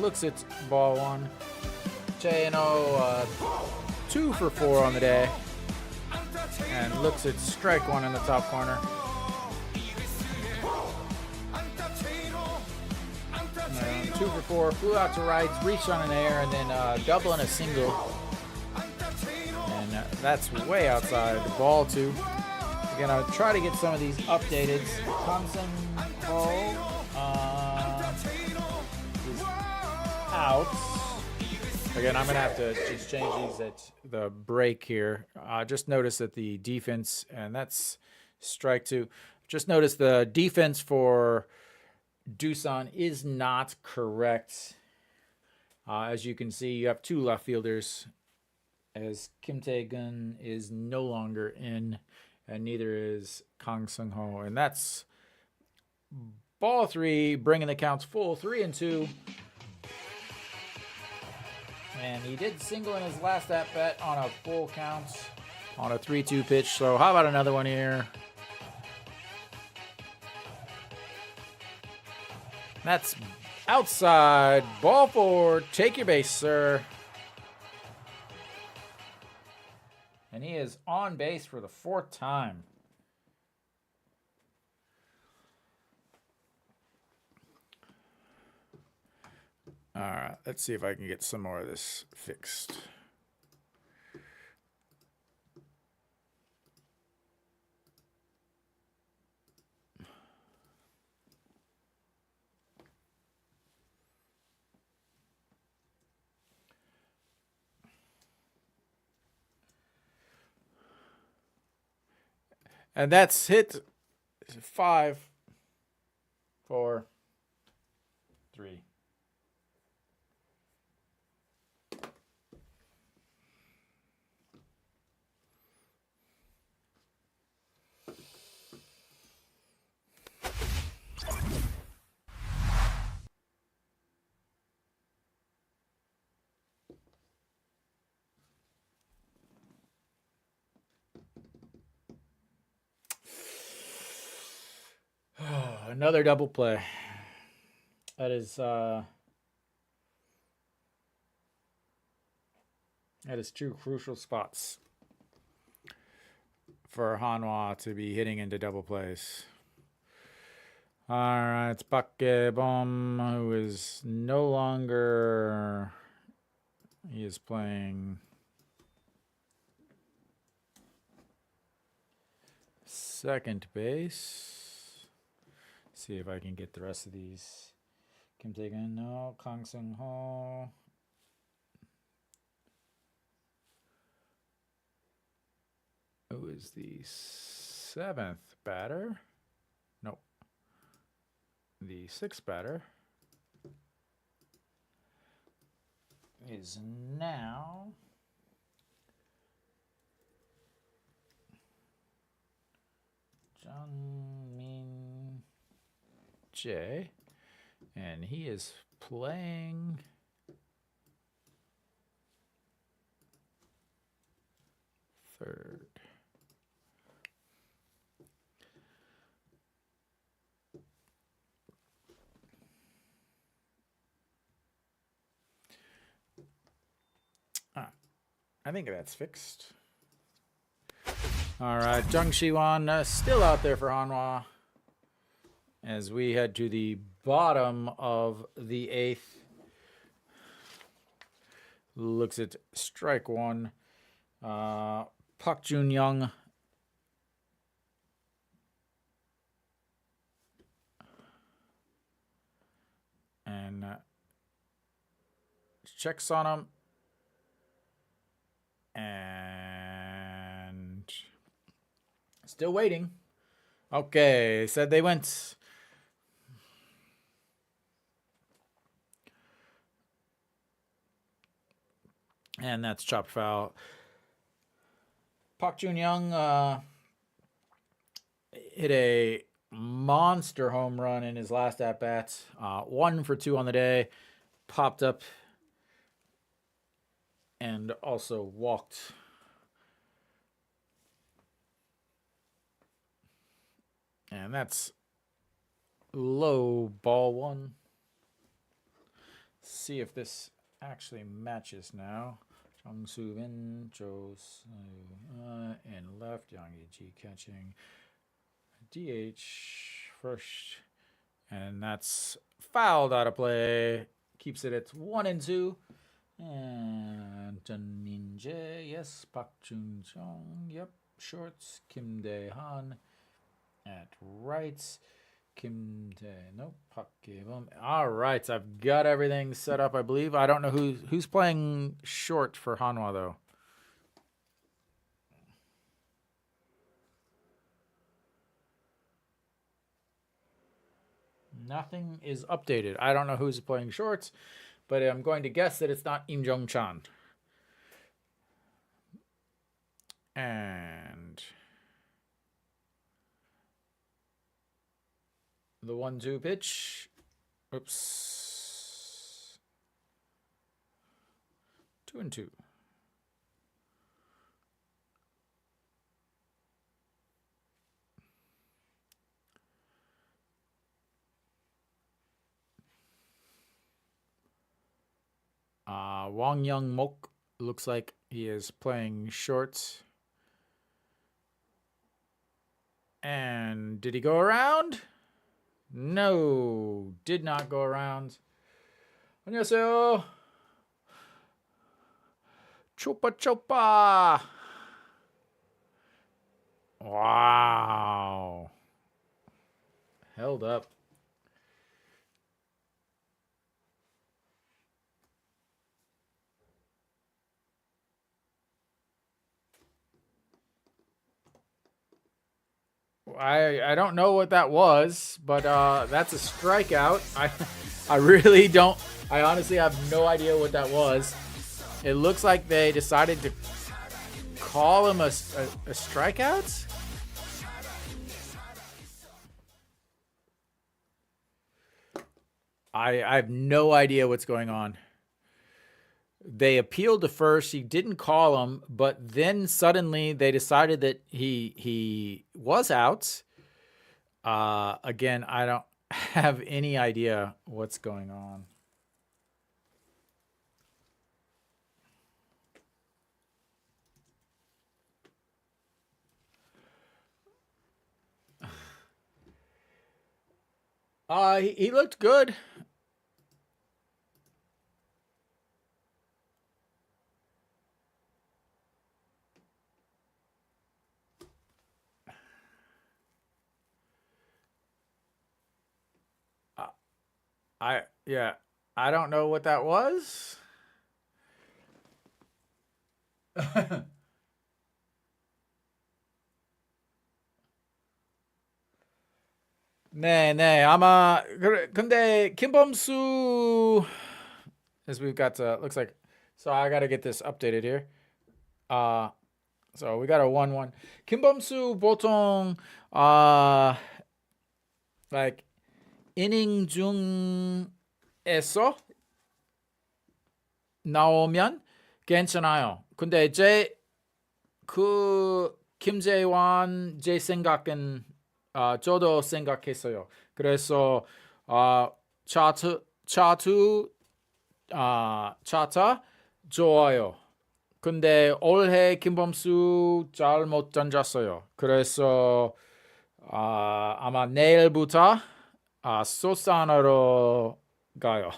A: looks at ball one. Jane Ho 2 for 4 on the day, and looks at strike one in the top corner. And 2 for 4, flew out to right, reached on an air, and then double and a single. And that's way outside. Ball 2. Again, I'll try to get some of these updated. Thompson Ho is out. Again, I'm going to have to just change these at the break here. Just notice that the defense, and that's strike 2. Just notice the defense for Doosan is not correct. As you can see, you have 2 left fielders, as Kim Tae-gun is no longer in, and neither is Kang Sung-ho. And that's ball 3, bringing the counts full, 3-2. And he did single in his last at-bat on a full count on a 3-2 pitch. So how about another one here? That's outside. Ball 4. Take your base, sir. And he is on base for the 4th time. All right, let's see if I can get some more of this fixed. And that's hit 5, 4, 3. Another double play. That is two crucial spots for Hanwha to be hitting into double plays. All right, it's Bakebom, who is no longer. He is playing second base. See if I can get the rest of these. Kim Tae-gun, no. Kang Sung-ho. Who is the 7th batter? Nope. The 6th batter is now Jung-min Jae, and he is playing third. I think that's fixed. All right, Jung Shi-won still out there for Hanwha as we head to the bottom of the 8th. Looks at strike 1. Park Jun-young. And checks on him. And still waiting. Okay, said they went. And that's chopped foul. Park Jun-young hit a monster home run in his last at-bat. 1 for 2 on the day. Popped up and also walked. And that's low ball 1. See if this actually matches now. Jung Soo-bin, Jo and left. Yang Yi-ji catching. DH first. And that's fouled out of play. Keeps it at 1-2. And Jun Min-jae, yes. Park Jun-jung, yep. Shorts. Kim Dae-han at right. Kim Dae, nope. Park Gi-bum. All right, I've got everything set up, I believe. I don't know who's playing short for Hanwha, though. Nothing is updated. I don't know who's playing shorts, but I'm going to guess that it's not Im Jong-chan. And the 1-2 pitch. Oops. 2-2. Wang Young Mok looks like he is playing short. And did he go around? No, did not go around. 안녕하세요. Chopa chopa. Wow. Held up. I don't know what that was, but that's a strikeout. I really don't. I honestly have no idea what that was. It looks like they decided to call him a strikeout. I have no idea what's going on. They appealed to first. He didn't call him, but then suddenly they decided that he was out. Again, I don't have any idea what's going on. He looked good. I don't know what that was. 네, 아마 근데 김범수 as we've got looks like so I got to get this updated here. So we got a 1-1. 김범수 보통 like 이닝 중에서 나오면 괜찮아요. 근데 그 김재환 제 생각은 저도 생각했어요. 그래서 차트 좋아요. 근데 올해 김범수 잘 못 던졌어요. 그래서 아마 내일부터 소산으로 가요.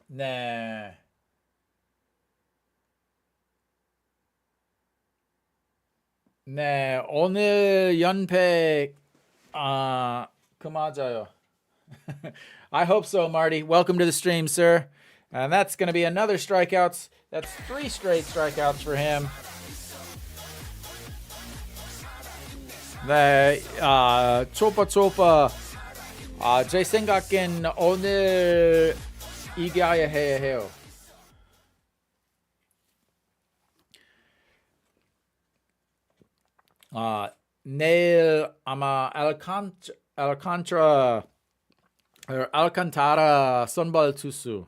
A: 네. 네, 오늘 연패 그 맞아요. I hope so, Marty. Welcome to the stream, sir. And that's going to be another strikeouts. That's 3 straight strikeouts for him. 네, 초파. 제 생각엔 오늘 이겨야 해요. 내일 아마 알칸타라 선발 투수.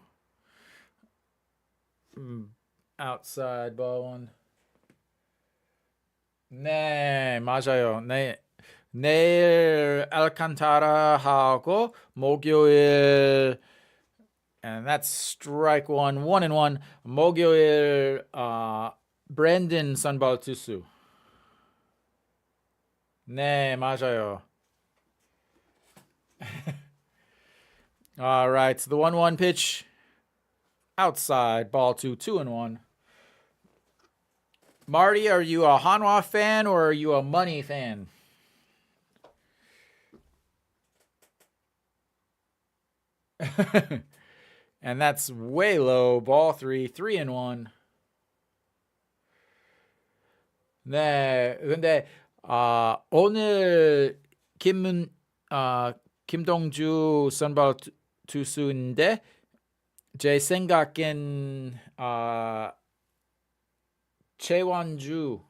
A: Outside ball one. 네, 맞아요. 내일 알칸타라하고 목요일, and that's strike one, 1-1. 목요일 브랜든 선발 투수. 네, 맞아요. All right, so the 1-1 pitch. Outside, ball 2, 2-1. Marty, are you a Hanwha fan or are you a money fan? And that's way low. Ball 3, 3-1. 네, 근데 오늘 김동주 선발 투수인데 제 생각엔 최완준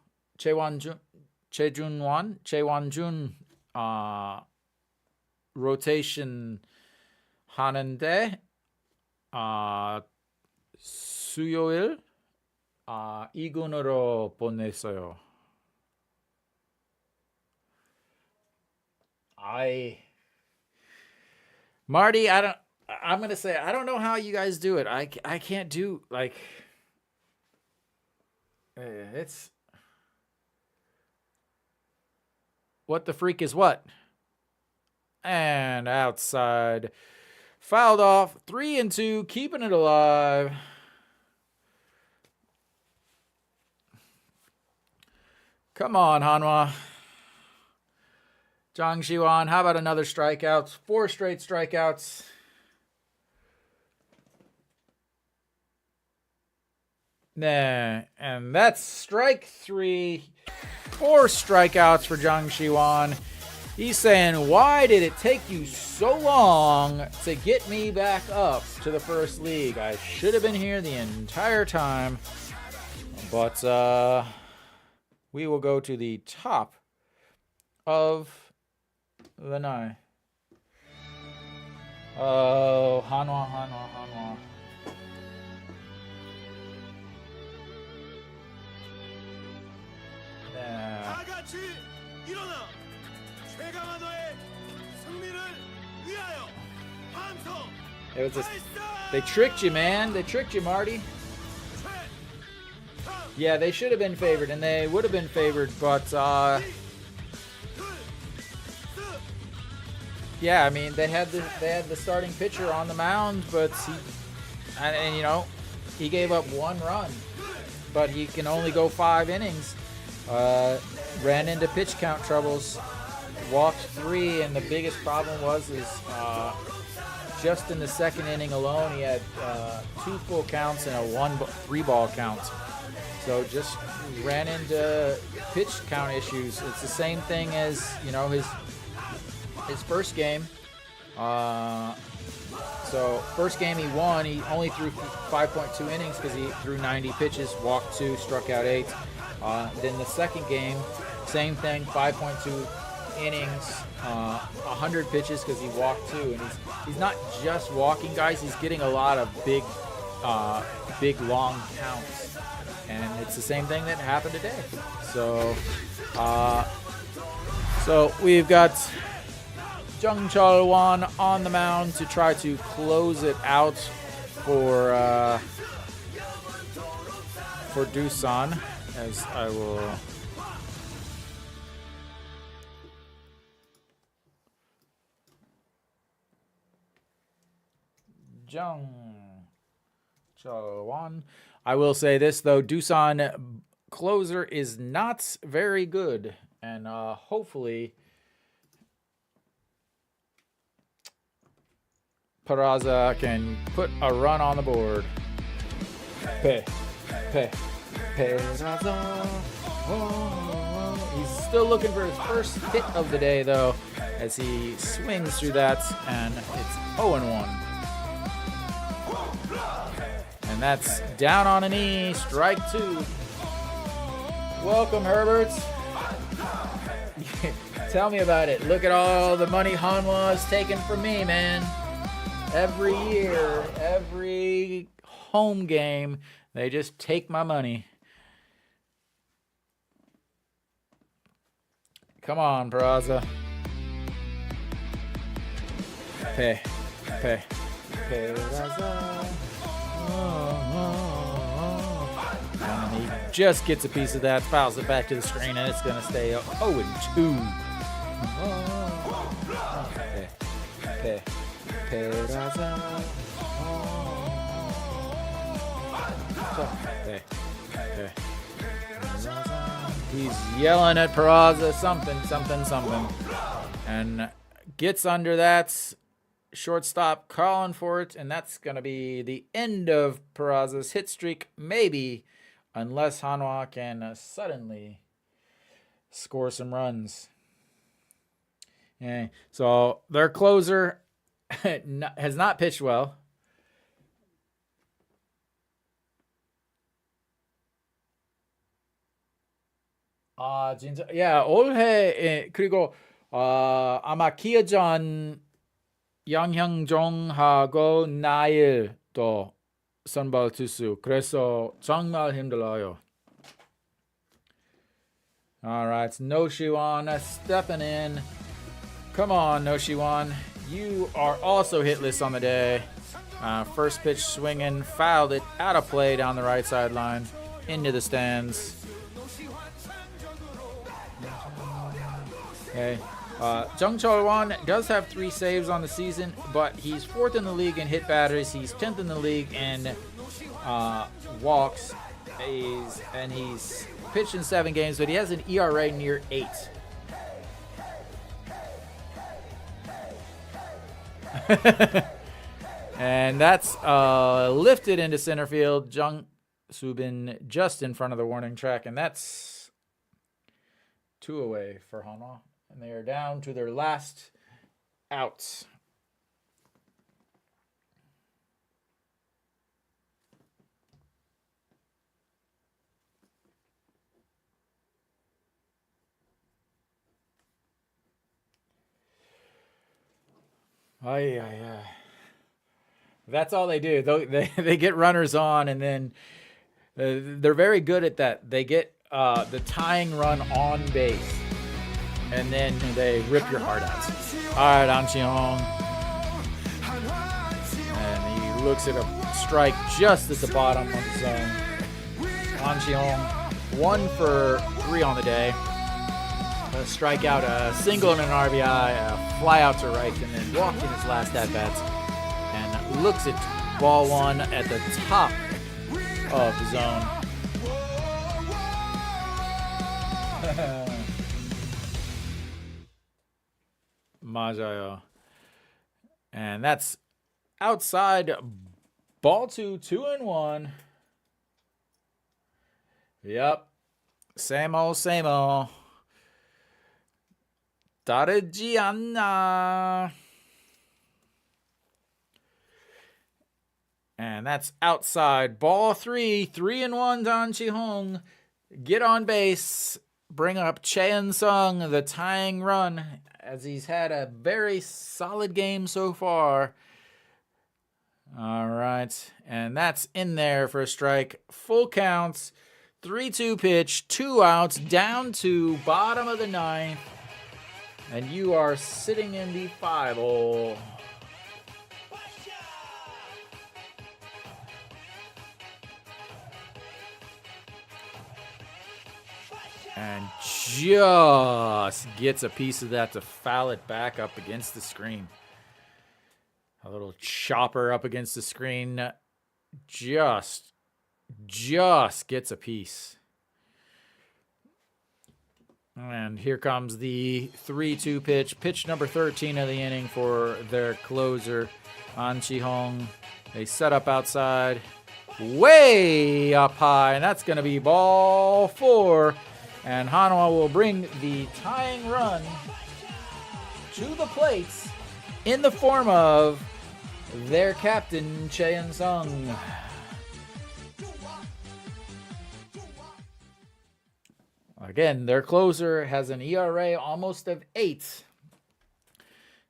A: 로테이션 하는데 수요일 2군으로 보냈어요. Marty, I'm gonna say I don't know how you guys do it. I can't do like it's what the freak is what? And outside, fouled off, 3-2, keeping it alive. Come on, Hanwha. Zhang Xiwan, how about another strikeout? 4 straight strikeouts. Nah, and that's strike 3. 4 strikeouts for Zhang Xiwan. He's saying, why did it take you so long to get me back up to the first league? I should have been here the entire time. But we will go to the top of the 9. Oh, Hanwha. It was just, they tricked you, man. They tricked you, Marty. Yeah, they should have been favored, and they would have been favored, but yeah, I mean they had the starting pitcher on the mound, but and you know he gave up 1 run, but he can only go 5 innings. Ran into pitch count troubles, walked 3, and the biggest problem was just in the second inning alone, he had 2 full counts and a 3-ball count. So just ran into pitch count issues. It's the same thing as his first game. So first game he won. He only threw 5.2 innings because he threw 90 pitches, walked 2, struck out 8. Then the second game, same thing, 5.2 innings, 100 pitches because he walked 2. And he's not just walking guys; he's getting a lot of big long counts. And it's the same thing that happened today. So we've got Jung Chul-won on the mound to try to close it out for Doosan, as I will. Jung Chul-won. I will say this though, Doosan closer is not very good, and hopefully Peraza can put a run on the board. Peraza. He's still looking for his first hit of the day though, as he swings through that, and it's 0-1. And that's down on a knee, strike 2. Welcome, Herbert. Tell me about it. Look at all the money Hanwha is taking from me, man. Every year, every home game, they just take my money. Come on, Peraza. Pay. Peraza. And he just gets a piece of that, fouls it back to the screen, and it's going to stay 0-2. Peraza. He's yelling at Peraza something. And gets under that. Shortstop calling for it, and that's going to be the end of Peraza's hit streak, maybe, unless Hanwha can suddenly score some runs. Yeah. So their closer has not pitched well. 진짜, 올해, 그리고, 아마 키어전 양형종하고 나일 또 선발 투수. 그래서 정말 힘들어요. All right, Noshiwan stepping in. Come on, Noshiwan. You are also hitless on the day. First pitch swinging, fouled it out of play down the right sideline into the stands. Okay. Jung Chol-won does have 3 saves on the season, but he's 4th in the league in hit batters. He's 10th in the league in walks. He's pitched in 7 games, but he has an ERA near 8. And that's lifted into center field. Jung Soo-bin just in front of the warning track, and that's 2 away for Hanwha. And they are down to their last out. That's all they do. They get runners on, and then they're very good at that. They get the tying run on base, and then they rip your heart out. All right, An Chi-hong. And he looks at a strike just at the bottom of the zone. An Chi-hong, 1 for 3 on the day. A strikeout, a single and an RBI, a fly out to right, and then walked in his last at-bats. And looks at ball 1 at the top of the zone. Majayo. And that's outside ball 2, 2-1. Yep. Same old. 다르지 않나. And that's outside ball 3, 3-1 An Chi-hong. Get on base. Bring up Chaeun Sung, the tying run, as he's had a very solid game so far. All right. And that's in there for a strike. Full counts. 3-2 pitch. 2 outs. Down to bottom of the 9th. And you are sitting in the 5-hole. And just gets a piece of that to foul it back up against the screen. A little chopper up against the screen. Just gets a piece. And here comes the 3-2 pitch. Pitch number 13 of the inning for their closer, An Chi-hong. They set up outside. Way up high. And that's going to be ball 4. And Hanwha will bring the tying run to the plates in the form of their captain, Chaeun Sung. Again, their closer has an ERA almost of 8.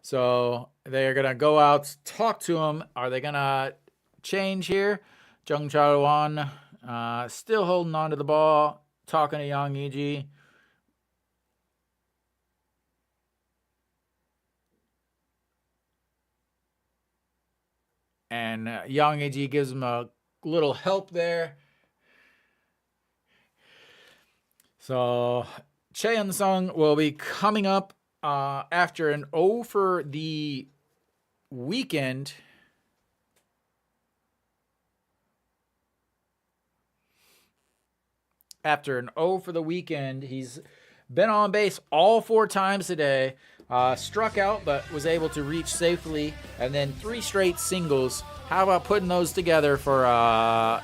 A: So they're going to go out, talk to him. Are they going to change here? Jung Chal-won still holding on to the ball, talking to Yang Iji. And Yang Iji gives him a little help there. So Cheon-sung will be coming up after an 0 for the weekend. After an 0 for the weekend, he's been on base all 4 times today. Struck out, but was able to reach safely. And then 3 straight singles. How about putting those together for a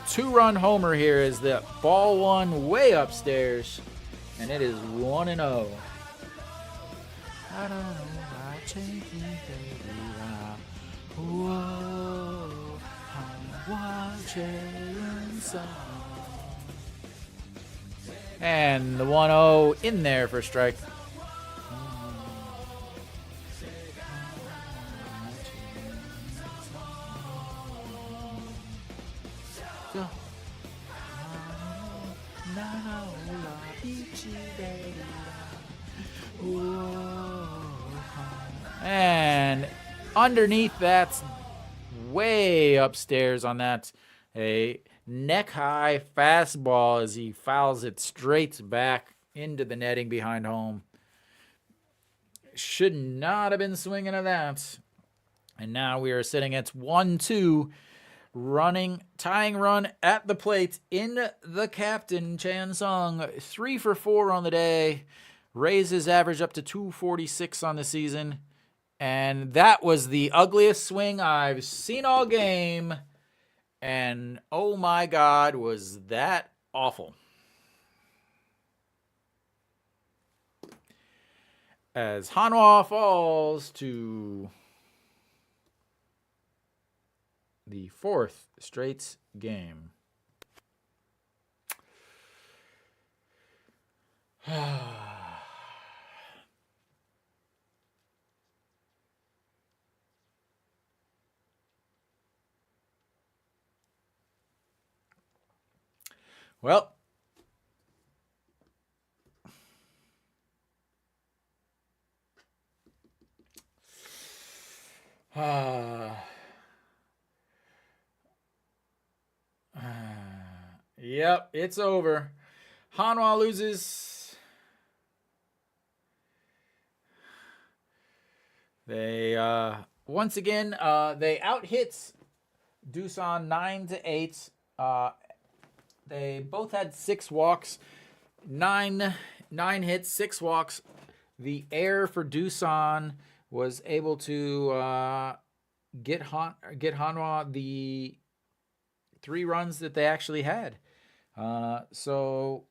A: 2-run homer here as the ball one way upstairs. And it is 1-0. I don't know why changing, baby. Whoa, I'm watching some. And the 1-0 in there for strike. And underneath that's way upstairs on that, a neck-high fastball as he fouls it straight back into the netting behind home. Should not have been swinging at that. And now we are sitting at 1-2, tying run at the plate in the captain, Cheon-sung. 3 for 4 on the day, raises average up to 246 on the season. And that was the ugliest swing I've seen all game. And oh my God, was that awful. As Hanwha falls to the 4th straight game. Well, yep, it's over. Hanwha loses. They once again they out-hit Doosan 9-8. They both had 6 walks, 9 hits, 6 walks. The air for Doosan was able to get Hanwha the 3 runs that they actually had. So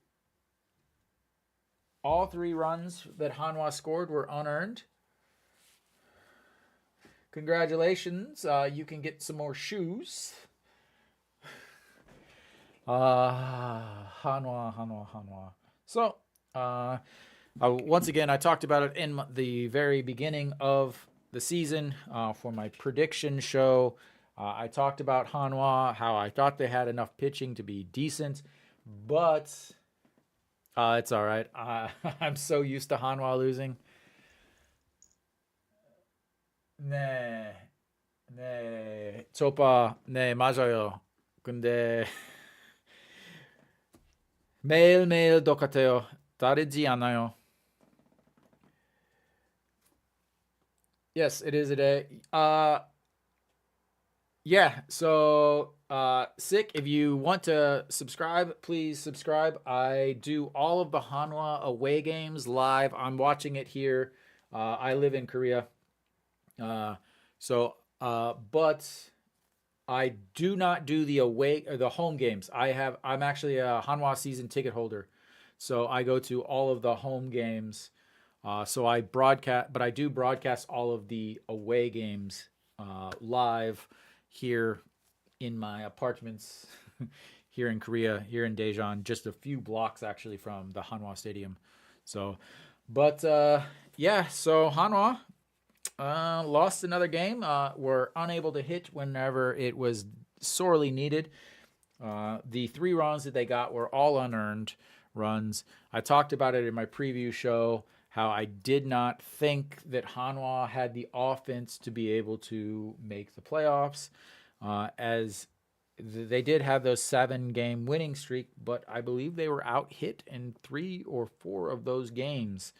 A: all 3 runs that Hanwha scored were unearned. Congratulations. You can get some more shoes. Hanwha. So, once again, I talked about it in the very beginning of the season for my prediction show. I talked about Hanwha, how I thought they had enough pitching to be decent, but it's all right. I'm so used to Hanwha losing. 네, 초파, 네, 맞아요. 근데 매일매일 똑같아요. 다르지 않아요. Yes, it is a day. Yeah, so Sick, if you want to subscribe, please subscribe. I do all of the Hanwha away games live. I'm watching it here. I live in Korea. But I do not do the away or the home games. I'm actually a Hanwha season ticket holder, so I go to all of the home games. So I broadcast, but I do broadcast all of the away games live here in my apartments here in Korea, here in Daejeon, just a few blocks actually from the Hanwha Stadium. So, but yeah, so Hanwha lost another game. Were unable to hit whenever it was sorely needed. The 3 runs that they got were all unearned runs. I talked about it in my preview show, how I did not think that Hanwha had the offense to be able to make the playoffs, as they did have those 7-game winning streak, but I believe they were out hit in 3 or 4 of those games,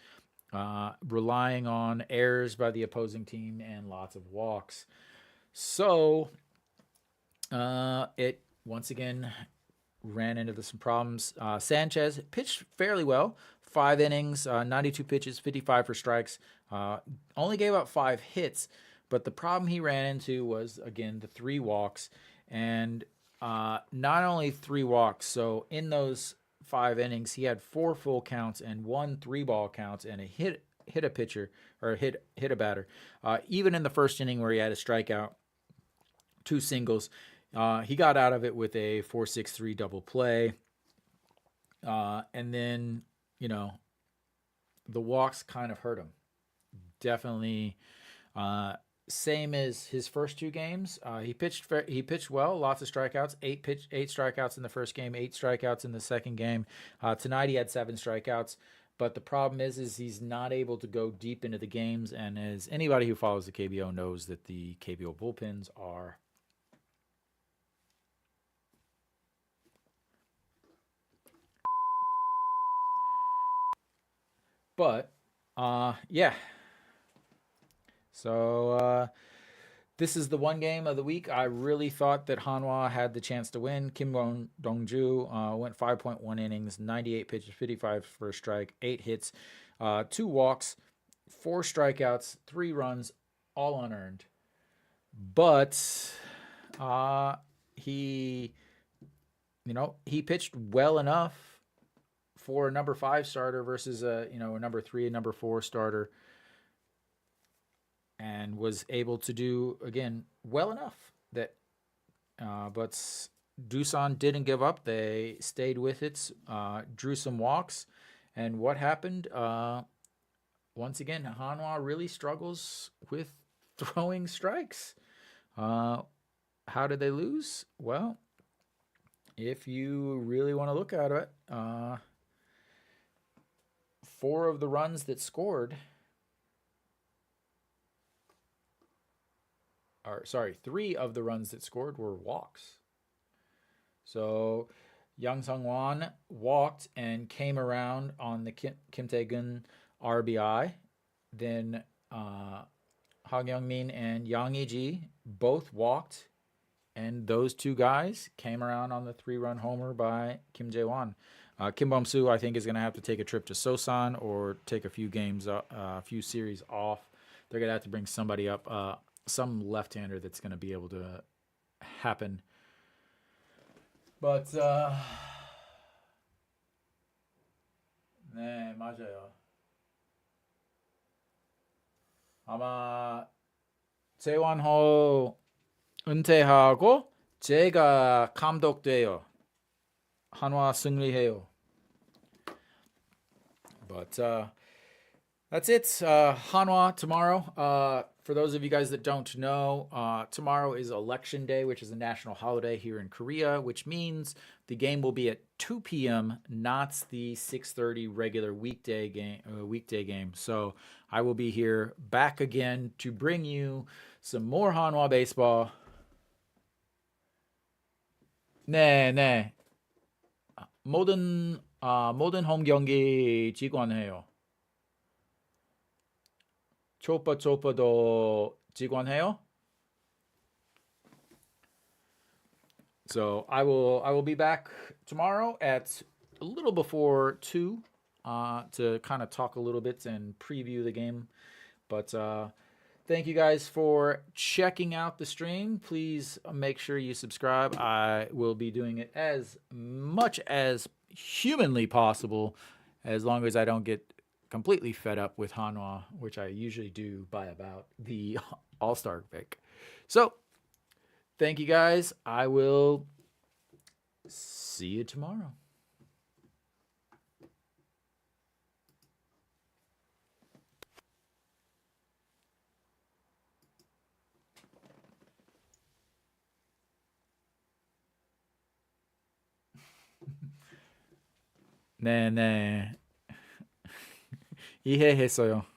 A: relying on errors by the opposing team and lots of walks. So it once again ran into some problems. Sanchez pitched fairly well, 5 innings, 92 pitches, 55 for strikes, only gave up 5 hits. But the problem he ran into was, again, the 3 walks. And not only 3 walks, so in those 5 innings, he had 4 full counts and 1 3-ball counts and a hit a pitcher, or hit a batter. Even in the first inning where he had a strikeout, 2 singles, he got out of it with a 4-6-3 double play. And then, the walks kind of hurt him. Definitely same as his first 2 games. He pitched well, lots of strikeouts, 8 strikeouts in the first game, 8 strikeouts in the second game. Tonight he had 7 strikeouts. But the problem is he's not able to go deep into the games. And as anybody who follows the KBO knows, that the KBO bullpens are But, yeah. So, this is the one game of the week I really thought that Hanwha had the chance to win. Kim Dongju went 5.1 innings, 98 pitches, 55 for a strike, 8 hits, 2 walks, 4 strikeouts, 3 runs, all unearned. But he pitched well enough for a number 5 starter versus a number 3 and number 4 starter, and was able to do, again, well enough that but Doosan didn't give up. They stayed with it, drew some walks, and what happened? Once again, Hanwha really struggles with throwing strikes. How did they lose? Well, if you really want to look at it, 4 of the runs that scored, 3 of the runs that scored were walks. So Yang Sung-won walked and came around on the Kim Tae-gun RBI. Then Ha Kyung-min and Yang Iji both walked, and those 2 guys came around on the 3-run homer by Kim Jae-won. Kim Bum-soo, I think, is going to have to take a trip to Sosan or take a few games, a few series off. They're going to have to bring somebody up, some left-hander that's going to be able to happen. But, 네, 맞아요. 아마 재환호 은퇴하고 제가 감독돼요. 한화 승리해요. But that's it. Hanwha tomorrow. For those of you guys that don't know, tomorrow is Election Day, which is a national holiday here in Korea, which means the game will be at 2 p.m., not the 6:30 regular weekday game. So I will be here back again to bring you some more Hanwha baseball. 네. 모든 홈 경기 직관해요. 초파도 직관해요. So I will be back tomorrow at a little before 2 to kind of talk a little bit and preview the game. But thank you guys for checking out the stream. Please make sure you subscribe. I will be doing it as much as humanly possible, as long as I don't get completely fed up with Hanwha, which I usually do by about the All-Star pick. So, thank you guys. I will See you tomorrow. 네, 네. 이해했어요.